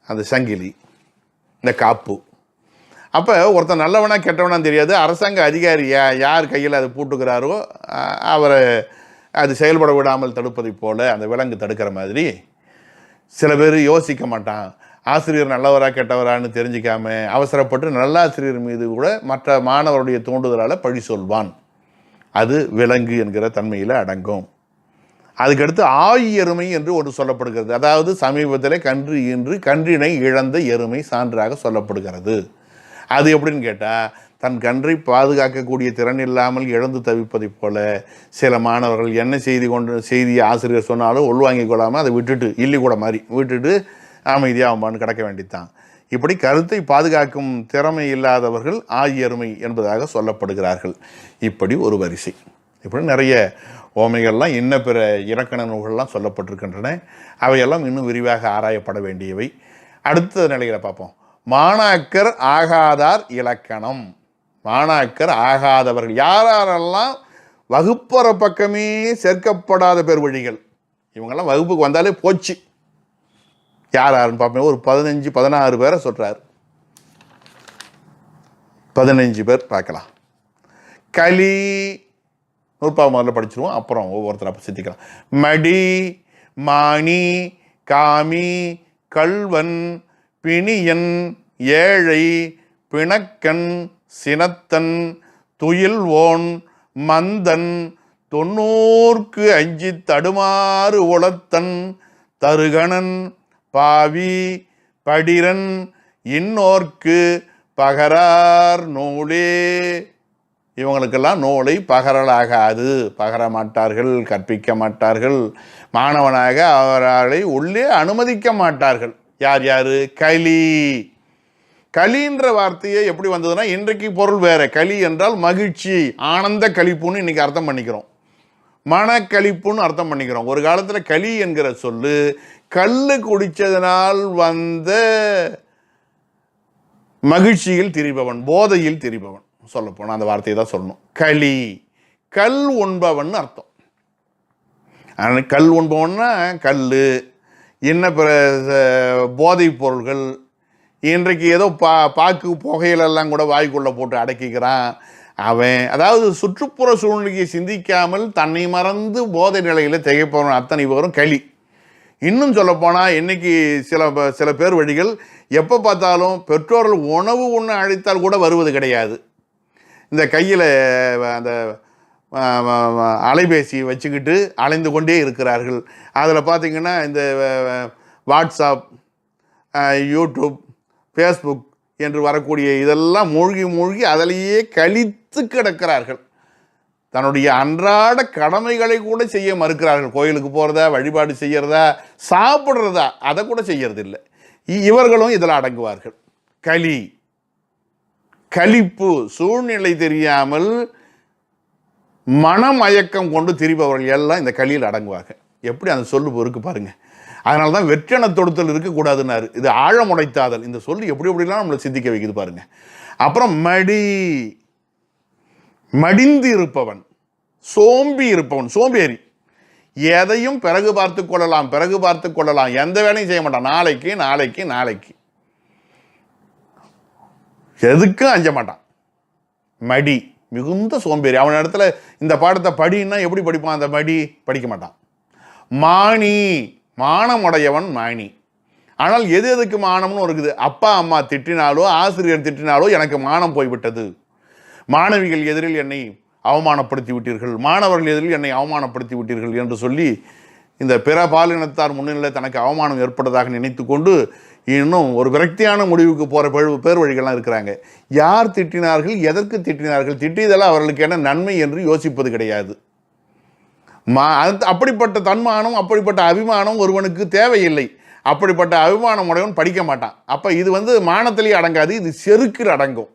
அந்த சங்கிலி, இந்த காப்பு. அப்போ ஒருத்தன் நல்லவனா கெட்டவனா தெரியாது. அரசாங்க அதிகாரி யார் கையில் அது பூட்டுக்கிறாரோ அவரை அது செயல்பட விடாமல் தடுப்பதை போல அந்த விலங்கு தடுக்கிற மாதிரி சில பேர் யோசிக்க மாட்டான். ஆசிரியர் நல்லவரா கெட்டவரான்னு தெரிஞ்சிக்காம அவசரப்பட்டு நல்லாசிரியர் மீது கூட மற்ற மாணவருடைய தூண்டுதலால் பழி சொல்வான். அது விலங்கு என்கிற தன்மையில் அடங்கும். அதுக்கடுத்து எருமை என்று ஒன்று சொல்லப்படுகிறது. அதாவது சமீபத்தில் கன்று ஈன்று கன்றினை இழந்த எருமை சான்றாக சொல்லப்படுகிறது. அது எப்படின்னு கேட்டால், தன் கன்றை பாதுகாக்கக்கூடிய திறன் இல்லாமல் இழந்து தவிப்பதைப் போல சில மாணவர்கள் என்ன செய்தியை ஆசிரியர் சொன்னாலும் உள்வாங்கிக் கொள்ளாமல் அதை விட்டுட்டு இல்லி கூட மாதிரி விட்டுட்டு அமைதியாகும்பான்னு கிடக்க வேண்டித்தான். இப்படி கருத்தை பாதுகாக்கும் திறமை இல்லாதவர்கள் எருமை என்பதாக சொல்லப்படுகிறார்கள். இப்படி ஒரு வரிசை. இப்படி நிறைய ஓமைகள்லாம் இன்ன பிற இலக்கண நூல்கள்லாம் சொல்லப்பட்டிருக்கின்றன. அவையெல்லாம் இன்னும் விரிவாக ஆராயப்பட வேண்டியவை. அடுத்த நிலையில் பார்ப்போம். மாணாக்கர் ஆகாதார் இலக்கணம். மாணாக்கர் ஆகாதவர்கள் யாரெல்லாம் வகுப்பற பக்கமே சேர்க்கப்படாத பேர் வழிகள். இவங்கெல்லாம் வகுப்புக்கு வந்தாலே போச்சு. யாருன்னு பார்ப்போம். ஒரு 15-16 பேரை சொல்றார். 15 பேர் பார்க்கலாம். களி நூற்பாவை முதல்ல படிச்சிருவோம், அப்புறம் ஒவ்வொருத்தரை சித்திக்கலாம். மடி, மாணி, காமி, கல்வன், பிணியன், ஏழை, பிணக்கன், சினத்தன், துயில்வோன், மந்தன், 90 அஞ்சி தடுமாறு உளத்தன், தருகணன், பாவி, படிரன், இன்னோர்க்கு பகரார் நூலே. இவங்களுக்கெல்லாம் நூலை பகரலாகாது, பகர மாட்டார்கள், கற்பிக்க மாட்டார்கள், மாணவனாக அவர்களை உள்ளே அனுமதிக்க மாட்டார்கள். யார்? களின்ற வார்த்தையை எப்படி வந்ததுன்னா, இன்றைக்கு பொருள் வேற. களி என்றால் மகிழ்ச்சி, ஆனந்த களிப்புன்னு இன்னைக்கு அர்த்தம் பண்ணிக்கிறோம். மனக்களிப்புன்னு அர்த்தம் பண்ணிக்கிறோம். ஒரு காலத்தில் களி என்கிற சொல்லு கல்லு குடித்ததனால் வந்த மகிழ்ச்சியில் திரிபவன், போதையில் திரிபவன் சொல்ல போனால் அந்த வார்த்தையை தான் சொல்லணும். கல் உண்பவன் அர்த்தம். கல் உண்பவன்னா கல், இன்ன பிற போதைப் பொருள்கள். இன்றைக்கு ஏதோ பாக்கு புகையிலெல்லாம் கூட வாய்க்குள்ளே போட்டு அடக்கிக்கிறான் அவன். அதாவது சுற்றுப்புற சூழ்நிலையை சிந்திக்காமல் தன்னை மறந்து போதை நிலையில் திகைப்பவன் அத்தனை பேரும் களி. இன்னும் சொல்லப்போனால் இன்னைக்கு சில பேர் வழிகள் எப்போ பார்த்தாலும் பெற்றோர்கள் உணவு உண்ண அழைத்தால் கூட வருவது கிடையாது. இந்த கையில் அந்த அலைபேசி வச்சுக்கிட்டு அலைந்து கொண்டே இருக்கிறார்கள். அதில் பார்த்திங்கன்னா இந்த வாட்ஸ்அப், யூடியூப், ஃபேஸ்புக் என்று வரக்கூடிய இதெல்லாம் மூழ்கி அதிலேயே கழித்து கிடக்கிறார்கள். தன்னுடைய அன்றாட கடமைகளை கூட செய்ய மறுக்கிறார்கள். கோயிலுக்கு போகிறதா, வழிபாடு செய்கிறதா, சாப்பிட்றதா, அதை கூட செய்யறதில்லை. இவர்களும் இதில் அடங்குவார்கள். களிப்பு, சூழ்நிலை தெரியாமல் மனமயக்கம் கொண்டு திரிபவர்கள் எல்லாம் இந்த களியில் அடங்குவாங்க. எப்படி அந்த சொல்லு இருக்கு பாருங்க. அதனால தான் வெற்றென தொடுத்தல் இருக்கக்கூடாதுன்னாரு. இது ஆழமுடைத்தாதல். இந்த சொல்லு எப்படிலாம் நம்மளை சிந்திக்க வைக்குது பாருங்க. அப்புறம் மடிந்து இருப்பவன், சோம்பி இருப்பவன், சோம்பேறி. எதையும் பிறகு பார்த்து கொள்ளலாம், எந்த வேலையும் செய்ய மாட்டான். நாளைக்கு எதுக்கும் அஞ்ச மாட்டான். மடி, மிகுந்த சோம்பேறி. அவன் இடத்துல இந்த பாடத்தை படின்னா எப்படி படிப்பான்? அந்த மடி படிக்க மாட்டான். மாணி, மானமுடையவன் மாணி. ஆனால் எதுக்கு மானம்னு இருக்குது. அப்பா அம்மா திட்டினாலோ ஆசிரியர் திட்டினாலோ எனக்கு மானம் போய்விட்டது. மாணவிகள் எதிரில் என்னை அவமானப்படுத்தி விட்டீர்கள், மாணவர்கள் எதிரில் என்னை அவமானப்படுத்தி விட்டீர்கள் என்று சொல்லி இந்த பிற பாலினத்தார் முன்னிலையில் தனக்கு அவமானம் ஏற்பட்டதாக நினைத்து கொண்டு இன்னும் ஒரு விரக்தியான முடிவுக்கு போகிற பேர் வழிகள்லாம் இருக்கிறாங்க. யார் திட்டினார்கள், எதற்கு திட்டினார்கள், திட்டியதெல்லாம் அவர்களுக்கு என்ன நன்மை என்று யோசிப்பது கிடையாது. அப்படிப்பட்ட தன்மானம், அப்படிப்பட்ட அபிமானம் ஒருவனுக்கு தேவையில்லை. அப்படிப்பட்ட அபிமானம் உடையவன் படிக்க மாட்டான். அப்போ இது மானத்திலேயே அடங்காது, இது செருக்கில் அடங்கும்,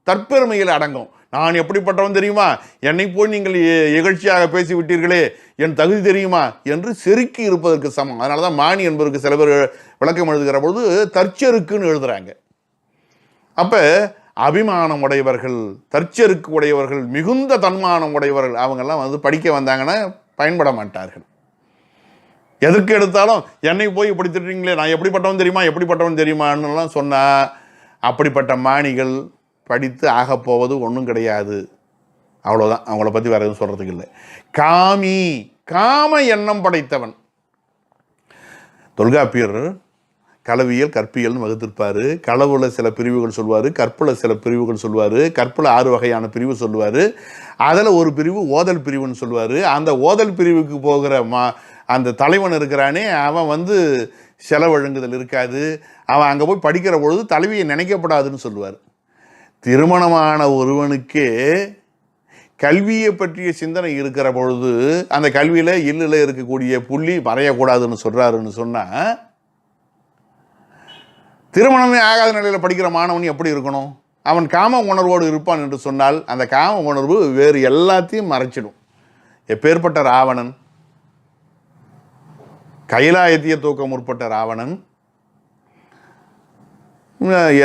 தற்பெருமையில் அடங்கும். நான் எப்படிப்பட்டவன் தெரியுமா, என்னை போய் நீங்கள் இகழ்ச்சியாக பேசிவிட்டீர்களே, என் தகுதி தெரியுமா என்று செருக்கி இருப்பதற்கு சமம். அதனால தான் மானி என்பதற்கு சில பேர் விளக்கம் எழுதுகிற பொழுது தற்செருக்குன்னு எழுதுறாங்க. அப்போ அபிமானம் உடையவர்கள், தற்செருக்கு உடையவர்கள், மிகுந்த தன்மானம் உடையவர்கள், அவங்கெல்லாம் படிக்க வந்தாங்கன்னா பயன்பட மாட்டார்கள். எதற்கு எடுத்தாலும் என்னை போய் இப்படி திட்டுறீங்களே, நான் எப்படிப்பட்டவன் தெரியுமா, எப்படிப்பட்டவன் தெரியுமான்னுலாம் சொன்னால் அப்படிப்பட்ட மானிகள் படித்து ஆகப்போவது ஒன்றும் கிடையாது. அவ்வளோதான், அவங்கள பற்றி வேறு எதுவும் சொல்கிறதுக்கு இல்லை. காமி, காம எண்ணம் படைத்தவன். தொல்காப்பியர் களவியல் கற்பியல்னு வகுத்திருப்பார். களவுல சில பிரிவுகள் சொல்லுவார், கற்பில் சில பிரிவுகள் சொல்லுவார். கற்பில் 6 வகையான பிரிவு சொல்லுவார். அதில் ஒரு பிரிவு ஓதல் பிரிவுன்னு சொல்லுவார். அந்த ஓதல் பிரிவுக்கு போகிற அந்த தலைவன் இருக்கிறானே, அவன் செலவழுங்குதல் இருக்காது, அவன் அங்கே போய் படிக்கிற பொழுது தலைவியை நினைக்கப்படாதுன்னு சொல்லுவார். திருமணமான ஒருவனுக்கே கல்வியை பற்றிய சிந்தனை இருக்கிற பொழுது அந்த கல்வியில் இல்லில் இருக்கக்கூடிய புள்ளி மறையக்கூடாதுன்னு சொல்கிறாருன்னு சொன்னால், திருமணமே ஆகாத நிலையில் படிக்கிற மாணவன் எப்படி இருக்கணும்? அவன் காம உணர்வோடு இருப்பான் என்று சொன்னால் அந்த காம உணர்வு வேறு எல்லாத்தையும் மறைச்சிடும். எப்பேற்பட்ட ராவணன், கைலாயத்திய தூக்க முற்பட்ட ராவணன்,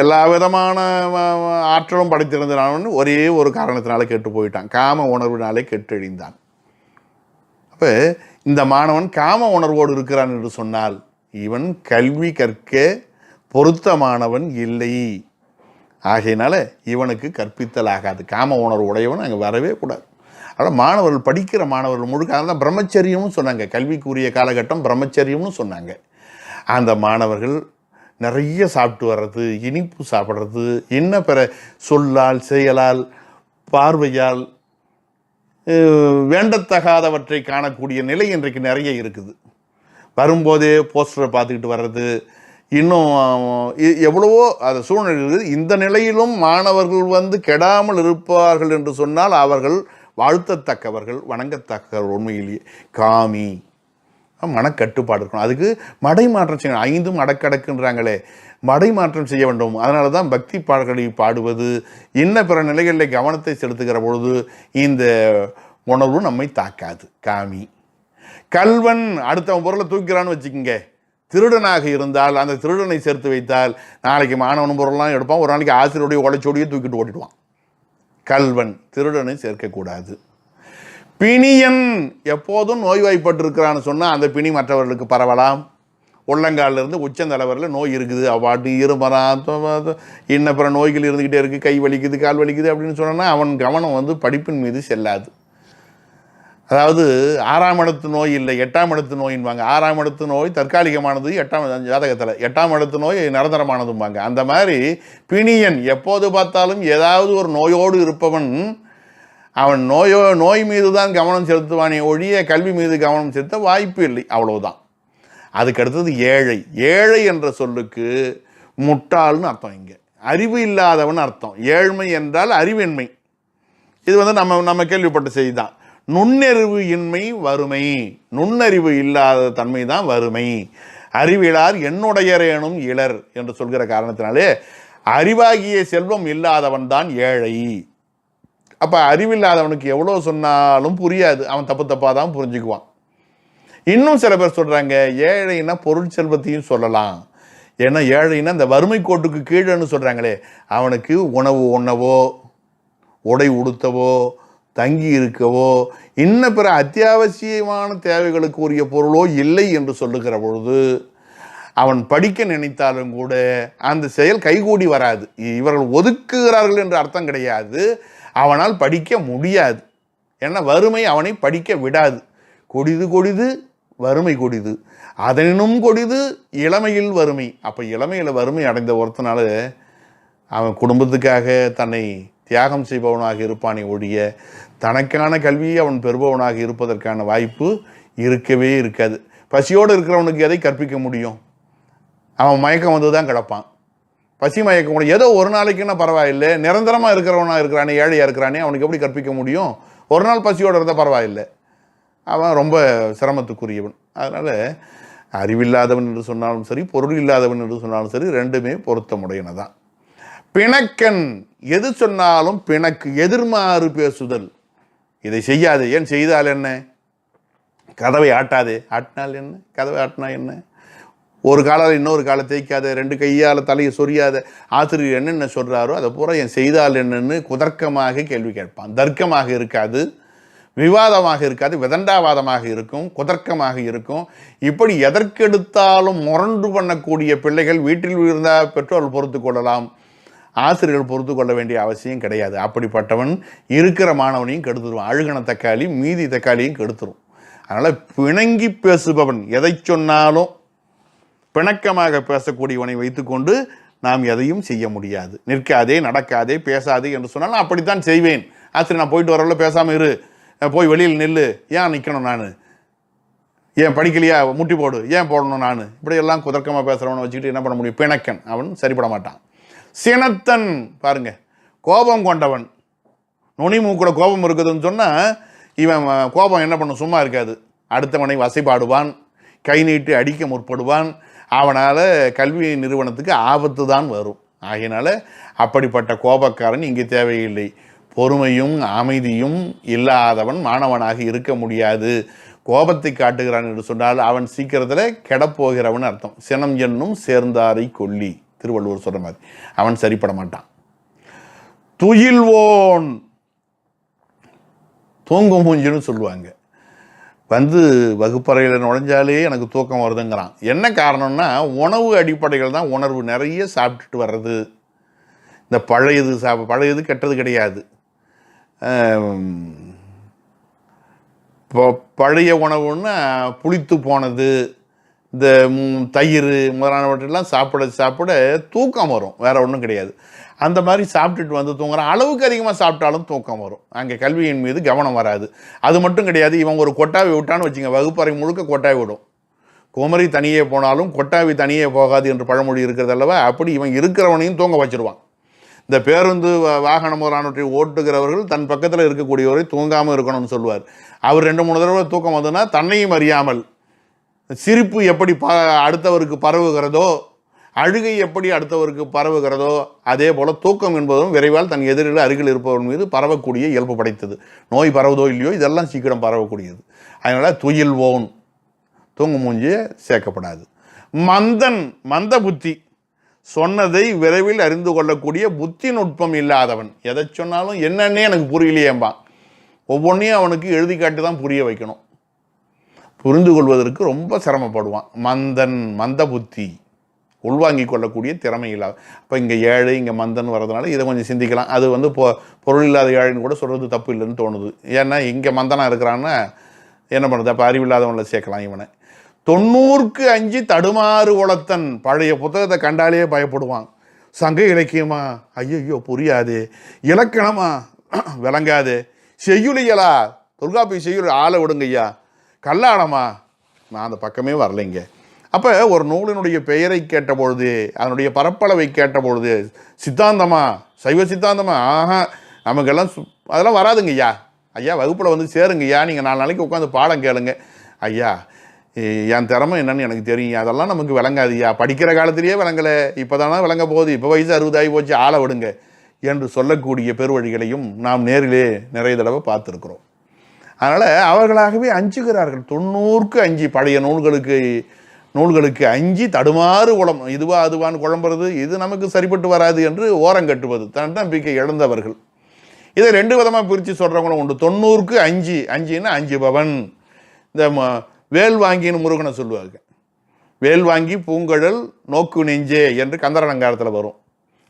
எல்லா விதமான ஆற்றலும் படைத்திருந்தான், ஒரே ஒரு காரணத்தினால கெட்டு போயிட்டான், காம உணர்வினாலே கெட்டெழிந்தான். அப்போ இந்த மாணவன் காம உணர்வோடு இருக்கிறான் என்று சொன்னால் இவன் கல்வி கற்க பொருத்தமானவன் இல்லை. ஆகையினால இவனுக்கு கற்பித்தல் ஆகாது. காம உணர்வு உடையவன் அங்கே வரவே கூடாது. ஆனால் மாணவர்கள், படிக்கிற மாணவர்கள் முழுக்க அதெல்லாம் பிரம்மச்சரியம்னு சொன்னாங்க. கல்விக்குரிய காலகட்டம் பிரம்மச்சரியம்னு சொன்னாங்க. அந்த மாணவர்கள் நிறைய சாப்பிட்டு வர்றது, இனிப்பு சாப்பிட்றது, என்ன பிற சொல்லால், செயலால், பார்வையால் வேண்டத்தகாதவற்றை காணக்கூடிய நிலை இன்றைக்கு நிறைய இருக்குது. வரும்போதே போஸ்டரை பார்த்துக்கிட்டு வர்றது, இன்னும் எவ்வளவோ அது சூழ்நிலை இருக்குது. இந்த நிலையிலும் மாணவர்கள் கெடாமல் இருப்பார்கள் என்று சொன்னால் அவர்கள் வாழ்த்தத்தக்கவர்கள், வணங்கத்தக்கவர்கள். உண்மையிலேயே காமி, மனக்கட்டுப்பாடு இருக்கணும். அதுக்கு மடை மாற்றம் செய்யணும். 5 அடக்கடக்குன்றாங்களே, மடை மாற்றம் செய்ய வேண்டும். அதனால தான் பக்தி பாடல்களை பாடுவது, இன்ன பிற நிலைகளில் கவனத்தை செலுத்துகிற பொழுது இந்த உணர்வு நம்மை தாக்காது. காமி. கல்வன், அடுத்தவன் பொருளை தூக்கிறான்னு வச்சுக்கோங்க, திருடனாக இருந்தால் அந்த திருடனை சேர்த்து வைத்தால் நாளைக்கு மாணவன் பொருள்லாம் எடுப்பான், ஒரு நாளைக்கு ஆசிரியருடைய உழைச்சோடையே தூக்கிட்டு ஓட்டிடுவான். கல்வன், திருடனை சேர்க்கக்கூடாது. பிணியன், எப்போதும் நோய்வாய்ப்பட்டிருக்கிறான்னு சொன்னால் அந்த பிணி மற்றவர்களுக்கு பரவலாம். உள்ளங்காலிலிருந்து உச்சந்தலைவரில் நோய் இருக்குது, அவ்வாட்டு இருமறான், இன்ன பிற நோய்கள் இருந்துக்கிட்டே இருக்குது, கை வலிக்குது, கால் வலிக்குது அப்படின்னு சொன்னோன்னா அவன் கவனம் படிப்பின் மீது செல்லாது. அதாவது 6ஆம் இடத்து நோய் இல்லை, 8ஆம் இடத்து நோயின்பாங்க. 6ஆம் இடத்து நோய் தற்காலிகமானது, 8ஆம் ஜாதகத்தில் 8ஆம் இடத்து நோய் நிரந்தரமானதும்பாங்க. அந்த மாதிரி பிணியன், எப்போது பார்த்தாலும் ஏதாவது ஒரு நோயோடு இருப்பவன் அவன் நோய் மீது தான் கவனம் செலுத்துவானே ஒழிய கல்வி மீது கவனம் செலுத்த வாய்ப்பு இல்லை. அவ்வளவுதான். அதுக்கு அடுத்தது ஏழை. ஏழை என்ற சொல்லுக்கு முட்டாள்னு அர்த்தம், இங்கே அறிவு இல்லாதவன் அர்த்தம். ஏழ்மை என்றால் அறிவின்மை. இது நம்ம கேள்விப்பட்ட செய்தி தான். நுண்ணறிவு இன்மை வறுமை, நுண்ணறிவு இல்லாத தன்மை தான் வறுமை. அறிவிலார் என்னுடையரேனும் இளர் என்று சொல்கிற காரணத்தினாலே அறிவாகிய செல்வம் இல்லாதவன் தான் ஏழை. அப்போ அறிவில்லாதவனுக்கு எவ்வளோ சொன்னாலும் புரியாது, அவன் தப்பாக தான் புரிஞ்சுக்குவான். இன்னும் சில பேர் சொல்கிறாங்க ஏழைன்னா பொருள் செல்வத்தையும் சொல்லலாம். ஏன்னா ஏழைன்னா இந்த வறுமை கோட்டுக்கு கீழேன்னு சொல்கிறாங்களே, அவனுக்கு உணவு உண்ணவோ, உடை உடுத்தவோ, தங்கி இருக்கவோ, இன்ன பிற அத்தியாவசியமான தேவைகளுக்கு உரிய பொருளோ இல்லை என்று சொல்லுகிற பொழுது அவன் படிக்க நினைத்தாலும் கூட அந்த செயல் கைகூடி வராது. இவர்கள் ஒதுக்குகிறார்கள் என்று அர்த்தம் கிடையாது, அவனால் படிக்க முடியாது. ஏன்னா வறுமை அவனை படிக்க விடாது. கொடிது கொடிது வறுமை கொடிது, அதனும் கொடிது இளமையில் வறுமை. அப்போ இளமையில் வறுமை அடைந்த ஒருத்தனால அவன் குடும்பத்துக்காக தன்னை தியாகம் செய்பவனாக இருப்பானே ஒழிய தனக்கான கல்வியை அவன் பெறுபவனாக இருப்பதற்கான வாய்ப்பு இருக்கவே இருக்காது. பசியோடு இருக்கிறவனுக்கு எதை கற்பிக்க முடியும்? அவன் மயக்கம் வந்து தான் கிடப்பான். பசி மயக்கம் கூட ஏதோ ஒரு நாளைக்குன்னா பரவாயில்லை, நிரந்தரமாக இருக்கிறவனாக இருக்கிறானே, ஏழையாக இருக்கிறானே, அவனுக்கு எப்படி கற்பிக்க முடியும்? ஒரு நாள் பசியோடு இருந்தால் பரவாயில்லை, அவன் ரொம்ப சிரமத்துக்குரியவன். அதனால் அறிவில்லாதவன் என்று சொன்னாலும் சரி, பொருள் இல்லாதவன் என்று சொன்னாலும் சரி, ரெண்டுமே பொருத்தமுடையனதான். பிணக்கன், எது சொன்னாலும் பிணக்கு, எதிர்மாறு பேசுதல். இதை செய்யாது, ஏன் செய்தால் என்ன, கதவை ஆட்டாதே, ஆட்டினால் என்ன, கதவை ஆட்டினா என்ன, ஒரு காலால் இன்னொரு காலை தேய்க்காத, ரெண்டு கையால் தலையை சொரியாத, ஆசிரியர் என்னென்ன சொல்கிறாரோ அதை பூரா என் செய்தால் என்னன்னு குதர்க்கமாக கேள்வி கேட்பான். தர்க்கமாக இருக்காது, விவாதமாக இருக்காது, விதண்டாவாதமாக இருக்கும், குதர்க்கமாக இருக்கும். இப்படி எதற்கெடுத்தாலும் முரண்டு பண்ணக்கூடிய பிள்ளைகள் வீட்டில் இருந்தால் பெற்றோர்கள் பொறுத்து கொள்ளலாம், ஆசிரியர்கள் பொறுத்து கொள்ள வேண்டிய அவசியம் கிடையாது. அப்படிப்பட்டவன் இருக்கிற மாணவனையும் கெடுத்துருவான். அழுகன தக்காளி மீதி தக்காளியும் கெடுத்துரும். அதனால் பிணங்கி பேசுபவன், எதை சொன்னாலும் பிணக்கமாக பேசக்கூடியவனை வைத்துக்கொண்டு நாம் எதையும் செய்ய முடியாது. நிற்காதே, நடக்காதே, பேசாதே என்று சொன்னால் அப்படித்தான் செய்வேன். ஆசிரியர் நான் போயிட்டு வரல, பேசாமல் இரு, போய் வெளியில் நில்லு, ஏன் நிற்கணும், நான் ஏன் படிக்கலையா, முட்டி போடு, ஏன் போடணும், நான் இப்படியெல்லாம் குதர்க்கமாக பேசுகிறவனை வச்சுக்கிட்டு என்ன பண்ண முடியும்? பிணக்கன், அவன் சரிப்பட மாட்டான். சினத்தன், பாருங்க, கோபம் கொண்டவன். நுனி மூக்குல கோபம் இருக்குதுன்னு சொன்னால் இவன் கோபம் என்ன பண்ணும், சும்மா இருக்காது. அடுத்தவனை வசைப்பாடுவான், கை நீட்டி அடிக்க முற்படுவான். அவனால் கல்வி நிறுவனத்துக்கு ஆபத்து தான் வரும். ஆகையினால அப்படிப்பட்ட கோபக்காரன் இங்கே தேவையில்லை. பொறுமையும் அமைதியும் இல்லாதவன் மாணவனாக இருக்க முடியாது. கோபத்தை காட்டுகிறான் என்று சொன்னால் அவன் சீக்கிரத்தில் கெடப்போகிறவன் அர்த்தம். சினம் என்னும் சேர்ந்தாரை கொல்லி, திருவள்ளுவர் சொல்ற மாதிரி, அவன் சரிப்பட மாட்டான். துயில்வோன், தூங்கும் மூஞ்சின்னு சொல்லுவாங்க. வந்து வகுப்பறையில் நுழைஞ்சாலே எனக்கு தூக்கம் வருதுங்கிறான். என்ன காரணம்னா உணவு அடிப்படைகள் தான் உணர்வு. நிறைய சாப்பிட்டுட்டு வர்றது, இந்த பழையது கெட்டது கிடையாது. பழைய உணவுன்னா புளித்து போனது, இந்த தயிர் முதலானவற்றெல்லாம் சாப்பிட தூக்கம் வரும், வேற ஒன்றும் கிடையாது. அந்த மாதிரி சாப்பிட்டுட்டு வந்து தூங்குறான். அளவுக்கு அதிகமாக சாப்பிட்டாலும் தூக்கம் வரும். அங்கே கல்வியின் மீது கவனம் வராது. அது மட்டும் கிடையாது, இவன் ஒரு கொட்டாவி விட்டான்னு வச்சுங்க, வகுப்பறை முழுக்க கொட்டாவி விடும். குமரி தனியே போனாலும் கொட்டாவி தனியே போகாது என்று பழமொழி இருக்கிறது அல்லவா, அப்படி இவன் இருக்கிறவனையும் தூங்க வச்சிருவான். இந்த பேருந்து வாகனம் முதலானவற்றை ஓட்டுகிறவர்கள் தன் பக்கத்தில் இருக்கக்கூடியவரை தூங்காமல் இருக்கணும்னு சொல்லுவார். அவர் 2-3 தடவை தூக்கம் வந்ததுன்னா தன்னையும் அறியாமல் சிரிப்பு எப்படி அடுத்தவருக்கு பரவுகிறதோ, அழுகை எப்படி அடுத்தவருக்கு பரவுகிறதோ, அதே போல் தூக்கம் என்பதும் விரைவால் தன் எதிரில் அருகில் இருப்பவர் மீது பரவக்கூடிய இயல்பு படைத்தது. நோய் பரவுதோ இல்லையோ, இதெல்லாம் சீக்கிரம் பரவக்கூடியது. அதனால் துயில்வோன், தூங்கு மூஞ்சிய சேர்க்கப்படாது. மந்தன், மந்த புத்தி, சொன்னதை விரைவில் அறிந்து கொள்ளக்கூடிய புத்தி நுட்பம் இல்லாதவன். எதை சொன்னாலும் என்னன்னே எனக்கு புரியலையேம்பான். ஒவ்வொன்றையும் அவனுக்கு எழுதி காட்டி தான் புரிய வைக்கணும். புரிந்து கொள்வதற்கு ரொம்ப சிரமப்படுவான். மந்தன், மந்த புத்தி, உள்வாங்கிக் கொள்ளக்கூடிய திறமை இல்லாத. அப்போ இங்கே ஏழை, இங்கே மந்தன் வர்றதுனால இதை கொஞ்சம் சிந்திக்கலாம். அது வந்து பொருள் இல்லாத ஏழைன்னு கூட சொல்கிறது தப்பு இல்லைன்னு தோணுது. ஏன்னா இங்கே மந்தனாக இருக்கிறான்னா என்ன பண்ணுறது, அப்போ அறிவில்லாதவனில் சேர்க்கலாம் இவனை. 90க்கு 5 தடுமாறு உளத்தன், பழைய புத்தகத்தை கண்டாலே பயப்படுவான். சங்க இலக்கியமா, ஐயோ புரியாது, இலக்கணமா விளங்காது, செய்யுளியலா, தொல்காப்பிய செய்யுள் ஆளை விடுங்க ஐயா, கல்லாடமா, நான் அந்த பக்கமே வரலைங்க. அப்போ ஒரு நூலினுடைய பெயரை கேட்டபொழுது, அதனுடைய பரப்பளவை கேட்டபொழுது, சித்தாந்தமா, சைவ சித்தாந்தமா, நமக்கெல்லாம் அதெல்லாம் வராதுங்க ஐயா. ஐயா வகுப்பில் வந்து சேருங்க ஐயா, நீங்கள் 4 நாளைக்கு உட்காந்து பாடம் கேளுங்க ஐயா, என் திறமை என்னன்னு எனக்கு தெரியும், அதெல்லாம் நமக்கு விளங்காதுயா, படிக்கிற காலத்திலேயே விளங்கலை, இப்போ தானே விளங்க போகுது, இப்போ வயசு 60 ஆகி போச்சு, ஆளை விடுங்க என்று சொல்லக்கூடிய பெருவழிகளையும் நாம் நேரிலே நிறைய தடவை பார்த்துருக்குறோம். அதனால் அவர்களாகவே அஞ்சுகிறார்கள். 90க்கு 5 பழைய நூல்களுக்கு 5 தடுமாறு உளம், இதுவா அதுவான்னு குழம்புறது, இது நமக்கு சரிப்பட்டு வராது என்று ஓரங்கட்டுவது, தன்னம்பிக்கை இழந்தவர்கள். இதை 2 விதமாக பிரித்து சொல்கிறவங்களும் உண்டு. 90க்கு 5, 5ன்னா 5 பவன். இந்த வேல் வாங்கின்னு முருகனை சொல்லுவாங்க. வேல் வாங்கி பூங்கழல் நோக்கு நெஞ்சே என்று கந்தர் அலங்காரத்தில் வரும்.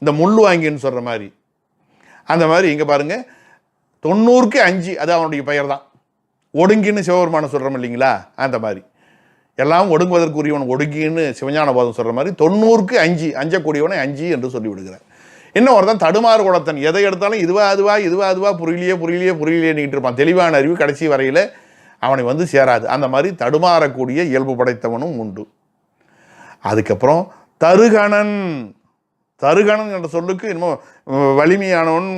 இந்த முள் வாங்கின்னு சொல்கிற மாதிரி, அந்த மாதிரி இங்கே பாருங்கள், 90க்கு 5 அது அவனுடைய பெயர் தான். ஒடுங்கின்னு சிவபெருமான சொல்கிறோம் இல்லைங்களா, அந்த மாதிரி எல்லாம் ஒடுங்குவதற்குரியவன் ஒடுங்கின்னு சிவஞான போதம் சொல்கிற மாதிரி 90க்கு 5 அஞ்சக்கூடியவனை 5 என்று சொல்லிவிடுகிறார். இன்னும் ஒருத்தன் தடுமாறு குளத்தன், எதை எடுத்தாலும் இதுவா அதுவா புரியலையே நீட்டு இருப்பான். தெளிவான அறிவு கடைசி வரையில் அவனை வந்து சேராது. அந்த மாதிரி தடுமாறக்கூடிய இயல்பு படைத்தவனும் உண்டு. அதுக்கப்புறம் தருகணன் என்ற சொல்லுக்கு இன்னும் வலிமையானவன்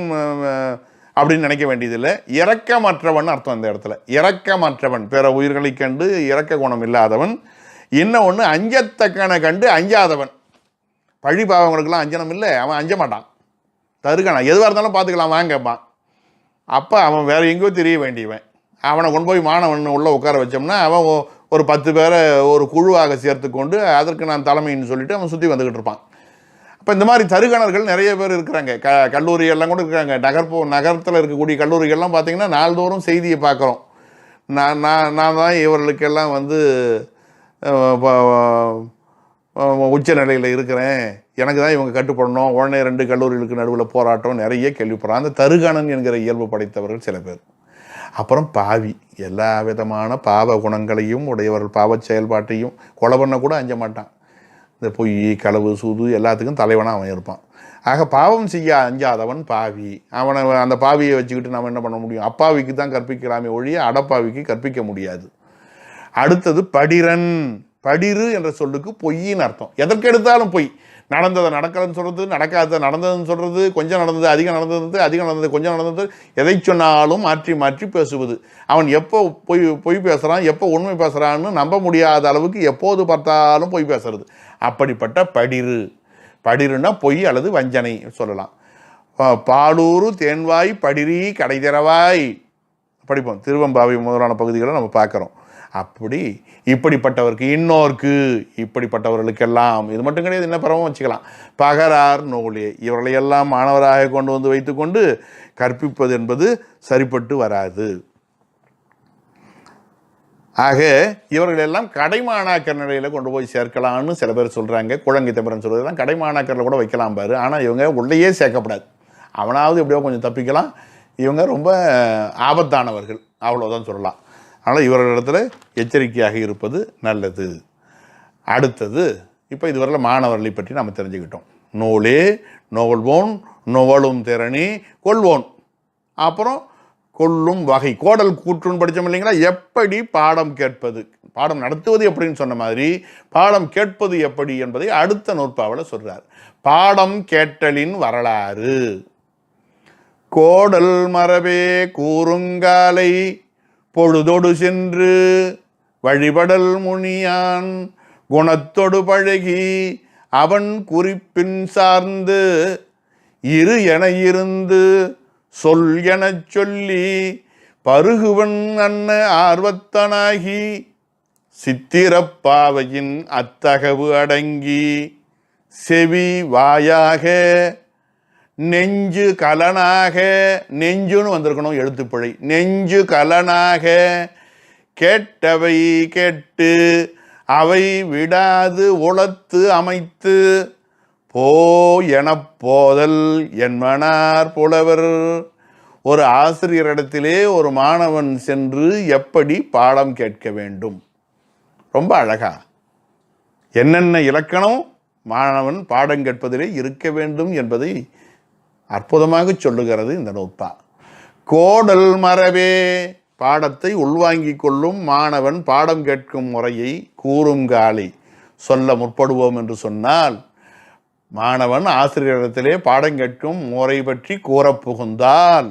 அப்படின்னு நினைக்க வேண்டியதில்லை, இரக்கமற்றவன் அர்த்தம். அந்த இடத்துல இரக்கமற்றவன், பிற உயிர்களை கண்டு இரக்க குணம் இல்லாதவன். இன்னொன்று அஞ்சத்தக்கனை கண்டு அஞ்சாதவன். பழி பாவங்களுக்கெல்லாம் அஞ்சனம் இல்லை, அவன் அஞ்ச மாட்டான். தருகணன் எதுவாக இருந்தாலும் பார்த்துக்கலாம் வாங்கப்பான். அப்போ அவன் வேறு எங்கேயோ தெரிய வேண்டியவன். அவனை கொண்டு போய் மாணவன் உள்ளே உட்கார வச்சோம்னா அவன் ஒரு 10 பேரை ஒரு குழுவாக சேர்த்து கொண்டு அதற்கு நான் தலைமைன்னு சொல்லிட்டு அவன் சுற்றி வந்துக்கிட்டு இருப்பான். அப்போ இந்த மாதிரி தருகணர்கள் நிறைய பேர் இருக்கிறாங்க. கல்லூரியெல்லாம் கூட இருக்கிறாங்க. நகரத்தில் இருக்கக்கூடிய கல்லூரிகள்லாம் பார்த்திங்கன்னா நாள்தோறும் செய்தியை பார்க்குறோம். நான் தான் இவர்களுக்கெல்லாம் உச்ச நிலையில் இருக்கிறேன், எனக்கு தான் இவங்க கட்டுப்படணும், உடனே 2 கல்லூரிகளுக்கு நடுவில் போராட்டம் நிறைய கேள்விப்படுறான். அந்த தருகணன் என்கிற இயல்பு படைத்தவர்கள் சில பேர். அப்புறம் பாவி, எல்லா விதமான பாவ குணங்களையும் உடையவர்கள், பாவ செயல்பாட்டையும். கொலை பண்ண கூட அஞ்ச மாட்டான். இந்த பொய், களவு, சூது எல்லாத்துக்கும் தலைவனாக அவன் இருப்பான். ஆக பாவம் செய்ய அஞ்சாதவன் பாவி. அந்த பாவியை வச்சுக்கிட்டு நம்ம என்ன பண்ண முடியும்? அப்பாவிக்கு தான் கற்பிக்கலாமே ஒழிய அடப்பாவிக்கு கற்பிக்க முடியாது. அடுத்தது படிரன். படிரு என்ற சொல்லுக்கு பொய்ன்னு அர்த்தம். எதற்கு எடுத்தாலும் பொய். நடந்ததை நடக்கலன்னு சொல்கிறது, நடக்காத நடந்ததுன்னு சொல்கிறது, கொஞ்சம் நடந்தது அதிகம் நடந்தது, அதிகம் நடந்தது கொஞ்சம் நடந்தது, எதை சொன்னாலும் மாற்றி மாற்றி பேசுவது. அவன் எப்போ பொய் பேசுகிறான், எப்போ உண்மை பேசுகிறான்னு நம்ப முடியாத அளவுக்கு எப்போது பார்த்தாலும் பொய் பேசுறது. அப்படிப்பட்ட படிரு. படிருன்னா பொய் அல்லது வஞ்சனை சொல்லலாம். பாலூரு தேன்வாய் படிரி கடை திறவாய் படிப்போம். திருவம்பாவை முதலான பகுதிகளை நம்ம பார்க்குறோம். இப்படிப்பட்டவருக்கு இன்னோருக்கு, இப்படிப்பட்டவர்களுக்கெல்லாம் இது மட்டும் கிடையாது, என்ன பரவும் வச்சுக்கலாம். பகரார் நூலே, இவர்களையெல்லாம் மாணவராக கொண்டு வந்து வைத்துக்கொண்டு கற்பிப்பது என்பது சரிப்பட்டு வராது. ஆக இவர்களெல்லாம் கடைமாணாக்கர் நிலையில் கொண்டு போய் சேர்க்கலான்னு சில பேர் சொல்கிறாங்க. குழங்கை தமிழன் சொல்கிறதெல்லாம் கடைமாணாக்கரில் கூட வைக்கலாம் பாரு. ஆனால் இவங்க உள்ளேயே சேர்க்கப்படாது. அவனாவது எப்படியோ கொஞ்சம் தப்பிக்கலாம். இவங்க ரொம்ப ஆபத்தானவர்கள், அவ்வளோதான் சொல்லலாம். அதனால் இவர்களிடத்தில் எச்சரிக்கையாக இருப்பது நல்லது. அடுத்தது, இப்போ இதுவரையில் மாணவர்களை பற்றி நம்ம தெரிஞ்சுக்கிட்டோம். நூலே நோவல்வோன், நோவலும் திறனி கொள்வோன், அப்புறம் கொள்ளும் வகை. கோடல் கூற்றுன்னு படித்தோம் இல்லைங்களா? எப்படி பாடம் கேட்பது, பாடம் நடத்துவது எப்படின்னு சொன்ன மாதிரி பாடம் கேட்பது எப்படி என்பதை அடுத்த நூற்பாவில் சொல்கிறார். பாடம் கேட்டலின் வரலாறு. கோடல் மரபே கூறுங்காலை பொழுதொடு சென்று வழிபடல் முனியான் குணத்தொடு பழகி அவன் குறிப்பின் சார்ந்து இரு என இருந்து சொல் எனச் சொல்லி பருகுவன் அன்ன ஆர்வத்தனாகி சித்திரப்பாவையின் அத்தகவு அடங்கி செவி வாயாக நெஞ்சு கலனாக, நெஞ்சுன்னு வந்திருக்கணும் எழுத்துப்பிழை, நெஞ்சு கலனாக கேட்டவை கேட்டு அவை விடாது உளத்து அமைத்து போ எனப் போதல் என்மனார் புலவர். ஒரு ஆசிரியரிடத்திலே ஒரு மாணவன் சென்று எப்படி பாடம் கேட்க வேண்டும், ரொம்ப அழகா என்னென்ன இலக்கணம் மாணவன் பாடம் கேட்பதிலே இருக்க வேண்டும் என்பதை அற்புதமாக சொல்லுகிறது இந்த நூற்பா. கோடல் மரபே, பாடத்தை உள்வாங்கிக் கொள்ளும் மாணவன் பாடம் கேட்கும் முறையை கூறும் காலை சொல்ல முற்படுவோம் என்று சொன்னால், மாணவன் ஆசிரியரிடத்திலே பாடம் கேட்கும் முறை பற்றி கூறப் புகுந்தால்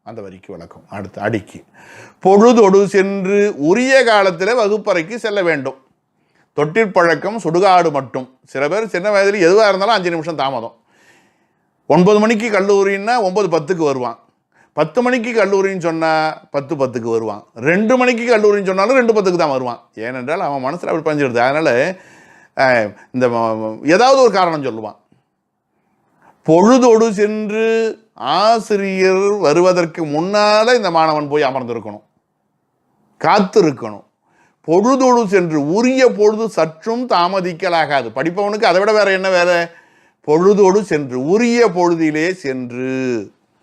அந்த வரிக்கு விளக்கம். அடுத்து அடிக்கு பொழுதொடு சென்று உரிய காலத்தில் வகுப்பறைக்கு செல்ல வேண்டும். தொட்டிற்பழக்கம் சுடுகாடு மட்டும். சில பேர் சின்ன வயதில் எதுவாக இருந்தாலும் 5 நிமிஷம் தாமதம். 9 மணிக்கு கல்லூரின்னா 9:10க்கு வருவான். 10 மணிக்கு கல்லூரின்னு சொன்னால் 10:10க்கு வருவான். 2 மணிக்கு கல்லூரின்னு சொன்னாலும் 2:10க்கு தான் வருவான். ஏனென்றால் அவன் மனசில் அப்படி பஞ்சிடுது. அதனால் இந்த ஏதாவது ஒரு காரணம் சொல்லுவான். பொழுதொடு சென்று ஆசிரியர் வருவதற்கு முன்னால் இந்த மாணவன் போய் அமர்ந்திருக்கணும், காத்திருக்கணும். பொழுதொடு சென்று, உரிய பொழுது சற்றும் தாமதிக்கலாகாது. படிப்பவனுக்கு அதை விட வேற என்ன வேலை? பொழுதோடு சென்று, உரிய பொழுதிலே சென்று,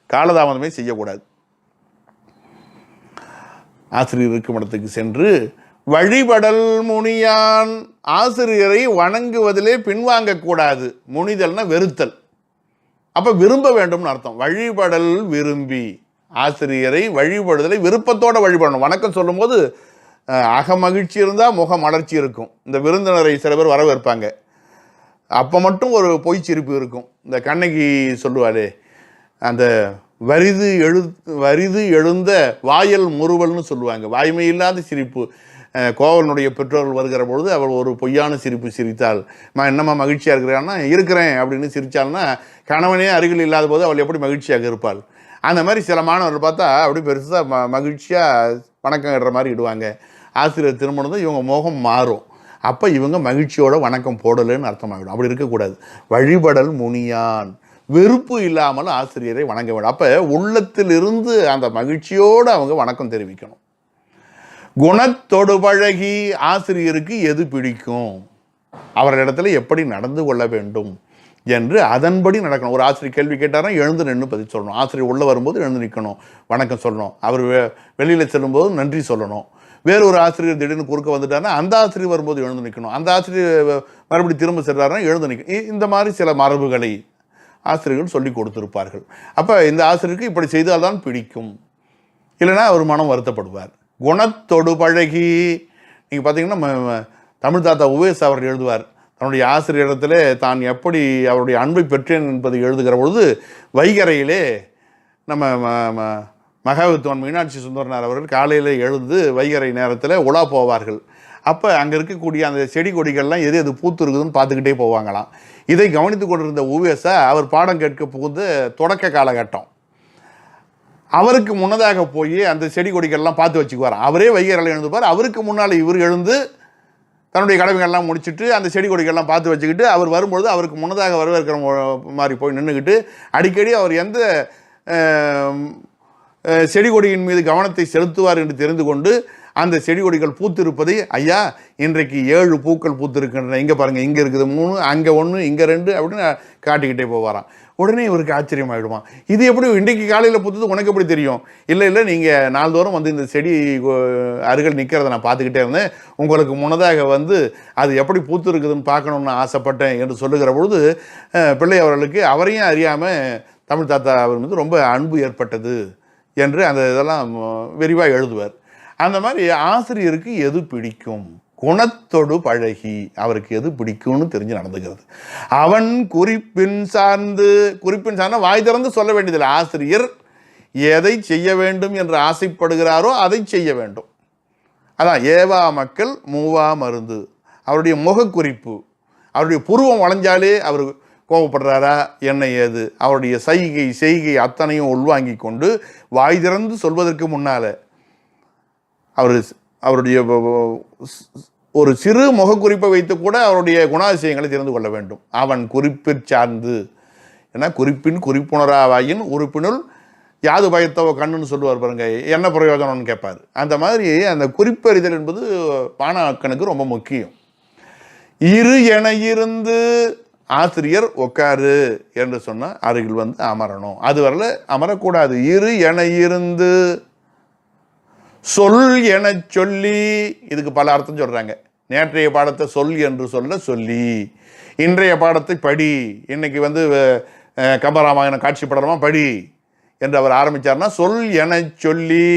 காலதாமதமே செய்யக்கூடாது. ஆசிரியர் இருக்கும் இடத்துக்கு சென்று வழிபடல் முனியான், ஆசிரியரை வணங்குவதிலே பின்வாங்கக்கூடாது. முனிதல்னா வெறுத்தல், அப்போ விரும்ப வேண்டும்னு அர்த்தம். வழிபடல் விரும்பி, ஆசிரியரை வழிபடுதலை விருப்பத்தோடு வழிபடணும். வணக்கம் சொல்லும்போது அகமகிழ்ச்சி இருந்தால் முக மலர்ச்சி இருக்கும். இந்த விருந்தினரை சில பேர் வரவேற்பாங்க, அப்போ மட்டும் ஒரு பொய்ச்சிரிப்பு இருக்கும். இந்த கண்ணகி சொல்லுவாளே, அந்த வரிது எழுந்த வாயல் முறுவல்னு சொல்லுவாங்க, வாய்மை இல்லாத சிரிப்பு. கோவலனுடைய பெற்றோர்கள் வருகிற பொழுது அவள் ஒரு பொய்யான சிரிப்பு சிரித்தாள். என்னம்மா மகிழ்ச்சியாக இருக்கிறான்னா, இருக்கிறேன் அப்படின்னு சிரித்தாள்னா, கணவனே அருகில் இல்லாத போது அவள் எப்படி மகிழ்ச்சியாக இருப்பாள்? அந்த மாதிரி சில மாணவர்கள் பார்த்தா அப்படி பெருசாக மகிழ்ச்சியாக வணக்கம் இடுற மாதிரி இடுவாங்க. ஆசிரியர் திருமணம் இவங்க முகம் மாறும். அப்போ இவங்க மகிழ்ச்சியோட வணக்கம் போடலைன்னு அர்த்தமாகிடும். அப்படி இருக்கக்கூடாது. வழிபடல் முனியான், வெறுப்பு இல்லாமல் ஆசிரியரை வணங்க வேண்டும். அப்போ உள்ளத்திலிருந்து அந்த மகிழ்ச்சியோடு அவங்க வணக்கம் தெரிவிக்கணும். குணத்தொடு பழகி ஆசிரியருக்கு எது பிடிக்கும், அவரிடத்துல எப்படி நடந்து கொள்ள வேண்டும் என்று அதன்படி நடக்கணும். ஒரு ஆசிரியர் கேள்வி கேட்டார்னா எழுந்து நின்று பதில் சொல்லணும். ஆசிரியர் உள்ளே வரும்போது எழுந்து நிற்கணும், வணக்கம் சொல்லணும். அவர் வெளியில் செல்லும்போது நன்றி சொல்லணும். வேறு ஒரு ஆசிரியர் திடீர்னு குறுக்க வந்துட்டாருன்னா அந்த ஆசிரியர் வரும்போது எழுந்து நிற்கணும். அந்த ஆசிரியர் மறுபடியும் திரும்ப செல்றாருன்னா எழுந்து நிற்கணும். இந்த மாதிரி சில மரபுகளை ஆசிரியர்கள் சொல்லி கொடுத்திருப்பார்கள். அப்போ இந்த ஆசிரியருக்கு இப்படி செய்தால்தான் பிடிக்கும், இல்லைன்னா அவர் மனம் வருத்தப்படுவார். குணத்தொடு பழகி, நீங்கள் பார்த்தீங்கன்னா தமிழ் தாத்தா உவேஸ் அவர் எழுதுவார், தன்னுடைய ஆசிரியரிடத்தில் தான் எப்படி அவருடைய அன்பை பெற்றேன் என்பதை எழுதுகிற பொழுது வைகரையிலே நம்ம மகாவித்வான் மீனாட்சி சுந்தரனார் அவர்கள் காலையில் எழுந்து வைகரை நேரத்தில் உலா போவார்கள். அப்போ அங்கே இருக்கக்கூடிய அந்த செடி கொடிகள்லாம் எது எது பூத்து இருக்குதுன்னு பார்த்துக்கிட்டே போவாங்களாம். இதை கவனித்து கொண்டிருந்த உவேசா அவர் பாடம் கேட்க புகுந்து தொடக்க காலகட்டம், அவருக்கு முன்னதாக போய் அந்த செடி கொடிகள்லாம் பார்த்து வச்சுக்குவார். அவரே வைகரையில் எழுந்துப்பார். அவருக்கு முன்னால் இவர் எழுந்து தன்னுடைய கடமைகள்லாம் முடிச்சுட்டு அந்த செடி கொடிகள்லாம் பார்த்து வச்சுக்கிட்டு அவர் வரும்பொழுது அவருக்கு முன்னதாக வரவேற்கிற மாதிரி போய் நின்றுக்கிட்டு அடிக்கடி அவர் எந்த செடி கொடியின் மீது கவனத்தை செலுத்துவார் என்று தெரிந்து கொண்டு அந்த செடி கொடிகள் பூத்திருப்பதை, ஐயா இன்றைக்கு 7 பூக்கள் பூத்திருக்கின்றன, இங்கே பாருங்கள், இங்கே இருக்குது 3, அங்கே 1, இங்கே 2 அப்படின்னு காட்டிக்கிட்டே போவாராம். உடனே இவருக்கு ஆச்சரியமாயிடுமா, இது எப்படி இன்றைக்கு காலையில் பூத்தது உனக்கு எப்படி தெரியும்? இல்லை நீங்கள் நாள்தோறும் வந்து இந்த செடி அருகில் நிற்கிறத நான் பார்த்துக்கிட்டே இருந்தேன், உங்களுக்கு முன்னதாக வந்து அது எப்படி பூத்து இருக்குதுன்னு பார்க்கணுன்னு ஆசைப்பட்டேன் என்று சொல்லுகிற பொழுது பிள்ளை அவர்களுக்கு அவரையும் அறியாமல் தமிழ் தாத்தா அவர் வந்து ரொம்ப அன்பு ஏற்பட்டது என்று அந்த இதெல்லாம் விரிவாக எழுதுவார். அந்த மாதிரி ஆசிரியருக்கு எது பிடிக்கும், குணத்தொடு பழகி அவருக்கு எது பிடிக்கும்னு தெரிஞ்சு நடந்துக்கிறது. அவன் குறிப்பின் சார்ந்து வாய் திறந்து சொல்ல வேண்டியதில்லை. ஆசிரியர் எதை செய்ய வேண்டும் என்று ஆசைப்படுகிறாரோ அதை செய்ய வேண்டும். அதான் ஏவா மக்கள் மூவா மருந்து. அவருடைய முகக்குறிப்பு, அவருடைய புருவம் வளைஞ்சாலே அவர் கோபப்படுறாரா என்ன ஏது, அவருடைய செய்கை அத்தனையும் உள்வாங்கி கொண்டு வாய் திறந்து சொல்வதற்கு முன்னால் அவருடைய ஒரு சிறு முகக்குறிப்பை வைத்து கூட அவருடைய குணாதிசயங்களை தெரிந்து கொள்ள வேண்டும். அவன் குறிப்பிற் சார்ந்து, ஏன்னா குறிப்பின் குறிப்புணராவாயின் உறுப்பினுள் யாது பயத்தவ கண்ணுன்னு சொல்லுவார் பாருங்க, என்ன பிரயோஜனம்னு கேட்பார். அந்த மாதிரி அந்த குறிப்பறிதல் என்பது மாணாக்கனுக்கு ரொம்ப முக்கியம். இரு என இருந்து ஆசிரியர் உட்காரு என்று சொன்னால் அருகில் வந்து அமரணும், அது வரல அமரக்கூடாது. இரு என இருந்து சொல் என சொல்லி, இதுக்கு பல அர்த்தம் சொல்கிறாங்க. நேற்றைய பாடத்தை சொல் என்று சொல்லி, இன்றைய பாடத்தை படி, இன்னைக்கு வந்து கம்பராமாயணம் காட்சி படமா படி என்று அவர் ஆரம்பித்தார்னா சொல் என சொல்லி,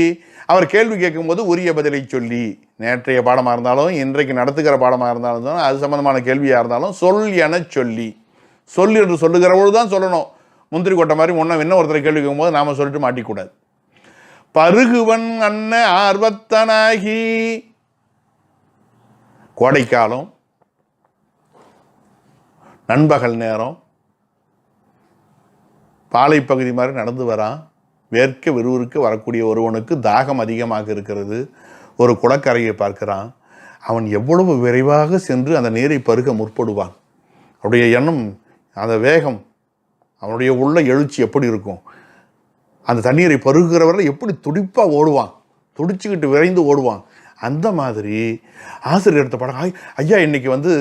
அவர் கேள்வி கேட்கும்போது உரிய பதிலை சொல்லி, நேற்றைய பாடமாக இருந்தாலும் இன்றைக்கு நடத்துகிற பாடமாக இருந்தாலும் அது சம்பந்தமான கேள்வியாக இருந்தாலும் சொல் என சொல்லி, சொல் என்று சொல்லுகிற பொழுது தான் சொல்லணும். முந்திரி கொட்டை மாதிரி முன்ன இன்னும் ஒருத்தரை கேள்வி கேட்கும்போது நாம் சொல்லிட்டு மாட்டிக்கூடாது. பருகுவன் அன்ன ஆர்வத்தனாகி, கோடைக்காலம் நண்பகல் நேரம் பாலைப்பகுதி மாதிரி நடந்து வரான், வேர்க்க விறுவிறுக்க வரக்கூடிய ஒருவனுக்கு தாகம் அதிகமாக இருக்கிறது. ஒரு குளக்கரையை பார்க்கிறான். அவன் எவ்வளவு விரைவாக சென்று அந்த நீரை பருக முற்படுவான். அவருடைய எண்ணம், அந்த வேகம், அவனுடைய உள்ள எழுச்சி எப்படி இருக்கும், அந்த தண்ணீரை பருகுகிறவர்கள் எப்படி துடிப்பாக ஓடுவான், துடிச்சுக்கிட்டு விரைந்து ஓடுவான். அந்த மாதிரி ஆசிரியர் எடுத்த படம், ஐயா இன்னைக்கு வந்து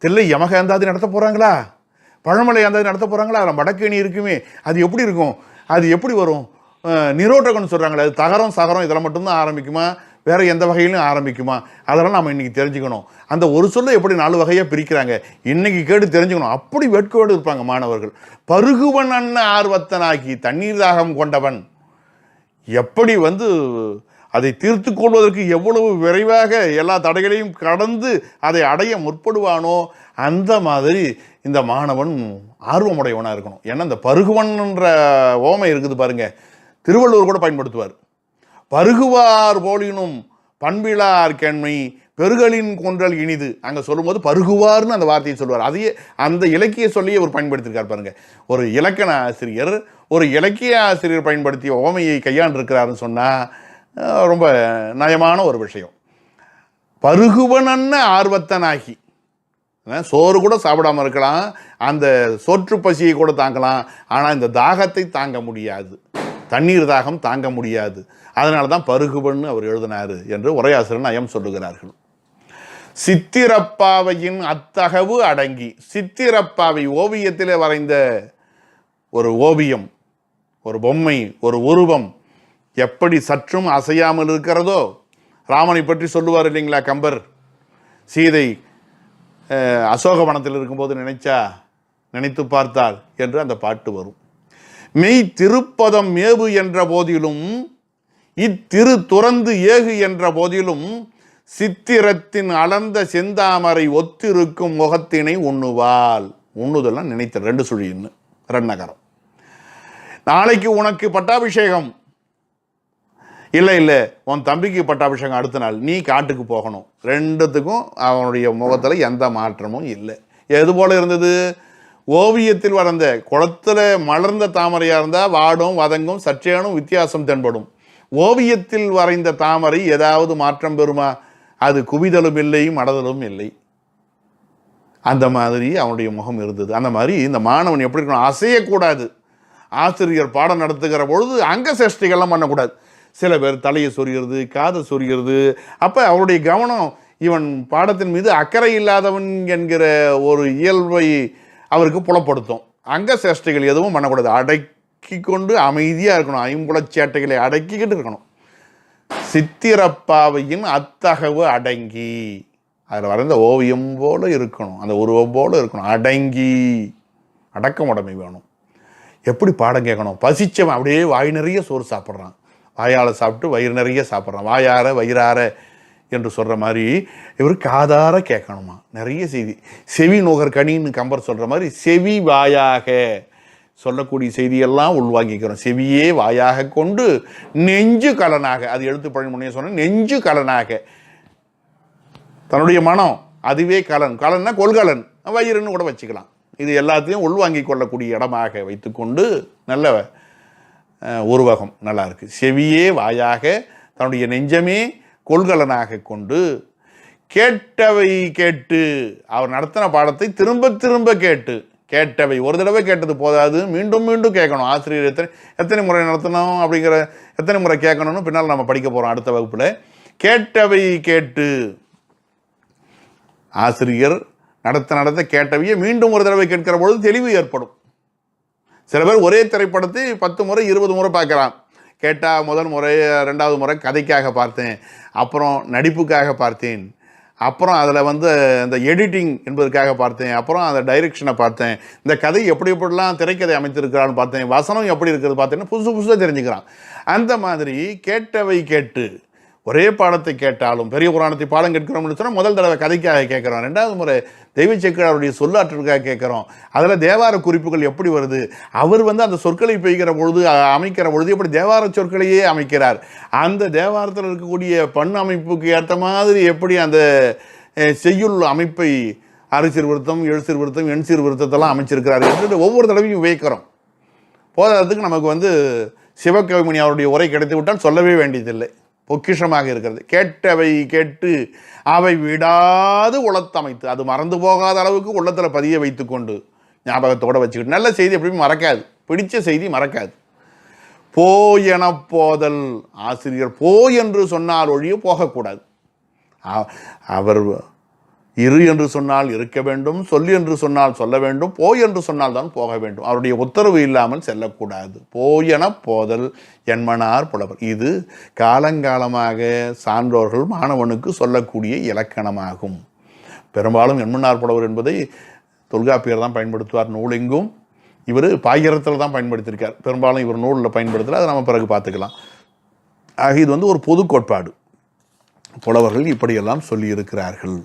தில்லை யமகாந்தாதி நடத்த போகிறாங்களா, பழமலை அந்தாதி நடத்த போகிறாங்களா, அதில் வடக்கேணி இருக்குமே, அது எப்படி இருக்கும், அது எப்படி வரும், நிரோட்டகம்னு சொல்கிறாங்களே, அது தகரம் சகரம் இதில் மட்டும்தான் ஆரம்பிக்குமா, வேற எந்த வகையிலும் ஆரம்பிக்குமா, அதெல்லாம் நம்ம இன்னைக்கு தெரிஞ்சுக்கணும். அந்த ஒரு சொல்ல எப்படி 4 வகையாக பிரிக்கிறாங்க இன்னைக்கு கேட்டு தெரிஞ்சுக்கணும். அப்படி வேட்கையோடு இருப்பாங்க மாணவர்கள். பருகுவன் அன்ன ஆர்வத்தனாகி, தண்ணீர் தாகம் கொண்டவன் எப்படி வந்து அதை தீர்த்து கொள்வதற்கு எவ்வளவு விரைவாக எல்லா தடைகளையும் கடந்து அதை அடைய முற்படுவானோ அந்த மாதிரி இந்த மாணவன் ஆர்வமுடையவனாக இருக்கணும். ஏன்னா இந்த பருகுவன்ன்ற ஓமை இருக்குது பாருங்க, திருவள்ளுவர் கூட பயன்படுத்துவார். பருகுவார் போலினும் பண்பிலார்கண்மை பெருகளின் கொன்றல் இனிது. அங்கே சொல்லும்போது பருகுவார்னு அந்த வார்த்தையை சொல்லுவார். அதையே அந்த இலக்கிய சொல்லியே அவர் பயன்படுத்தியிருக்கார் பாருங்க. ஒரு இலக்கண ஆசிரியர் ஒரு இலக்கிய ஆசிரியர் பயன்படுத்திய ஓமையை கையாண்டிருக்கிறாருன்னு சொன்னால் ரொம்ப நயமான ஒரு விஷயம். பருகுவனன்ன ஆர்வத்தனாகி, சோறு கூட சாப்பிடாமல் இருக்கலாம், அந்த சோற்று பசியை கூட தாங்கலாம், ஆனால் இந்த தாகத்தை தாங்க முடியாது, தண்ணீர் தாகம் தாங்க முடியாது. அதனால தான் பருகுவன் அவர் எழுதினார் என்று உரையாசிரியர் நயம் சொல்லுகிறார்கள். சித்திரப்பாவையின் அத்தகவு அடங்கி, சித்திரப்பாவை ஓவியத்திலே வரைந்த ஒரு ஓவியம், ஒரு பொம்மை, ஒரு உருவம் எப்படி சற்றும் அசையாமல் இருக்கிறதோ, ராமனை பற்றி சொல்லுவார் இல்லைங்களா கம்பர், சீதை அசோகவனத்தில் இருக்கும்போது நினைத்து பார்த்தாள் என்று அந்த பாட்டு வரும். மெய் திருப்பதம் மேவு என்ற போதிலும் இத்திரு துறந்து ஏகு என்ற போதிலும் சித்திரத்தின் அளந்த செந்தாமரை ஒத்திருக்கும் முகத்தினை உண்ணுவாள். உண்ணுதெல்லாம் நினைத்த ரெண்டு சுழின்னு ரெண்டகரம். நாளைக்கு உனக்கு பட்டாபிஷேகம், இல்லை உன் தம்பிக்கு பட்டாபிஷேகம் அடுத்த நாள், நீ காட்டுக்கு போகணும். ரெண்டுத்துக்கும் அவனுடைய முகத்தில் எந்த மாற்றமும் இல்லை. எது போல இருந்தது? ஓவியத்தில் வளர்ந்த குளத்தில் மலர்ந்த தாமரையாக இருந்தால் வாடும் வதங்கும் சற்றேனும் வித்தியாசம் தென்படும். ஓவியத்தில் வரைந்த தாமரை ஏதாவது மாற்றம் பெறுமா? அது குவிதலும் இல்லை, மடதலும் இல்லை. அந்த மாதிரி அவனுடைய முகம் இருந்தது. அந்த மாதிரி இந்த மாணவன் எப்படி இருக்கணும்? அசையக்கூடாது. ஆசிரியர் பாடம் நடத்துகிற பொழுது அங்க சேஷ்டிகள்லாம் பண்ணக்கூடாது. சில பேர் தலையை சொரிகிறது, காதை சொரிகிறது. அப்போ அவருடைய கவனம் இவன் பாடத்தின் மீது அக்கறை இல்லாதவன் என்கிற ஒரு இயல்பை அவருக்கு புலப்படுத்தும். அங்க சேஷ்டிகள் எதுவும் பண்ணக்கூடாது. அடக்கி கொண்டு அமைதியாக இருக்கணும். ஐம்புலச்சேட்டைகளை அடக்கிக்கிட்டு இருக்கணும். சித்திரப்பாவையின் அத்தகவு அடங்கி, அதில் வரைந்த ஓவியம் போல இருக்கணும், அந்த உருவம் போல இருக்கணும். அடங்கி, அடக்கமுடைமை வேணும். எப்படி பாடம் கேட்கணும்? பசிச்சவன் அப்படியே வாய் நிறைய சோறு சாப்பிட்றான், வாயால் சாப்பிட்டு வயிறு நிறைய சாப்பிட்றான், வாயார வயிறார என்று சொல்கிற மாதிரி இவர் காதார கேட்கணுமா? நிறைய செய்தி. செவி நுகர் கனின்னு கம்பர் சொல்கிற மாதிரி செவி வாயாக சொல்லக்கூடிய செய்தியெல்லாம் உள்வாங்கிக்கிறோம். செவியே வாயாக கொண்டு நெஞ்சு கலனாக, அது எழுத்து பழி முன்னே சொன்ன நெஞ்சு கலனாக, தன்னுடைய மனம் அதுவே கலன். கலன்னா கொள்கலன், வயிறுன்னு கூட வச்சுக்கலாம். இது எல்லாத்தையும் உள்வாங்கி கொள்ளக்கூடிய இடமாக வைத்துக்கொண்டு நல்ல உருவகம் நல்லா இருக்கு. செவியே வாயாக, தன்னுடைய நெஞ்சமே கொள்கலனாக கொண்டு கேட்டவை கேட்டு, அவர் நடத்தின பாடத்தை திரும்ப திரும்ப கேட்டவை. ஒரு தடவை கேட்டது போதாது, மீண்டும் மீண்டும் கேட்கணும். ஆசிரியர் எத்தனை முறை நடத்தணும் அப்படிங்கிற, எத்தனை முறை கேட்கணும்னு பின்னால் நம்ம படிக்க போகிறோம் அடுத்த வகுப்பில். கேட்டவை கேட்டு, ஆசிரியர் நடத்த கேட்டவையே மீண்டும் ஒரு தடவை கேட்கிற பொழுது தெளிவு ஏற்படும். சில பேர் ஒரே திரைப்படத்தை 10 முறை 20 முறை பார்க்கலாம். கேட்டால் முதல் முறை, 2வது முறை கதைக்காக பார்த்தேன், அப்புறம் நடிப்புக்காக பார்த்தேன், அப்புறம் அதில் இந்த எடிட்டிங் என்பதற்காக பார்த்தேன், அப்புறம் அந்த டைரெக்ஷனை பார்த்தேன், இந்த கதை எப்படிலாம் திரைக்கதை அமைத்திருக்கிறான்னு பார்த்தேன், வசனம் எப்படி இருக்கிறது பார்த்தேன்னு புதுசாக தெரிஞ்சுக்கிறான். அந்த மாதிரி கேட்டவை கேட்டு, ஒரே பாடத்தை கேட்டாலும் பெரிய புராணத்தை பாடம் கேட்கிறோம்னு சொன்னால் முதல் தடவை கதைக்காக கேட்குறோம், 2வது முறை தெய்வ செக்கிழாருடைய சொல்லாற்றலுக்காக கேட்குறோம். அதில் தேவார குறிப்புகள் எப்படி வருது, அவர் அந்த சொற்களை பெய்கிற பொழுது அமைக்கிற பொழுது எப்படி தேவார சொற்களையே அமைக்கிறார், அந்த தேவாரத்தில் இருக்கக்கூடிய பண் அமைப்புக்கு ஏற்ற மாதிரி எப்படி அந்த செய்யுள் அமைப்பை அரைசீர் விருத்தம், எழுசீர் விருத்தம், எண்சீர் விருத்தத்தெல்லாம் அமைச்சிருக்கிறார் என்று ஒவ்வொரு தடவையும் வைக்கிறோம். போதாததுக்கு நமக்கு சிவகவிமணி அவருடைய உரை கிடைத்து விட்டால் சொல்லவே வேண்டியதில்லை, பொக்கிஷமாக இருக்கிறது. கேட்டவை கேட்டு அவை விடாது உளத்தமைத்து, அது மறந்து போகாத அளவுக்கு உள்ளத்தில் பதிய வைத்துக்கொண்டு ஞாபகத்தோடு வச்சுக்கிட்டு, நல்ல செய்தி எப்படியும் மறக்காது, பிடிச்ச செய்தி மறக்காது. போயென போதல், ஆசிரியர் போய் என்று சொன்னால் ஒழிய போகக்கூடாது. அவர் இரு என்று சொன்னால் இருக்க வேண்டும், சொல் என்று சொன்னால் சொல்ல வேண்டும், போய் என்று சொன்னால் தான் போக வேண்டும். அவருடைய உத்தரவு இல்லாமல் செல்லக்கூடாது. போயென போதல் என்மனார் புலவர். இது காலங்காலமாக சான்றோர்கள் மாணவனுக்கு சொல்லக்கூடிய இலக்கணமாகும். பெரும்பாலும் என்மனார் புலவர் என்பதை தொல்காப்பியர் தான் பயன்படுத்துவார் நூலெங்கும். இவர் பாயிரத்தில் தான் பயன்படுத்தியிருக்கார். பெரும்பாலும் இவர் நூலில் பயன்படுத்தல, அதை நம்ம பிறகு பார்த்துக்கலாம். ஆக இது ஒரு பொது கோட்பாடு. புலவர்கள் இப்படியெல்லாம் சொல்லியிருக்கிறார்கள்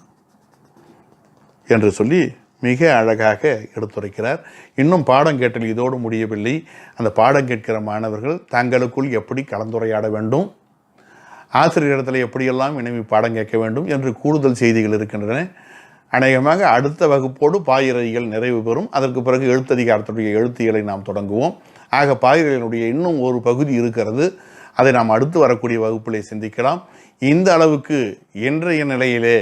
என்று சொல்லி மிக அழகாக எடுத்துரைக்கிறார். இன்னும் பாடம் கேட்டல் இதோடு முடியவில்லை. அந்த பாடம் கேட்கிற மாணவர்கள் தங்களுக்குள் எப்படி கலந்துரையாட வேண்டும், ஆசிரியரிடத்தில் எப்படியெல்லாம் வினவி பாடம் கேட்க வேண்டும் என்று கூடுதல் செய்திகள் இருக்கின்றன. அநேகமாக அடுத்த வகுப்போடு பாயிரவியல் நிறைவு பெறும். அதற்கு பிறகு எழுத்ததிகாரத்துடைய எழுத்தியலை நாம் தொடங்குவோம். ஆக பாயிரவியலுடைய இன்னும் ஒரு பகுதி இருக்கிறது. அதை நாம் அடுத்து வரக்கூடிய வகுப்பிலே சிந்திக்கலாம். இந்த அளவுக்கு இன்றைய நிலையிலே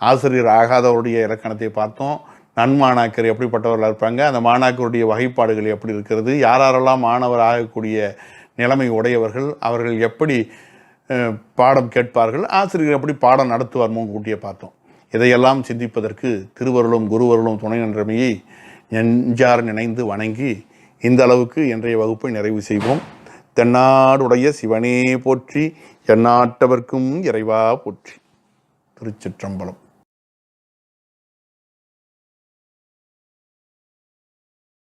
ஆசிரியர் ஆகாதவருடைய இலக்கணத்தை பார்த்தோம். நன்மாணாக்கர் எப்படிப்பட்டவர்களாக இருப்பாங்க, அந்த மாணாக்கருடைய வகைப்பாடுகள் எப்படி இருக்கிறது, யாரெல்லாம் மாணவர் ஆகக்கூடிய நிலைமை உடையவர்கள், அவர்கள் எப்படி பாடம் கேட்பார்கள், ஆசிரியர் எப்படி பாடம் நடத்துவார், முன்கூட்டியே பார்த்தோம். இதையெல்லாம் சிந்திப்பதற்கு திருவருளும் குருவருளும் துணை நின்றமையை நெஞ்சார் நினைந்து வணங்கி இந்த அளவுக்கு இன்றைய வகுப்பை நிறைவு செய்வோம். தென்னாடுடைய சிவனே போற்றி, எந்நாட்டவர்க்கும் இறைவா போற்றி. திருச்சிற்றம்பலம்.